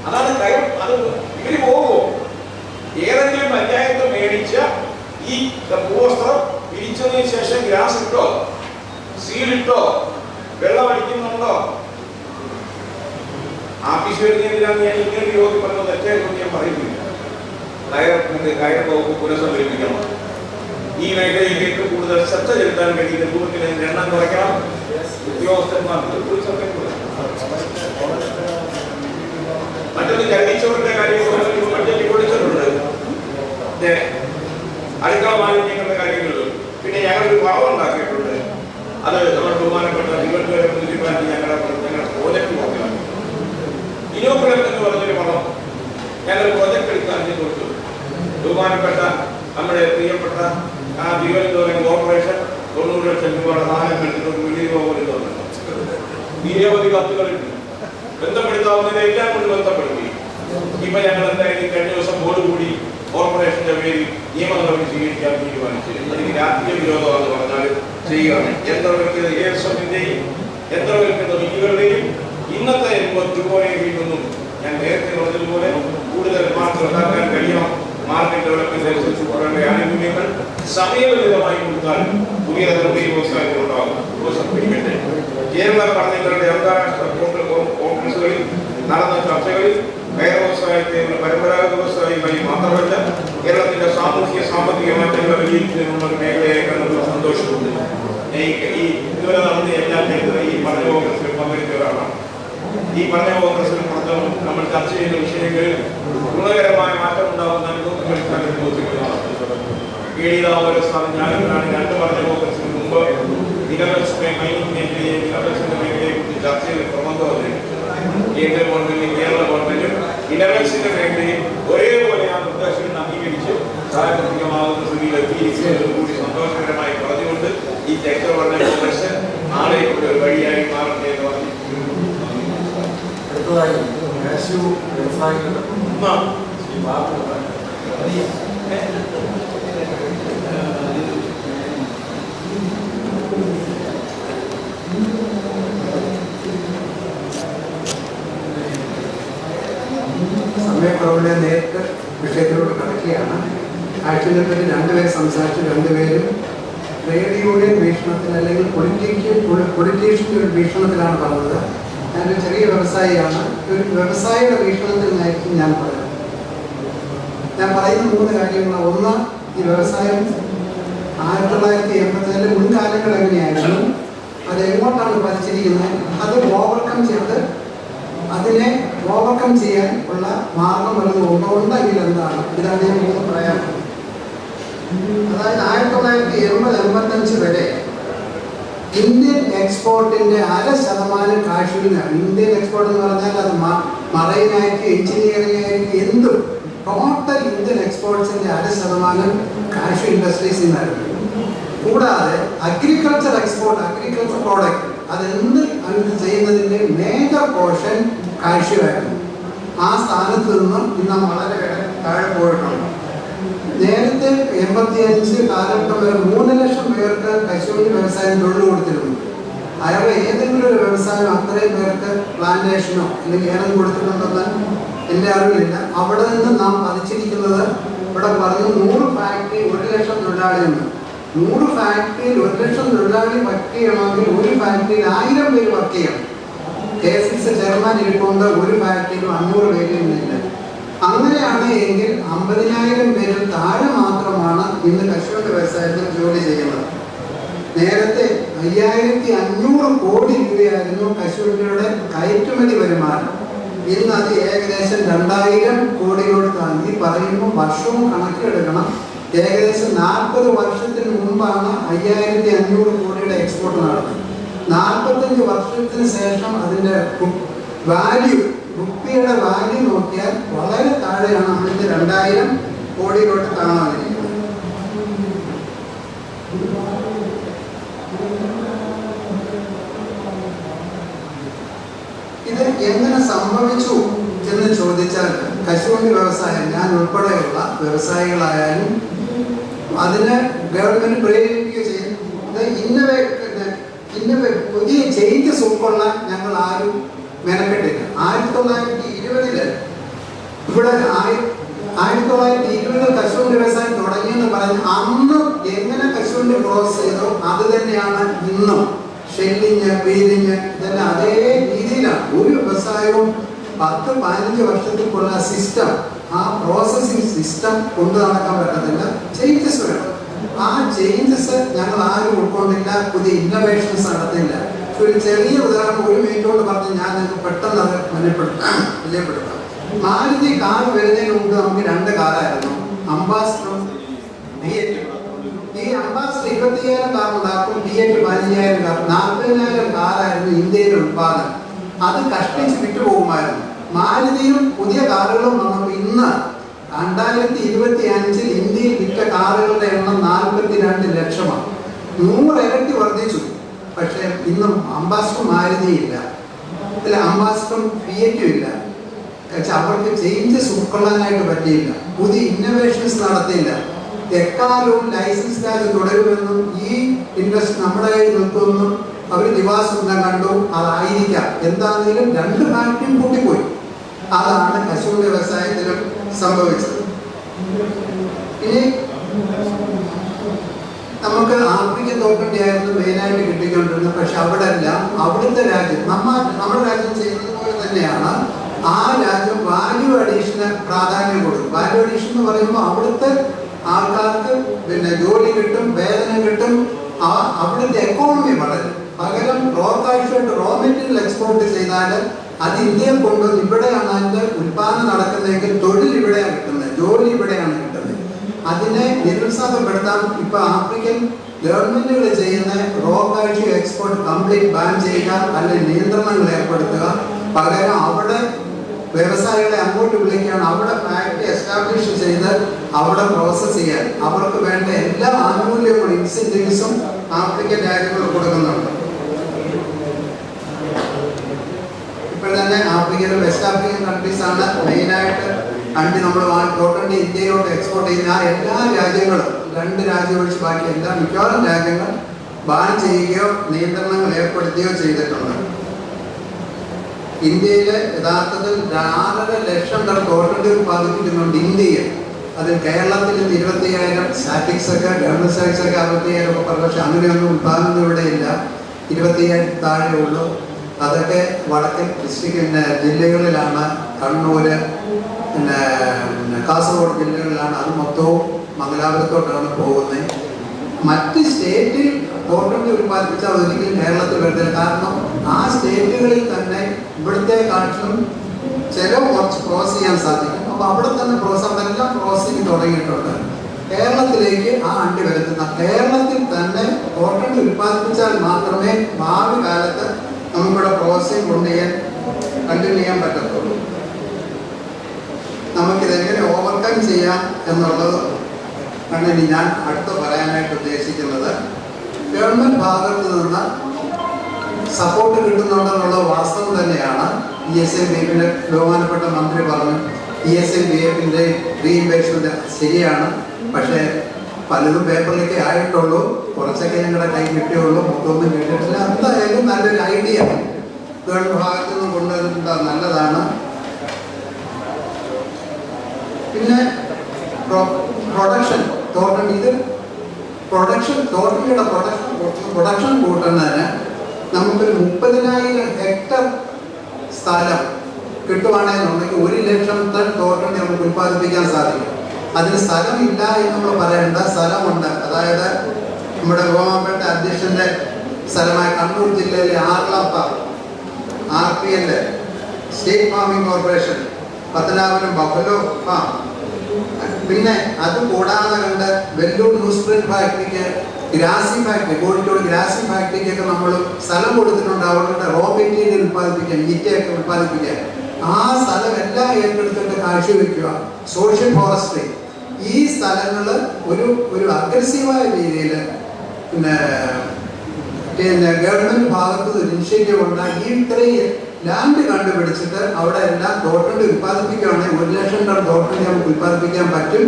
അതാണ് കയർ. അത് ഇവര് പോകുമോ? ഏതെങ്കിലും പഞ്ചായത്ത് മേടിച്ച ഈ ഭൂവസ്ത്രം പിരിച്ചതിന് ശേഷം ഗ്രാസ് ഇട്ടോ, സീലിട്ടോ, വെള്ളം അടിക്കുന്നുണ്ടോ? ആഫീസ് വരുന്നതിനാണ് ഞാൻ ഇങ്ങനെ യോഗി പറഞ്ഞത്. തെറ്റായിട്ടൊന്നും ഞാൻ പറയുന്നില്ല. കയർ വകുപ്പ് പുനഃസംഘടിപ്പിക്കണം. ഈ മേഖലയിലേക്ക് കൂടുതൽ ശ്രദ്ധ ചെലുത്താൻ കഴിയുന്ന രൂപത്തിൽ എണ്ണം കുറയ്ക്കണം. ഉദ്യോഗസ്ഥന്മാർക്ക് മറ്റൊന്ന് ജഗദീശ്വരന്റെ കാര്യം കൊടുത്തിട്ടുണ്ട്. അടുക്കള മാലിന്യങ്ങളുടെ കാര്യങ്ങളിലും പിന്നെ ഞങ്ങളൊരു വളം ഉണ്ടാക്കിയിട്ടുണ്ട്. അത് നമ്മുടെ ബഹുമാനപ്പെട്ട തിരുവനന്തപുരം മുനിസിപ്പാലിറ്റി ഞങ്ങളുടെ പ്രോജക്ട് നോക്കണം. ഇനോക്കുലം എന്ന് പറഞ്ഞൊരു വളം ഞങ്ങൾ പ്രോജക്ട് എടുക്കാൻ കൊടുത്തു. ബഹുമാനപ്പെട്ട നമ്മുടെ പ്രിയപ്പെട്ട തിരുവനന്തപുരം കോർപ്പറേഷൻ 90 ലക്ഷം രൂപയുടെ സഹായം എടുത്തിട്ട് വലിയ പോലും തോന്നുന്നു. നിരവധി കത്തുകളുണ്ട്. ബന്ധപ്പെടുത്താവുന്നതിനെ എല്ലാം കൊണ്ട് ബന്ധപ്പെടുത്തി. ഇപ്പൊ ഞങ്ങൾ എന്തായാലും കഴിഞ്ഞ ദിവസം ബോർഡ് കൂടി കോർപ്പറേഷന്റെ പേരിൽ നിയമ നടപടി സ്വീകരിക്കാൻ തീരുമാനിച്ചു. അതിന് രാഷ്ട്രീയ വിരോധമാണെന്ന് പറഞ്ഞാൽ ചെയ്യുകയാണ്. യന്ത്രവൽക്കൃത മില്ലുകളുടെയും ഇന്നത്തെ രൂപയിൽ നിന്നും ഞാൻ നേരത്തെ പറഞ്ഞതുപോലെ കൂടുതൽ മാർക്കറ്റ് ഉണ്ടാക്കാൻ കഴിയണം. മാർക്കറ്റ് ഡെവലപ്മെന്റ് അനുസരിച്ച് പോകേണ്ട ആനുകൂല്യങ്ങൾ സമയബന്ധിതമായി കൊടുത്താൽ പുതിയ തലമുറ വ്യവസായത്തിലുണ്ടാകും. കേരള പഠനങ്ങളുടെ അന്താരാഷ്ട്ര കോൺഫറൻസുകളിൽ നടന്ന ചർച്ചകളിൽ കയർ വ്യവസായത്തെ ഒരു പരമ്പരാഗത വ്യവസായമായി മാത്രമല്ല കേരളത്തിന്റെ സാമൂഹ്യ സാമ്പത്തിക മാറ്റങ്ങളെ വിജയിക്കുന്നതിനുള്ള ഒരു മേഖലയായി കണ്ടതിൽ സന്തോഷമുണ്ട്. ഇതുവരെ നടന്ന എല്ലാ കേന്ദ്ര ഈ പഠന കോൺഗ്രസിൽ പങ്കെടുത്ത ഒരാളാണ്. ഈ പഠന കോൺഗ്രസിൽ നമ്മൾ ചർച്ച ചെയ്യുന്ന വിഷയങ്ങളിൽ ഗുണകരമായ മാറ്റം ഉണ്ടാകുന്ന ഞാനാണ് 2 പഠന കോൺഗ്രസിന് മുമ്പ് ഇനോവേഷന്റെ മേഖലയെ കുറിച്ച് ചർച്ച ചെയ്ത് പ്രബന്ധം അവതരിപ്പിച്ചു. കേന്ദ്ര ഗവൺമെന്റും കേരള ഗവൺമെന്റും ഇനോവേഷന്റെ മേഖലയെ ഒരേപോലെ ആ നിർദ്ദേശങ്ങൾ അംഗീകരിച്ച് സാമ്പത്തികമാകുന്ന സ്ഥിതിയിൽ എത്തിയിരിക്കുന്നതും കൂടി സന്തോഷകരമായി പറഞ്ഞുകൊണ്ട് ഈ സെക്ടർ പഠന കോൺഗ്രസ് നാളെ ഒരു വഴിയായി മാറട്ടെ എന്ന് പറഞ്ഞു. അടുത്തതായി വ്യവസായികളുടെ സമയക്കുറവിലെ നേരിട്ട് വിഷയത്തിലൂടെ കടക്കുകയാണ്. ആക്ച്വലിനെ പറ്റി 2 പേര് സംസാരിച്ചു. 2 പേരും ട്രേഡ് യൂണിയൻ വീക്ഷണത്തിൽ അല്ലെങ്കിൽ പൊളിറ്റീഷ്യൻ്റെ ഒരു വീക്ഷണത്തിലാണ് പറഞ്ഞത്. ഞാനൊരു ചെറിയ വ്യവസായിയാണ്. ഒരു വ്യവസായിയുടെ വീക്ഷണത്തിൽ നിന്നായിരിക്കും ഞാൻ പറയുന്നത്. ഞാൻ പറയുന്ന 3 കാര്യങ്ങളാണ്. ഒന്ന്, ഈ വ്യവസായം 1984 മുൻകാലങ്ങൾ എങ്ങനെയായിരുന്നു, അത് എങ്ങോട്ടാണ് വലിച്ചിരിക്കുന്നത്, അത് അതിനെ ഓവർകം ചെയ്യാൻ ഉള്ള മാർഗം വല്ലതും ഉണ്ടെങ്കിൽ എന്താണ്? ഇതാണ് ഞാൻ 3 പറയാൻ. അതായത് 1980-85 വരെ ഇന്ത്യൻ എക്സ്പോർട്ടിന്റെ 0.5% കാശ്മീരിനാണ്. ഇന്ത്യൻ എക്സ്പോർട്ട് എന്ന് പറഞ്ഞാൽ അത് മറൈനായിട്ട്, എഞ്ചിനീയറിംഗ് ആയിട്ട്, എന്തും ടോട്ടൽ ഇന്ത്യൻ എക്സ്പോർട്സിന്റെ 0.5% കാശ്മീർ ഇൻഡസ്ട്രീസിൽ നിന്നായിരുന്നു. കൂടാതെ അഗ്രികൾച്ചർ എക്സ്പോർട്ട്, അഗ്രികൾച്ചർ പ്രോഡക്റ്റ്, അതെന്ത് ചെയ്യുന്നതിന്റെ മേജർ പോർഷൻ കാശ്മീരായിരുന്നു. ആ സ്ഥാനത്ത് നിന്ന് ഇന്ന് വളരെ താഴെ പോയിട്ടുണ്ട്. നേരത്തെ 85 കാലഘട്ടം വരെ 3 ലക്ഷം പേർക്ക് കശുവണ്ടി വ്യവസായം തൊഴിൽ കൊടുത്തിരുന്നു. അയാൾ ഏതെങ്കിലും ഒരു വ്യവസായം അത്രയും പേർക്ക് പ്ലാന്റേഷനോ അല്ലെങ്കിൽ ഏനം കൊടുത്തിട്ടുണ്ടെന്ന് എൻ്റെ അറിവില്ല. അവിടെ നിന്ന് നാം പതിച്ചിരിക്കുന്നത്, ഇവിടെ പറഞ്ഞു 100 ഫാക്ടറി 1 ലക്ഷം തൊഴിലാളിയുണ്ട്. 100 ഫാക്ടറിയിൽ 1 ലക്ഷം തൊഴിലാളി വർക്ക് ചെയ്യണമെങ്കിൽ ഒരു ഫാക്ടറിയിൽ 1000 പേര് വർക്ക് ചെയ്യണം. KSX ചെയർമാൻ ഇരിക്കൊണ്ട് ഒരു ഫാക്ടറിയിലും 500 പേരില്ല. അങ്ങനെയാണ് എങ്കിൽ 50,000 പേരിൽ താഴെ മാത്രമാണ് ഇന്ന് കശുവണ്ടി വ്യവസായത്തിൽ ജോലി ചെയ്യുന്നത്. നേരത്തെ 5500 കോടി രൂപയായിരുന്നു കശുവണ്ടിയുടെ കയറ്റുമതി വരുമാനം. ഇന്ന് അത് ഏകദേശം 2000 കോടിയോട് താങ്ങി. പറയുമ്പോൾ വർഷവും കണക്കിലെടുക്കണം. ഏകദേശം 40 വർഷത്തിന് മുമ്പാണ് 5500 കോടിയുടെ എക്സ്പോർട്ട് നടന്നത്. 45 വർഷത്തിന് ശേഷം അതിൻ്റെ വാല്യൂ റുപ്പിയുടെ വാല്യൂ നോക്കിയാൽ വളരെ താഴെയാണ് നമ്മളിന്ന് 2000 കോടിയിലോട്ട് കാണാതിരിക്കുന്നത്. ഇത് എങ്ങനെ സംഭവിച്ചു എന്ന് ചോദിച്ചാൽ കശുവണ്ടി വ്യവസായം, ഞാൻ ഉൾപ്പെടെയുള്ള വ്യവസായികളായാലും അതിനെ ഗവൺമെന്റ് പ്രേരിപ്പിക്കുക ചെയ്യും. പുതിയ ചേഞ്ചസ് ഉൾക്കൊള്ളാൻ ഞങ്ങൾ ആരും മെനക്കെട്ടില്ല. 1920 ഇവിടെ 1920 കശുവണ്ടി വ്യവസായം തുടങ്ങിയെന്ന് പറഞ്ഞ് അന്ന് എങ്ങനെ കശുവണ്ടി പ്രോസസ് ചെയ്തോ അത് തന്നെയാണ് ഇന്നും. ഷെല്ലിങ്, പീലിങ് ഇതെല്ലാം അതേ രീതിയിലാണ്. ഒരു വ്യവസായവും 10-15 വർഷത്തേക്കുള്ള സിസ്റ്റം, ആ പ്രോസസ്സിംഗ് സിസ്റ്റം കൊണ്ടു നടക്കാൻ പറ്റത്തില്ല. ചേഞ്ചസ് വേണം. ആ ചേഞ്ചസ് ഞങ്ങൾ ആരും ഉൾക്കൊണ്ടില്ല. പുതിയ ഇന്നോവേഷൻസ് നടത്തില്ല. ഒരു ചെറിയ ഉദാഹരണം 1 മിനിറ്റ് കൊണ്ട് പറഞ്ഞ് ഞാൻ പെട്ടെന്ന് അത് പരിചയപ്പെടുത്താം. മാരുതി കാർ വരുന്നതിന് മുമ്പ് നമുക്ക് 2 കാറായിരുന്നു, അംബാസഡറും D8. ഈ അംബാസഡർ 25,000 കാർ ഉണ്ടാക്കും, D8 15,000 കാർ, 40,000 കാറായിരുന്നു ഇന്ത്യയിലെ ഉത്പാദനം. അത് കഷ്ടിച്ച് വിട്ടുപോകുമായിരുന്നു. മാരുതിയും പുതിയ കാറുകളും വന്നപ്പോൾ ഇന്ന് 2025 ഇന്ത്യയിൽ വിറ്റ കാറുകളുടെ എണ്ണം 42 ലക്ഷമാണ്. 100 ഇരട്ടി വർദ്ധിച്ചു. പക്ഷേ ഇന്നും അംബാസഡർ മാരുതി ഇല്ല, അംബാസഡറും ഫിയറ്റും ഇല്ല. അവർക്ക് ചേഞ്ചസ് ഉൾക്കൊള്ളാനായിട്ട് പറ്റിയില്ല. പുതിയ ഇന്നോവേഷൻസ് നടത്തിയില്ല. എക്കാലവും ലൈസൻസ് രാജ്യം തുടരുമെന്നും ഈ ഇൻഡസ്ട്രി നമ്മുടെ കയ്യിൽ നിൽക്കുമെന്നും അവർ ദിവാസ്വപ്നം കണ്ടു. അതായിരിക്കാം. എന്താണെങ്കിലും 2 ഫാക്ടറിയും കൂട്ടിപ്പോയി. അതാണ് കശുവണ്ടി വ്യവസായത്തിലും സംഭവിച്ചത്. ഇനി നമുക്ക് ആഫ്രിക്കൻ തോൽക്കണ്ടിയായിരുന്നു മെയിനായിട്ട് കിട്ടിക്കൊണ്ടിരുന്നത്. പക്ഷെ അവിടെ എല്ലാം അവിടുത്തെ രാജ്യം നമ്മുടെ രാജ്യം ചെയ്യുന്നത് പോലെ തന്നെയാണ്. ആ രാജ്യം വാല്യൂ അഡീഷന് പ്രാധാന്യം കൊടുക്കും. വാല്യൂ അഡീഷൻ എന്ന് പറയുമ്പോൾ അവിടുത്തെ ആൾക്കാർക്ക് ജോലി കിട്ടും, വേതനം കിട്ടും, അവിടുത്തെ എക്കോണമി വളരും. പകരം കാഴ്ചയായിട്ട് റോ മെറ്റീരിയൽ എക്സ്പോർട്ട് ചെയ്താൽ അത് ഇന്ത്യയിൽ കൊണ്ടുവന്ന് ഇവിടെയാണ് അതിൻ്റെ ഉൽപ്പാദനം നടക്കുന്നതെങ്കിൽ തൊഴിൽ ഇവിടെയാണ് കിട്ടുന്നത്, ജോലി ഇവിടെയാണ് കിട്ടുന്നത്. അതിനെ നിരുത്സാഹപ്പെടുത്താൻ ഇപ്പോൾ ആഫ്രിക്കൻ ഗവൺമെന്റുകൾ ചെയ്യുന്ന കാഴ്ച എക്സ്പോർട്ട് കംപ്ലീറ്റ് ബാൻ ചെയ്യുക, അല്ലെങ്കിൽ നിയന്ത്രണങ്ങൾ ഏർപ്പെടുത്തുക. പകരം അവിടെ വ്യവസായികളെ അങ്ങോട്ട് വിളിക്കുകയാണ്, അവിടെ ഫാക്ടറി എസ്റ്റാബ്ലിഷ് ചെയ്ത് അവിടെ പ്രോസസ് ചെയ്യാൻ അവർക്ക് വേണ്ട എല്ലാ ആനുകൂല്യങ്ങളും ഇൻസെന്റീവ്സും ആഫ്രിക്കൻ രാജ്യങ്ങൾ കൊടുക്കുന്നുണ്ട്. ഇപ്പോൾ തന്നെ ആഫ്രിക്കയിലും വെസ്റ്റ് ആഫ്രിക്കൻ കൺട്രീസ് ആണ് മെയിനായിട്ട് നമ്മൾ തോട്ടണ്ടി ഇന്ത്യയിലോട്ട് എക്സ്പോർട്ട് ചെയ്യുന്ന എല്ലാ രാജ്യങ്ങളും, 2 രാജ്യം ഒഴിച്ച് ബാക്കി എല്ലാ മിക്കവാറും രാജ്യങ്ങൾ ബാൻ ചെയ്യുകയോ നിയന്ത്രണങ്ങൾ ഏർപ്പെടുത്തുകയോ ചെയ്തിട്ടുണ്ട്. ഇന്ത്യയിലെ യഥാർത്ഥത്തിൽ 2.5 ലക്ഷം ടൺ തോട്ടണ്ടി ഉത്പാദിപ്പിക്കുന്നുണ്ട് ഇന്ത്യയിൽ. അതിൽ കേരളത്തിൽ 25,000 സ്റ്റാറ്റിക്സ് ഒക്കെ ഗവൺമെന്റ് സ്റ്റാറ്റിക്സ് ഒക്കെ 60,000 ഒക്കെ പറഞ്ഞു. പക്ഷെ അങ്ങനെയൊന്നും ഉത്പാദനം ഇവിടെ ഇല്ല. 25,000 താഴെ ഉള്ളൂ. അതൊക്കെ വടക്കൻ ഡിസ്ട്രിക്ട് ജില്ലകളിലാണ്. കണ്ണൂര്, കാസർഗോഡ് ജില്ലകളിലാണ്. അത് മൊത്തവും മംഗലാപുരത്തോട്ടാണ് പോകുന്നത്. മറ്റ് സ്റ്റേറ്റിൽ തോട്ടണ്ടി ഉത്പാദിപ്പിച്ചാൽ ഒരിക്കലും കേരളത്തിൽ വരത്തില്ല. കാരണം ആ സ്റ്റേറ്റുകളിൽ തന്നെ ഇവിടുത്തെ കാട്ടിലും കുറച്ച് ക്രോസ് ചെയ്യാൻ സാധിക്കും. അപ്പോൾ അവിടെ തന്നെ അതെല്ലാം ക്രോസിങ് തുടങ്ങിയിട്ടുണ്ട്. കേരളത്തിലേക്ക് ആ അണ്ടി വരുത്തുന്ന കേരളത്തിൽ തന്നെ തോട്ടണ്ടി ഉത്പാദിപ്പിച്ചാൽ മാത്രമേ ഭാവി കാലത്ത് നമുക്കിവിടെ പ്രോസസ്സിംഗ് കണ്ടിന്യൂ ചെയ്യാൻ പറ്റത്തുള്ളൂ. നമുക്കിതെങ്ങനെ ഓവർകം ചെയ്യാം എന്നുള്ളത് ആണ് ഇനി ഞാൻ അടുത്ത് പറയാനായിട്ട് ഉദ്ദേശിക്കുന്നത്. ഗവൺമെന്റ് ഭാഗത്ത് നിന്ന് സപ്പോർട്ട് കിട്ടുന്നുണ്ടെന്നുള്ള വാസ്തവം തന്നെയാണ്. ESM-BF ബഹുമാനപ്പെട്ട മന്ത്രി പറഞ്ഞു, ESM-BF റീഇൻവെസ്റ്റ്മെന്റ് ശരിയാണ്. പക്ഷേ പലതും പേപ്പറിലേക്ക് ആയിട്ടുള്ളൂ, കുറച്ചൊക്കെ ഞങ്ങളുടെ കൈ കിട്ടിയുള്ളൂ, മൊത്തമൊന്നും കിട്ടിയിട്ടില്ല. എന്തായാലും നല്ലൊരു ഐഡിയ ഗവൺമെന്റ് ഭാഗത്തു നിന്ന് കൊണ്ടുവരുന്നത് നല്ലതാണ്. പിന്നെ പ്രൊഡക്ഷൻ തോട്ടണ്ടിയുടെ പ്രൊഡക്ഷൻ കൂട്ടുന്നതിന് നമുക്കൊരു 30,000 ഹെക്ടർ സ്ഥലം കിട്ടുവാണെന്നുണ്ടെങ്കിൽ 1 ലക്ഷം ടൺ തോട്ടണ്ടി നമുക്ക് ഉത്പാദിപ്പിക്കാൻ സാധിക്കും. അതിന് സ്ഥലമില്ല എന്ന് നമ്മൾ പറയേണ്ട, സ്ഥലമുണ്ട്. അതായത് നമ്മുടെ ബഹുമാനപ്പെട്ട അധ്യക്ഷന്റെ സ്ഥലമായ കണ്ണൂർ ജില്ലയിലെ ആർളപ്പ RPL state farming corporation, Pathanapuram buffalo farm, പിന്നെ അത് കൂടാതെ കണ്ട് വെല്ലൂർ ന്യൂസ് പ്രിന്റ് ഫാക്ടറിക്ക്, ഗ്രാസി ഫാക്ടറി, കോഴിക്കോട് ഗ്രാസി ഫാക്ടറിക്കൊക്കെ നമ്മൾ സ്ഥലം കൊടുത്തിട്ടുണ്ട്. അവരുടെ റോ മെറ്റീരിയൽ ഉത്പാദിപ്പിക്കാൻ, ഈറ്റയൊക്കെ ഉത്പാദിപ്പിക്കാൻ. ആ സ്ഥലം എല്ലാം ഏറ്റെടുത്തിട്ട് കാഴ്ചവെക്കുക. സോഷ്യൽ ഫോറസ്ട്രി ഈ സ്ഥലങ്ങൾ ഒരു അഗ്രസീവായ രീതിയിൽ പിന്നെ ഗവൺമെന്റ് ഭാഗത്ത് ഒരു ഇനിഷ്യേറ്റീവ് ഉണ്ടാക്കി ഇത്രയും ലാൻഡ് കണ്ടുപിടിച്ചിട്ട് അവിടെ എല്ലാം തോട്ടണ്ടി ഉത്പാദിപ്പിക്കുകയാണെങ്കിൽ 1 ലക്ഷം ടൺ തോട്ടണ്ടി നമുക്ക് ഉത്പാദിപ്പിക്കാൻ പറ്റും.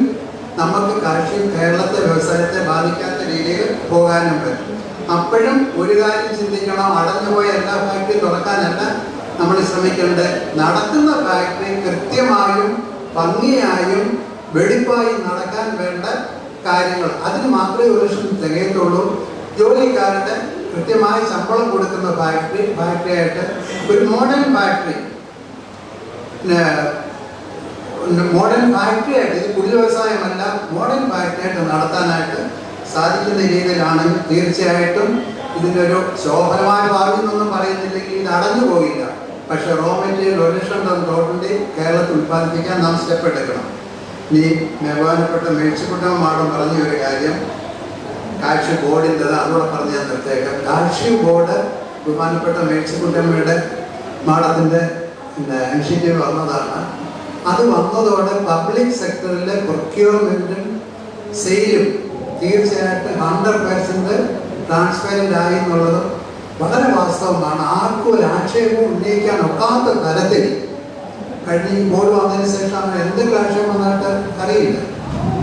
നമുക്ക് കാർഷിക കേരളത്തെ വ്യവസായത്തെ ബാധിക്കാത്ത രീതിയിൽ പോകാനും പറ്റും. അപ്പോഴും ഒരു കാര്യം ചിന്തിക്കണം, അടഞ്ഞുപോയ എല്ലാ ഫാക്ടറിയും തുറക്കാനല്ല നമ്മൾ ശ്രമിക്കേണ്ടത്. നടക്കുന്ന ഫാക്ടറി കൃത്യമായും ഭംഗിയായും വെടിപ്പായി നടക്കാൻ വേണ്ട കാര്യങ്ങൾ, അതിന് മാത്രമേ 1 ലക്ഷം തികയത്തുള്ളൂ. ജോലിക്കാരുടെ കൃത്യമായി ശമ്പളം കൊടുക്കുന്ന ഫാക്ടറിയായിട്ട് ഒരു മോഡേൺ ഫാക്ടറി ആയിട്ട്, ഇത് കുടിൽ വ്യവസായമല്ല, മോഡേൺ ഫാക്ടറി ആയിട്ട് നടത്താനായിട്ട് സാധിക്കുന്ന രീതിയിലാണെങ്കിൽ തീർച്ചയായിട്ടും ഇതിനൊരു ശോഭനമായ ഭാവി എന്നൊന്നും പറയുന്നില്ലെങ്കിൽ ഇത് അടഞ്ഞു പോകില്ല. പക്ഷെ റോ മെറ്റീരിയൽ 1 ലക്ഷം ടൺ തോട്ടണ്ടി കേരളത്തിൽ ഉത്പാദിപ്പിക്കാൻ നാം സ്റ്റെപ്പ് എടുക്കണം. ഇനി ബഹുമാനപ്പെട്ട മേഴ്സിക്കുട്ടൻ മാഡം പറഞ്ഞ ഒരു കാര്യം കാർഷിക ബോർഡിൻ്റെത്, അതുകൂടെ പറഞ്ഞ് ഞാൻ നിർത്തേക്കാം. കാർഷിക ബോർഡ് ബഹുമാനപ്പെട്ട മേഴ്സിക്കുട്ടമ്മയുടെ മാഡത്തിൻ്റെ ഇനിഷ്യേറ്റീവ് വന്നതാണ്. അത് വന്നതോടെ പബ്ലിക് സെക്ടറിലെ പ്രൊക്യൂർമെൻറ്റും സെയിലും തീർച്ചയായിട്ടും 100% ട്രാൻസ്പെറൻ്റ് ആയി എന്നുള്ളത് വളരെ വാസ്തവമാണ്. ആർക്കും ഒരു ആക്ഷേപവും ഉന്നയിക്കാൻ ഒക്കാത്ത തരത്തിൽ കഴിഞ്ഞ ഈ ബോർഡ് വന്നതിന് ശേഷം എന്ത് ആക്ഷേപം വന്നിട്ട് അറിയില്ല,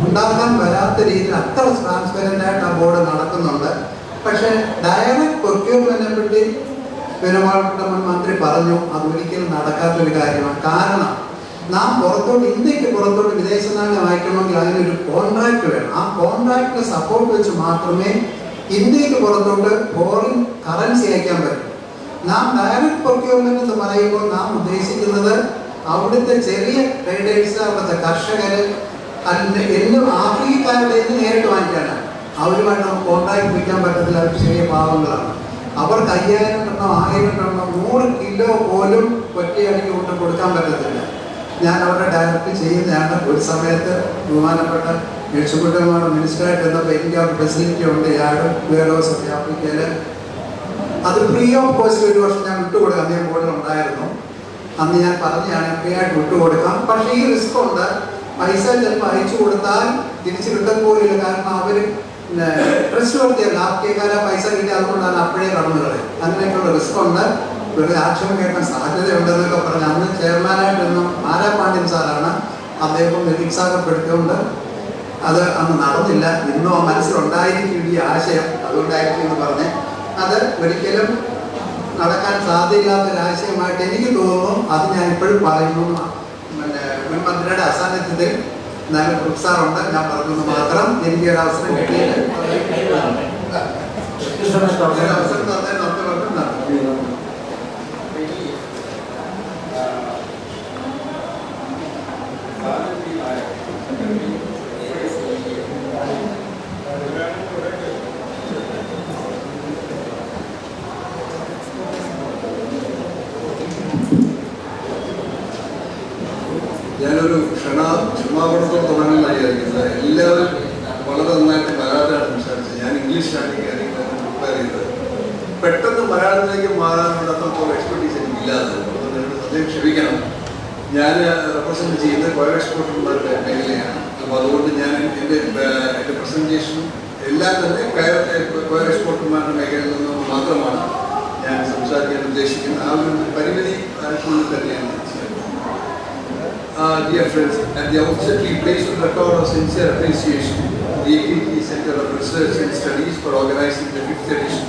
ഉണ്ടാക്കാൻ വരാത്ത രീതിയിൽ അത്ര ട്രാൻസ്പെറൻ്റ് ആയിട്ട് ആ ബോർഡ് നടക്കുന്നുണ്ട്. പക്ഷേ ഡയറക്റ്റ് പ്രൊക്യൂർമെൻറ്റിനെ പറ്റി പെരുമാൾപ്പെട്ട മുൻ മന്ത്രി പറഞ്ഞു, അതൊരിക്കലും നടക്കാത്തൊരു കാര്യമാണ്. കാരണം നാം ഇന്ത്യക്ക് പുറത്തോട്ട് വിദേശ നാണ്യം അയക്കണമെങ്കിൽ അതിനൊരു കോൺട്രാക്ട് വേണം. ആ കോൺട്രാക്ടിന് സപ്പോർട്ട് വെച്ച് മാത്രമേ ഇന്ത്യക്ക് പുറത്തോട്ട് ഫോറിൻ കറൻസി അയക്കാൻ പറ്റും. നാം ഡയറക്റ്റ് പ്രൊക്യൂർമെന്റ് എന്ന് പറയുമ്പോൾ നാം ഉദ്ദേശിക്കുന്നത് അവിടുത്തെ ചെറിയ ട്രേഡേഴ്സ്, അവിടുത്തെ കർഷകർ, ആഫ്രിക്കക്കാരുടെ നേരിട്ട് വാങ്ങിക്കാനാണ്. അവരുമായിട്ട് നമുക്ക് കോൺട്രാക്ട് വയ്ക്കാൻ പറ്റത്തില്ല. അവർ ചെറിയ പാവങ്ങളാണ്. അവർക്ക് 5000 ടണ്ണോ 1000 ടണ്ണോ 100 കിലോ പോലും ഒറ്റയടിക്ക് കൊണ്ട് കൊടുക്കാൻ പറ്റത്തില്ല. ഞാൻ അവിടെ ഡയറക്റ്റ് ചെയ്യുന്നതാണ്. ഒരു സമയത്ത് ബഹുമാനപ്പെട്ട മേഴ്സിക്കുട്ടന്മാർ മിനിസ്റ്ററായിട്ട് എന്നപ്പോൾ എനിക്ക് അവിടെ ഫെസിലിറ്റി ഉണ്ട്, യാർഡ് വെയർ ഹൗസ് ഒക്കെ ആഫ്രിക്കയിൽ. അത് ഫ്രീ ഓഫ് കോസ്റ്റ് ഒരു വർഷം ഞാൻ വിട്ടുകൊടുക്കാം. അദ്ദേഹം ബോർഡിൽ ഉണ്ടായിരുന്നു. അന്ന് ഞാൻ പറഞ്ഞതാണ് ഫ്രീ ആയിട്ട് വിട്ടുകൊടുക്കാം. പക്ഷേ ഈ റിസ്ക് ഉണ്ട്. പൈസ ചിലപ്പോൾ അയച്ചു കൊടുത്താൽ തിരിച്ചു കിട്ടപ്പോലില്ല. കാരണം അവർ ട്രസ്റ്റ് വർത്തിയല്ല, ആഫ്രിക്കക്കാരെ പൈസ കിട്ടി അതുകൊണ്ടാണ് അപ്പോഴേ കടന്നു കളയും. അങ്ങനെയൊക്കെയുള്ള റിസ്ക് ഉണ്ട്. വെറുതെ ആക്ഷേപം കേൾക്കാൻ സാധ്യതയുണ്ടെന്നൊക്കെ പറഞ്ഞ് അന്ന് ചെയർമാനായിട്ടൊന്നും ആരാപാണ്ഡ്യൻ സാറാണ്, അദ്ദേഹം നിരുത്സാഹപ്പെടുത്തിക്കൊണ്ട് അത് അന്ന് നടന്നില്ല. ഇന്നും ആ മനസ്സിലുണ്ടായിരിക്കും ഈ ആശയം, അതുകൊണ്ടായിരിക്കും എന്ന് പറഞ്ഞ് അത് ഒരിക്കലും നടക്കാൻ സാധ്യതയില്ലാത്തൊരാശയമായിട്ട് എനിക്ക് തോന്നുന്നു. അത് ഞാൻ ഇപ്പോഴും പറയുന്നു. മുൻ മന്ത്രിയുടെ അസാന്നിധ്യത്തിൽ എന്നാലും സാറുണ്ട്, ഞാൻ പറഞ്ഞു മാത്രം. എനിക്ക് ഒരു അവസരം കിട്ടിയില്ല. അവസരം തന്നെ നമുക്ക് പറഞ്ഞു. ഞാനൊരു ക്ഷമാപണത്തോട് തുടങ്ങാനാണ് വിചാരിക്കുന്നത്. എല്ലാവരും വളരെ നന്നായിട്ട് മലയാളത്തിലാണ് സംസാരിച്ചത്. ഞാൻ ഇംഗ്ലീഷിലാണ് പ്രിപ്പയർ ചെയ്തത്. പെട്ടെന്ന് മലയാളത്തിലേക്ക് മാറാനുള്ള അത്രത്തോളം എക്സ്പെർട്ടീസ് എനിക്കില്ലാതെ, അദ്ദേഹം ക്ഷമിക്കണം. ഞാൻ റെപ്രസെൻറ്റ് ചെയ്യുന്നത് കോയർ എക്സ്പോർട്ടർമാരുടെ മേഖലയാണ്. അപ്പോൾ അതുകൊണ്ട് ഞാൻ എൻ്റെ പ്രസൻറ്റേഷൻ എല്ലാം തന്നെ കോയർ എക്സ്പോർട്ടർമാരുടെ മേഖലയിൽ നിന്ന് മാത്രമാണ് ഞാൻ സംസാരിക്കാൻ ഉദ്ദേശിക്കുന്നത്. ആ ഒരു പരിമിതി ആയിട്ടുള്ളിൽ തന്നെയാണ്. Dear friends, at the outset we place on record our sincere appreciation to the AKT Center of Research and Studies for organizing the 5th edition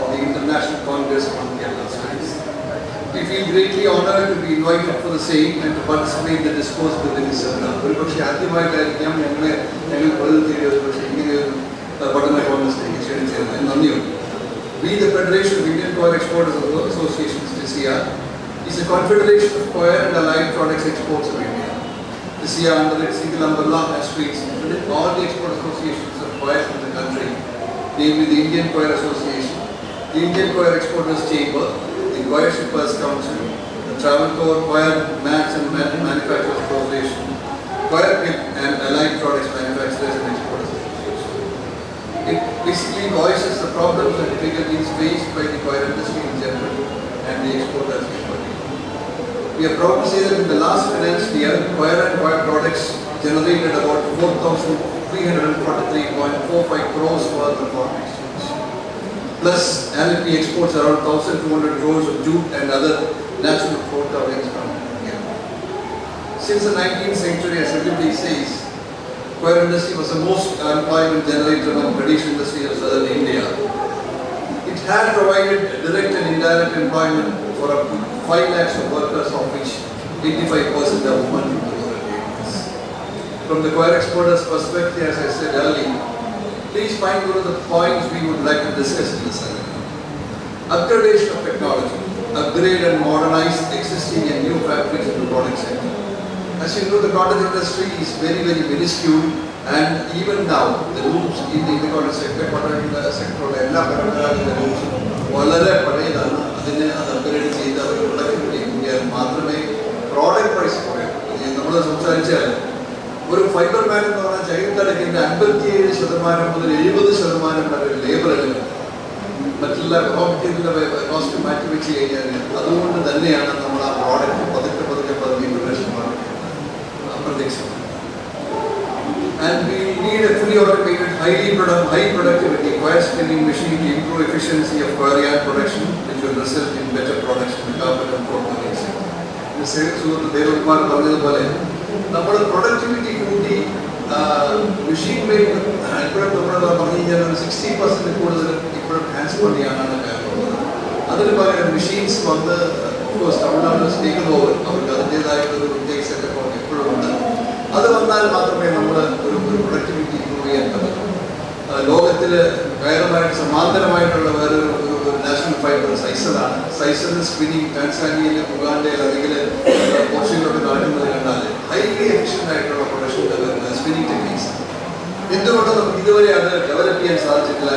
of the International Congress on Kerala Studies. We feel greatly honored to be invited for the same and to participate in the discourse within this seminar. We the Federation of Indian Coir Exporters Associations, TCR, is a confederation of coir and allied products exports of India. TCR, under its single umbrella, has to include all the export associations of coir in the country, namely the Indian Coir Association, the Indian Coir Exporters Chamber, the Coir Shippers Council, the Travancore Coir Mats and Manufacturers Association, Coir Clip and Allied Products Manufacturers and Exporters Association. It basically voices the problems and difficulties faced by the coir industry in general and the exporters in particular. We We are proud to say that in the last financial year, coir and coir products generated about 4,343.45 crores worth of foreign exchange. Plus, LLP exports around 1,200 crores of jute and other natural fruit coverings from India. Since the 19th century, as everybody says, coir industry was the most employment generator among traditional industries of southern India. It had provided direct and indirect employment for up to 5 lakhs of workers, of which 85% are women in the rural areas. From the coir exporters' perspective, as I said earlier, please find one of the points we would like to discuss in this seminar. Upgradation of technology, upgrade and modernize existing and new factories in the product sector. As you know, the cottage industry is very, very minuscule, and even now the looms in the cottage sector, വളരെ പഴയതാണ്. അതിനെ അത് upgrade ചെയ്ത് അവർ productivity കൂടിയാൽ മാത്രമേ product price കുറയൂ. നമ്മൾ സംസാരിച്ചാൽ ഒരു fibre മാൻ എന്ന് പറഞ്ഞാൽ ചൈനത്തടക്കിൻ്റെ 57% മുതൽ 70% വരെ ലേബർ എലമെന്റ് മറ്റുള്ള റോ മെറ്റീരിയലിന്റെ കോസ്റ്റ് മാറ്റി വെച്ച് കഴിഞ്ഞാൽ അതുകൊണ്ട് തന്നെയാണ് നമ്മൾ ആ പ്രോഡക്റ്റ് പതുക്കെ അപ്രത്യക്ഷമാണ്. And we need a fully automated, high productivity coir spinning machine to improve efficiency of coir yarn production, which will result in better production in the carpet and coat covering sector. The sales suhൃത്ത് Devakumar പറഞ്ഞതുപോലെ നമ്മൾ productivity കൂട്ടി machine made ഇപ്പോഴും നമ്മൾ പറഞ്ഞു കഴിഞ്ഞാൽ ഒരു 60% കൂടുതൽ ഇപ്പോഴും ഹാൻഡ്സ് പണിയാണ് കാര്യമുള്ളത്. അതിന് പകരം മെഷീൻസ് വന്ന് തമിഴ്നാട് ടേക്ക് ഓവർ അവർക്ക് അതിൻ്റെതായിട്ടുള്ള ഒരു ടേക്ക് സെറ്റപ്പ് എപ്പോഴും ഉണ്ട്. അത് വന്നാൽ മാത്രമേ നമ്മൾ ഒരു പ്രൊഡക്ടിവിറ്റി ഇമ്പ്രൂവ് ചെയ്യാൻ പറ്റൂ. ലോകത്തിൽ കയറുമായിട്ട് സമാന്തരമായിട്ടുള്ള വേറൊരു നാഷണൽ ഫൈബർ സൈസലാണ്. സൈസറിന് സ്പിന്നിങ് ടാൻസാനിയയിൽ, ഉഗാണ്ടയിൽ അല്ലെങ്കിൽ പോർച്ചുഗലൊക്കെ നടക്കുന്നത് കണ്ടാൽ ഹൈലി എഫിഷ്യൻ്റ് ആയിട്ടുള്ള പ്രൊഡക്ഷൻ സ്പിന്നിങ് ടെക്നീക്സ്. എന്തുകൊണ്ട് നമുക്ക് ഇതുവരെ അത് ഡെവലപ്പ് ചെയ്യാൻ സാധിച്ചിട്ടില്ല?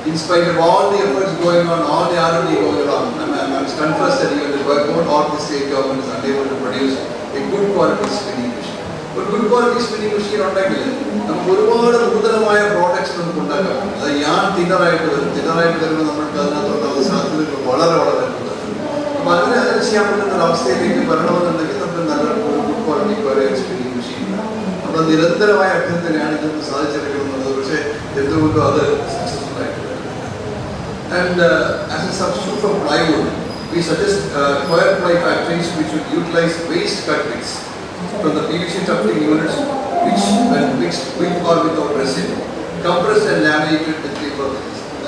In spite of all the efforts going on, all the R&D going on, I must confess that even the board or the state government is unable to produce a good quality spinning machine. But good quality spinning machine ഉണ്ടെങ്കിൽ നമുക്ക് ഒരുപാട് നൂതനമായ products നമുക്ക് ഉണ്ടാക്കാൻ പറ്റും. അത് yarn തിന്നറായിട്ട് വരുമ്പോൾ നമ്മൾക്ക് അതിനകത്തുള്ള സാധ്യതകൾ വളരെ കൂടുതലാണ്. അപ്പോൾ അങ്ങനെ ചെയ്യാൻ പറ്റുന്ന ഒരു അവസ്ഥയിലേക്ക് വരണമെന്നുണ്ടെങ്കിൽ നമുക്ക് നല്ല ഗുഡ് ക്വാളിറ്റി സ്പിന്നിങ് മെഷീൻ നമ്മൾ നിരന്തരമായ അഭ്യർത്ഥനയാണ് ഇതൊന്ന് സാധിച്ചെടുക്കുന്നത്. പക്ഷേ എന്തുകൊണ്ടും അത് സക്സസ്ഫുൾ ആയിട്ട്. And as a substitute for plywood, we suggest coir ply factories which would utilize waste cut bits from the PVC tufting units, which when mixed with or without resin, compressed and laminated with paper.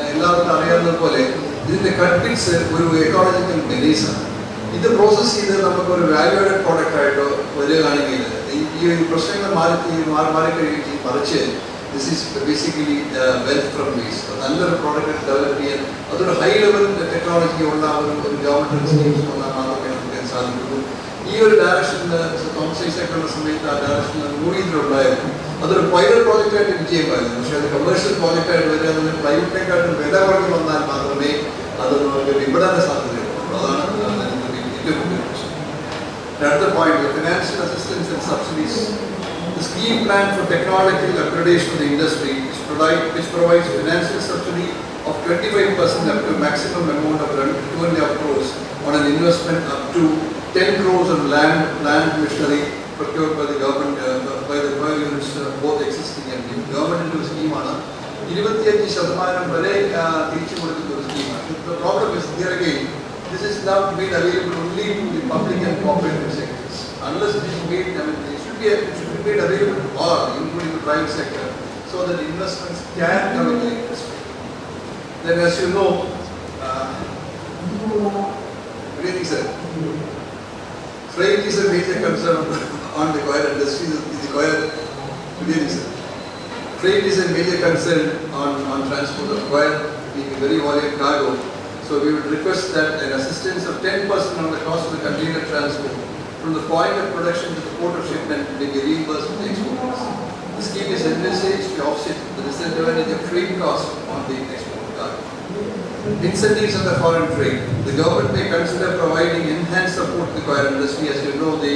എല്ലാവർക്കും അറിയാവുന്ന പോലെ ഇതിന്റെ cut bits ഒരു ecological മെനീസാണ്. ഇത് process ചെയ്ത് നമുക്കൊരു valued product ആയിട്ടോ വരികയാണെങ്കിൽ ഈ പ്രശ്നങ്ങൾ മാറിക്കഴിയുകയും മറിച്ച് this is basically wealth from waste. നല്ലൊരു പ്രോഡക്റ്റ് ഡെവലപ്പ് ചെയ്യാൻ അതൊരു ഹൈ ലെവൽ ടെക്നോളജി ഉള്ള ഒരു ഗവൺമെന്റ് സ്കീംസ് മാത്രമേ നമുക്ക് സാധിക്കുള്ളൂ. ഈ ഒരു ഡയറക്ഷനിൽ തോമസ് ഐസക്കുള്ള സമയത്ത് ആ ഡയറക്ഷനിൽ മൂവിയിലുണ്ടായിരുന്നു. അതൊരു പൈലറ്റ് പ്രോജക്റ്റായിട്ട് വിജയമായിരുന്നു. പക്ഷേ അത് കമേഴ്ഷ്യൽ പ്രോജക്റ്റായിട്ട് വരിക അതിന് പ്രൈവറ്റിനെക്കാട്ടും വില കുറഞ്ഞു വന്നാൽ മാത്രമേ അത് നമുക്ക് വിപണന സാധ്യതയുള്ളൂ. അതാണ് ഏറ്റവും വലിയ പ്രശ്നം. അടുത്ത point, financial assistance and subsidies. The scheme plan for technological upgradation of the industry which provides financial subsidy of 25% up to maximum amount of 2.5 crores on an investment up to 10 crores on land machinery procured by the government by the coir units both existing and new. Government scheme ആണ് 25% വരെ തിരിച്ചു കൊടുക്കുന്ന ഒരു സ്കീമാണ്. The problem is here again, this is not made available only to the public and cooperative sectors. Unless it is made, it should be made available to all, including the private sector, so that investments can come in the industry. Then, as you know, really, sir, freight is a major concern on the coir industry. Really, sir, freight is a major concern on transport of coir, being a very volume cargo. So we would request that an assistance of 10% on the cost of the container transport from the point of production to the port of shipment may be reimbursed to the exporters. The scheme is envisaged to offset the disadvantage of freight cost on the export cargo. Incentives on the foreign trade. The government may consider providing enhanced support to the coir industry. As you know, the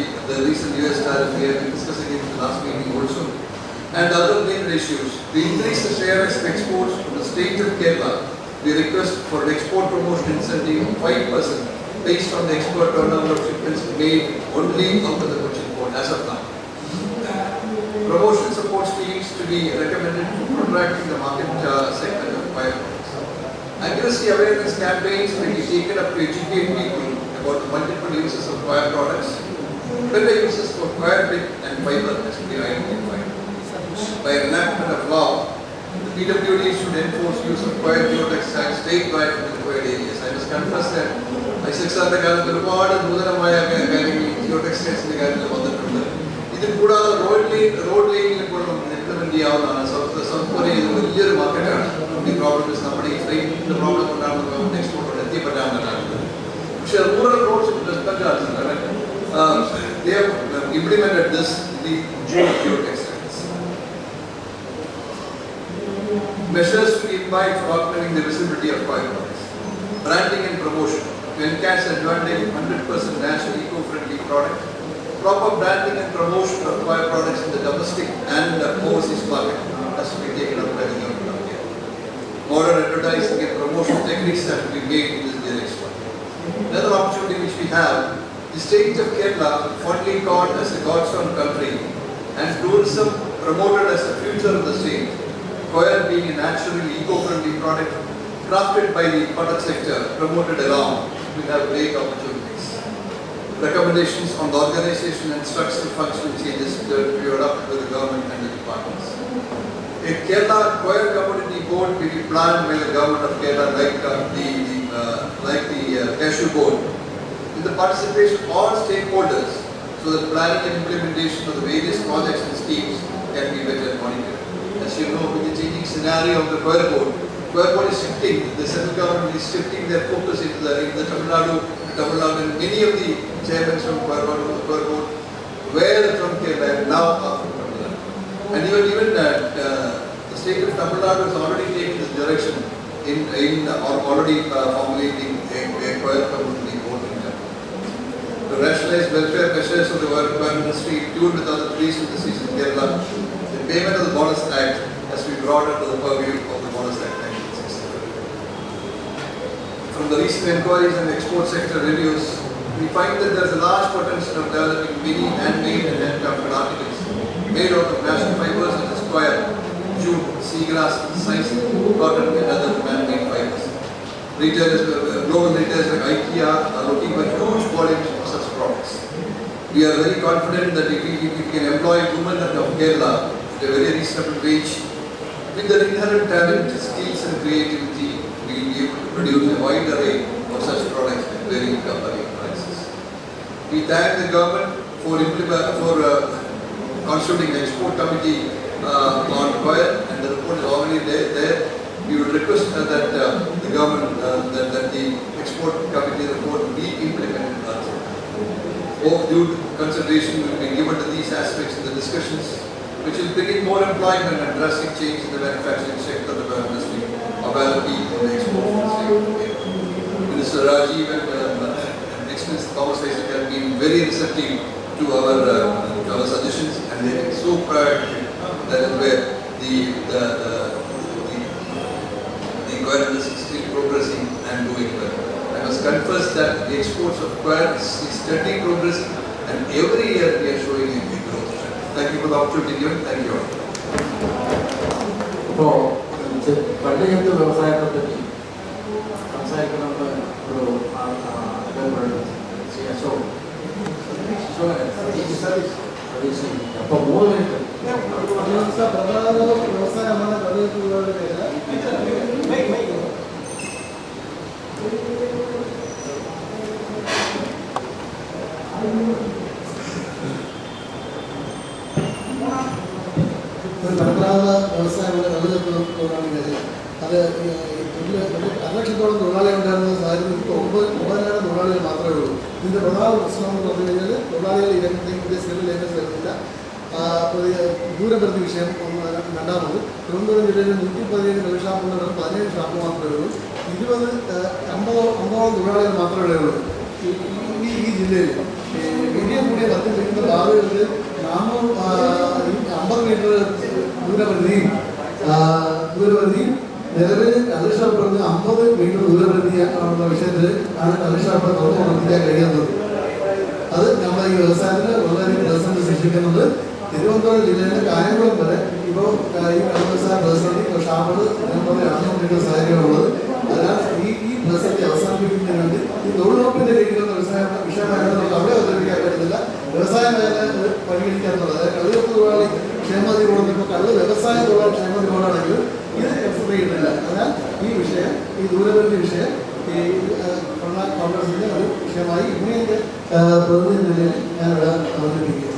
recent US tariff we have been discussing in the last meeting also, and other related issues. To increase the share of exports from the state of Kerala, we request for an export promotion incentive of 5% based on the export turnover of shipments made only out of the Cochin port as of now. Promotion support schemes to be recommended for protracting the market segment of coir products. Accuracy awareness campaigns may be taken up to educate people about the multiple uses of coir products. Better uses for coir bit and fiber has to be identified. By enactment of law, the PWD should enforce use of coir geotextiles statewide in the required areas. I must confess that Isaac Sir കാലത്ത് ഒരുപാട് നൂതനമായ കാര്യങ്ങൾ ജിയോടെക്സ്റ്റൈൽസിന്റെ കാര്യത്തിൽ വന്നിട്ടുണ്ട്. ഇതിൽ കൂടാതെ road ലൈനിൽ കൂടെ നമുക്ക് ഇംപ്ലിമെന്റ് ചെയ്യാവുന്നതാണ്. സൗത്ത് കൊറിയ ഇത് വലിയൊരു മാർക്കറ്റാണ്. ഈ പ്രോബ്ലം നമ്മുടെ ഈ ഫ്ലൈറ്റിന്റെ പ്രോബ്ലം കൊണ്ടാണ് നമുക്ക് എക്സ്പോർട്ട് എത്തിപ്പെടാവുന്നതാണ്. പക്ഷേ rural roads they have implemented this in the geotextiles. Measures to be implied for augmenting the visibility of coir products. Branding and promotion to enhance advantage of 100% natural eco-friendly product. Proper branding and promotion of coir products in the domestic and overseas market has to be taken up by the government of India. Modern advertising and promotion techniques have to be made in this direction. Another opportunity which we have, the state of Kerala, fondly called as a God's own country, and tourism promoted as the future of the state, coir being a naturally eco-friendly product crafted by the product sector, promoted along, we have great opportunities. Recommendations on the organization and structural functional changes to be adopted by the government and the departments. A Kerala coir commodity board will be planned by the government of Kerala like the cashew board. With the participation of all stakeholders, so that planning and implementation of the various projects and schemes can be better monitored. As you know, with the changing scenario of the coir board is shifting. The central government is shifting their focus into the Tamil Nadu, and many of the chairmen from coir board were from Kerala and now are from Tamil Nadu. And even the state of Tamil Nadu has already taken this direction or already formulating a coir community board in Tamil Nadu. To rationalize welfare measures of the coir industry tuned with other trees in the season in Kerala, the payment of the Bonus Act has been brought under the purview of the Bonus Act 1967. From the recent inquiries and export sector reviews, we find that there is a large potential of developing many handmade and handcrafted articles made out of natural fibers such as coir, jute, seagrass, sisal, cotton and other man-made fibers. Global retailers like IKEA are looking for huge volumes of such products. We are very confident that if we can employ women of Kerala at a very reasonable wage, with their inherent talent, skills and creativity, we will be able to produce a wide array of such products at very compelling prices. We thank the government for constituting the export committee on coir, and the report is already there. We would request that the government, that the export committee report be implemented also. Due consideration will be given to these aspects in the discussions, which will bring in more employment and drastic change in the manufacturing sector of the industry, availability in the export sector. Minister Rajiv and Next Minister Thomas Isaac have been very receptive to our suggestions, and they are so proud that is where the coir industry is still progressing and doing well. I must confess that the exports of coir is steadily progressing, and every year we are showing a big growth. Thank you for the opportunity given. Thank you all. ഇപ്പോൾ പള്ളിയത്ത് വ്യവസായത്തെ പറ്റി സംസാരിക്കണമെന്ന് ഒരു ശ്രീ അശോക് അപ്പോൾ 3 minute പ്രധാന വ്യവസായമാണ് പള്ളിയത്തുള്ളവരുടെ ഒരു പരമ്പരാഗത വ്യവസായമാണ് കള്ളുചെപ്പ് തൊഴിലാളി മേഖല. അത് അരലക്ഷത്തോളം തൊഴിലാളികൾ ഉണ്ടായിരുന്ന സാഹചര്യം ഇപ്പോൾ 9,000 തൊഴിലാളികൾ മാത്രമേ ഉള്ളൂ. ഇതിൻ്റെ പ്രധാന പ്രശ്നം എന്ന് പറഞ്ഞു കഴിഞ്ഞാൽ തൊഴിലാളികൾ ഈ രംഗത്തേക്ക് സ്കില്ലിൽ ലേറ്റസ്റ്റ് വരുന്നില്ല. ദൂരപരിധി വിഷയം രണ്ടാമത്. തിരുവനന്തപുരം ജില്ലയിൽ 117 നെൽ ഷാപ്പുകളുടെ 17 ഷാപ്പ് മാത്രമേ ഉള്ളൂ. 50-50 തൊഴിലാളികൾ മാത്രമേ ഉള്ളൂ ഈ ജില്ലയിൽ. വലിയ കൂടിയ മദ്യം ലഭിക്കുന്ന ബാറുകൾക്ക് 450 മീറ്റർ ദൂരപരിധിയും നിലവിൽ കള്ളുഷാപ്പിന് 50 മീറ്റർ ദൂരപരിധി ഉള്ള വിഷയത്തിൽ ആണ് കള്ളുഷാപ്പ് തുറന്നു പ്രവർത്തിക്കാൻ കഴിയാത്തത്. അത് നമ്മുടെ ഈ വ്യവസായത്തിന് വളരെയധികം പ്രതിസന്ധി സൃഷ്ടിക്കുന്നുണ്ട്. തിരുവനന്തപുരം ജില്ലയിലെ കായംകുളം വരെ ഇപ്പോൾ ഈ വ്യവസായ പ്രതിസന്ധി ഷാപ്പുകൾ നിലവിൽ ആണെന്നുകൊണ്ടിരിക്കുന്ന സാഹചര്യമുള്ളത്. അതിനാൽ ഈ പ്രതിസന്ധി അവസാനിപ്പിക്കുന്നതിന് വേണ്ടി ഈ തൊഴിലുറപ്പിന്റെ കീഴിലുള്ള വിഷയമായിട്ട് അവിടെ അവതരിപ്പിക്കാൻ പറ്റുന്നില്ല. വ്യവസായ മേഖല പരിഗണിക്കാറുള്ളത്. അതായത് കള്ളുറപ്പ് തൊഴിലാളി ക്ഷേമനിധി ബോർഡ് ഇപ്പോൾ കള്ള് വ്യവസായ തൊഴിലാളി ക്ഷേമനിധി ബോർഡാണെങ്കിലും ഇത് കൺസിഡർ ചെയ്യുന്നില്ല. അതിനാൽ ഈ വിഷയം, ഈ ദൂരപരിധി വിഷയം ഈ കോൺഗ്രസിന്റെ ഒരു വിഷയമായി ഇങ്ങനെയൊക്കെ പ്രതിനിധി നിലയിൽ ഞാനിവിടെ അവതരിപ്പിക്കുക.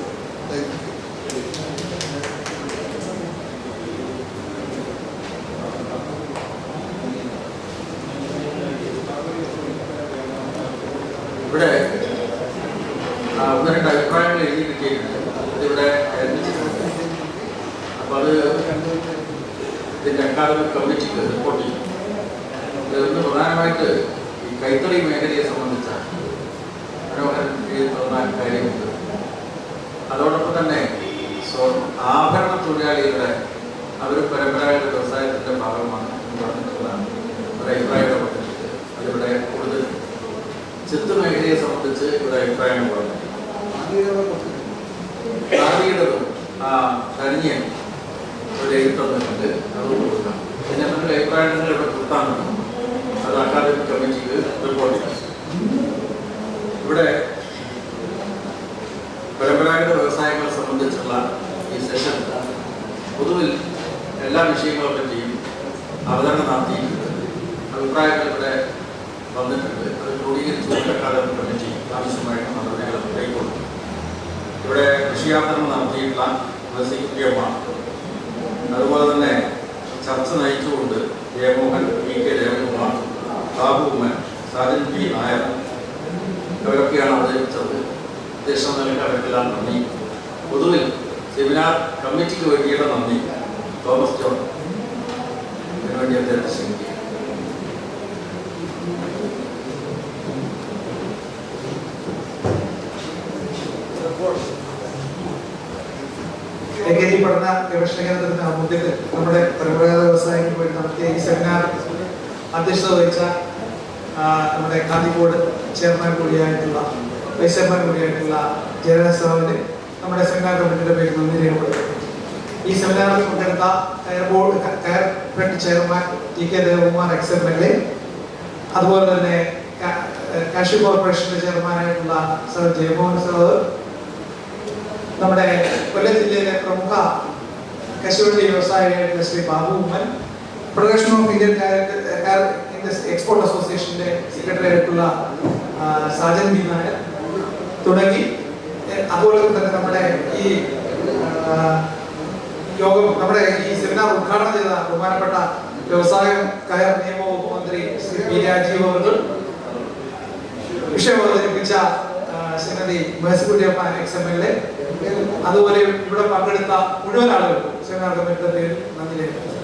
ഇവിടെ ഒന്ന് രണ്ട് അഭിപ്രായങ്ങൾ എഴുതി കിട്ടിയിട്ടുണ്ട്. അതിവിടെ അപ്പോൾ അത് ഇതിൻ്റെ അക്കാദമിക് കമ്മിറ്റിക്ക് റിപ്പോർട്ട് ചെയ്യും. ഇതൊന്ന് പ്രധാനമായിട്ട് ഈ കൈത്തറി മേഖലയെ സംബന്ധിച്ച മനോഹരൻ എഴുതുന്ന കാര്യമുണ്ട്. അതോടൊപ്പം തന്നെ ആഭരണ തൊഴിലാളികളുടെ അവർ പരമ്പരാഗത വ്യവസായത്തിൻ്റെ ഭാഗമാണ് എന്ന് പറഞ്ഞിട്ടുള്ളതാണ് ഒരു അഭിപ്രായം പറഞ്ഞിട്ടുണ്ട്. അതിവിടെ കൂടുതൽ ചിത്ത് മേഖലയെ സംബന്ധിച്ച് ഇവിടെ അഭിപ്രായങ്ങൾ പറഞ്ഞു. ആദിയുടേതും ധന്യം ഇവിടെ എഴുതുന്നുണ്ട്. അതുകൊണ്ട് കൊടുക്കാം. പിന്നെ നമ്മുടെ അഭിപ്രായങ്ങൾ ഇവിടെ കൊടുത്താൽ അത് അക്കാദമിക് കമ്മിറ്റിക്ക് റിപ്പോർട്ട് ചെയ്യാം. ഇവിടെ പരമ്പരാഗത വ്യവസായങ്ങളെ സംബന്ധിച്ചുള്ള ഈ സെഷൻ പൊതുവിൽ എല്ലാ വിഷയങ്ങളെ പറ്റിയും അവതരണം നടത്തിയിട്ടുണ്ട്. അഭിപ്രായങ്ങൾ ഇവിടെ വന്നിട്ടുണ്ട്. അത് ക്രോഡീകരിച്ചുകൊണ്ട് അക്കാദമിക് കമ്മിറ്റി ആവശ്യമായിട്ട് നടപടികൾ കൈക്കൊള്ളും. ഇവിടെ വിഷയാവതരണം നടത്തിയിട്ടുള്ള നസീക്കുട്ടിയമ്മ, അതുപോലെ തന്നെ ചർച്ച നയിച്ചുകൊണ്ട് Jayamohan, V K Jayakumar, Babu Oommen, Sajan P Nair അവരൊക്കെയാണ് അവതരിപ്പിച്ചത്. അധ്യക്ഷം നൽകി അവർക്കെല്ലാം നന്ദി. പൊതുവിൽ സെമിനാർ കമ്മിറ്റിക്ക് വേണ്ടിയുള്ള നന്ദി. തോമസ് ജോൺ അതിനുവേണ്ടി അദ്ദേഹത്തെ ക്ഷണിക്കുക. പഠന ഗവേഷണ കേന്ദ്രത്തിന്റെ ആഭിമുഖ്യത്തിൽ നമ്മുടെ പരമ്പരാഗത വ്യവസായങ്ങൾക്ക് വേണ്ടി നടത്തിയ ഈ സെമിനാർ അധ്യക്ഷത വഹിച്ച നമ്മുടെ ഖാദി ബോർഡ് ചെയർമാൻ കൂടിയായിട്ടുള്ള വൈസ് ചെയർമാൻ കൂടിയായിട്ടുള്ള ജയരാജ് സാറിന്റെ നമ്മുടെ സെമിനാർ കമ്മിറ്റിയുടെ പേരിൽ നന്ദി രേഖപ്പെടുത്തുന്നു. ഈ സെമിനാറിൽ പങ്കെടുത്ത കയർ fed chairman T K Devakumar X-M-L-A, അതുപോലെ തന്നെ കാഷ്യൂ കോർപ്പറേഷന്റെ ചെയർമാനായിട്ടുള്ള സർ ജയമോഹൻ സാർ, നമ്മുടെ കൊല്ലം ജില്ലയിലെ പ്രമുഖ കശുവണ്ടി വ്യവസായിയായിട്ടുള്ള Shri Babu Oommen, federation of Indian export അസോസിയേഷന്റെ സെക്രട്ടറി ആയിട്ടുള്ള സാജൻ ബി നായർ തുടങ്ങി, അതുപോലെ തന്നെ നമ്മുടെ ഈ യോഗം, നമ്മുടെ ഈ സെമിനാർ ഉദ്ഘാടനം ചെയ്ത ബഹുമാനപ്പെട്ട വ്യവസായം കയർ നിയമ വകുപ്പ് മന്ത്രി ശ്രീ പി രാജീവ് അവർ, വിഷയം അവതരിപ്പിച്ച ശ്രീമതി മേഴ്സിക്കുട്ടിയമ്മ എക്സ്-എം-എൽ-എ, അതുപോലെ ഇവിടെ പങ്കെടുത്ത മുഴുവൻ ആളുകൾക്കും സെമിനാർ കമ്മിറ്റിയുടെ പേരിൽ നന്ദി രേഖപ്പെടുത്തുന്നു.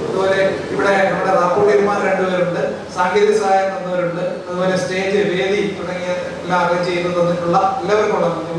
അതുപോലെ ഇവിടെ നമ്മുടെ റാപ്പൂട്ടിയന്മാർ രണ്ടുപേരുണ്ട്, സാങ്കേതിക സഹായം തന്നവരുണ്ട്, അതുപോലെ സ്റ്റേജ്, വേദി തുടങ്ങിയ എല്ലാം അറേഞ്ച് ചെയ്ത് തന്നിട്ടുള്ള എല്ലാവർക്കുള്ള നന്ദി.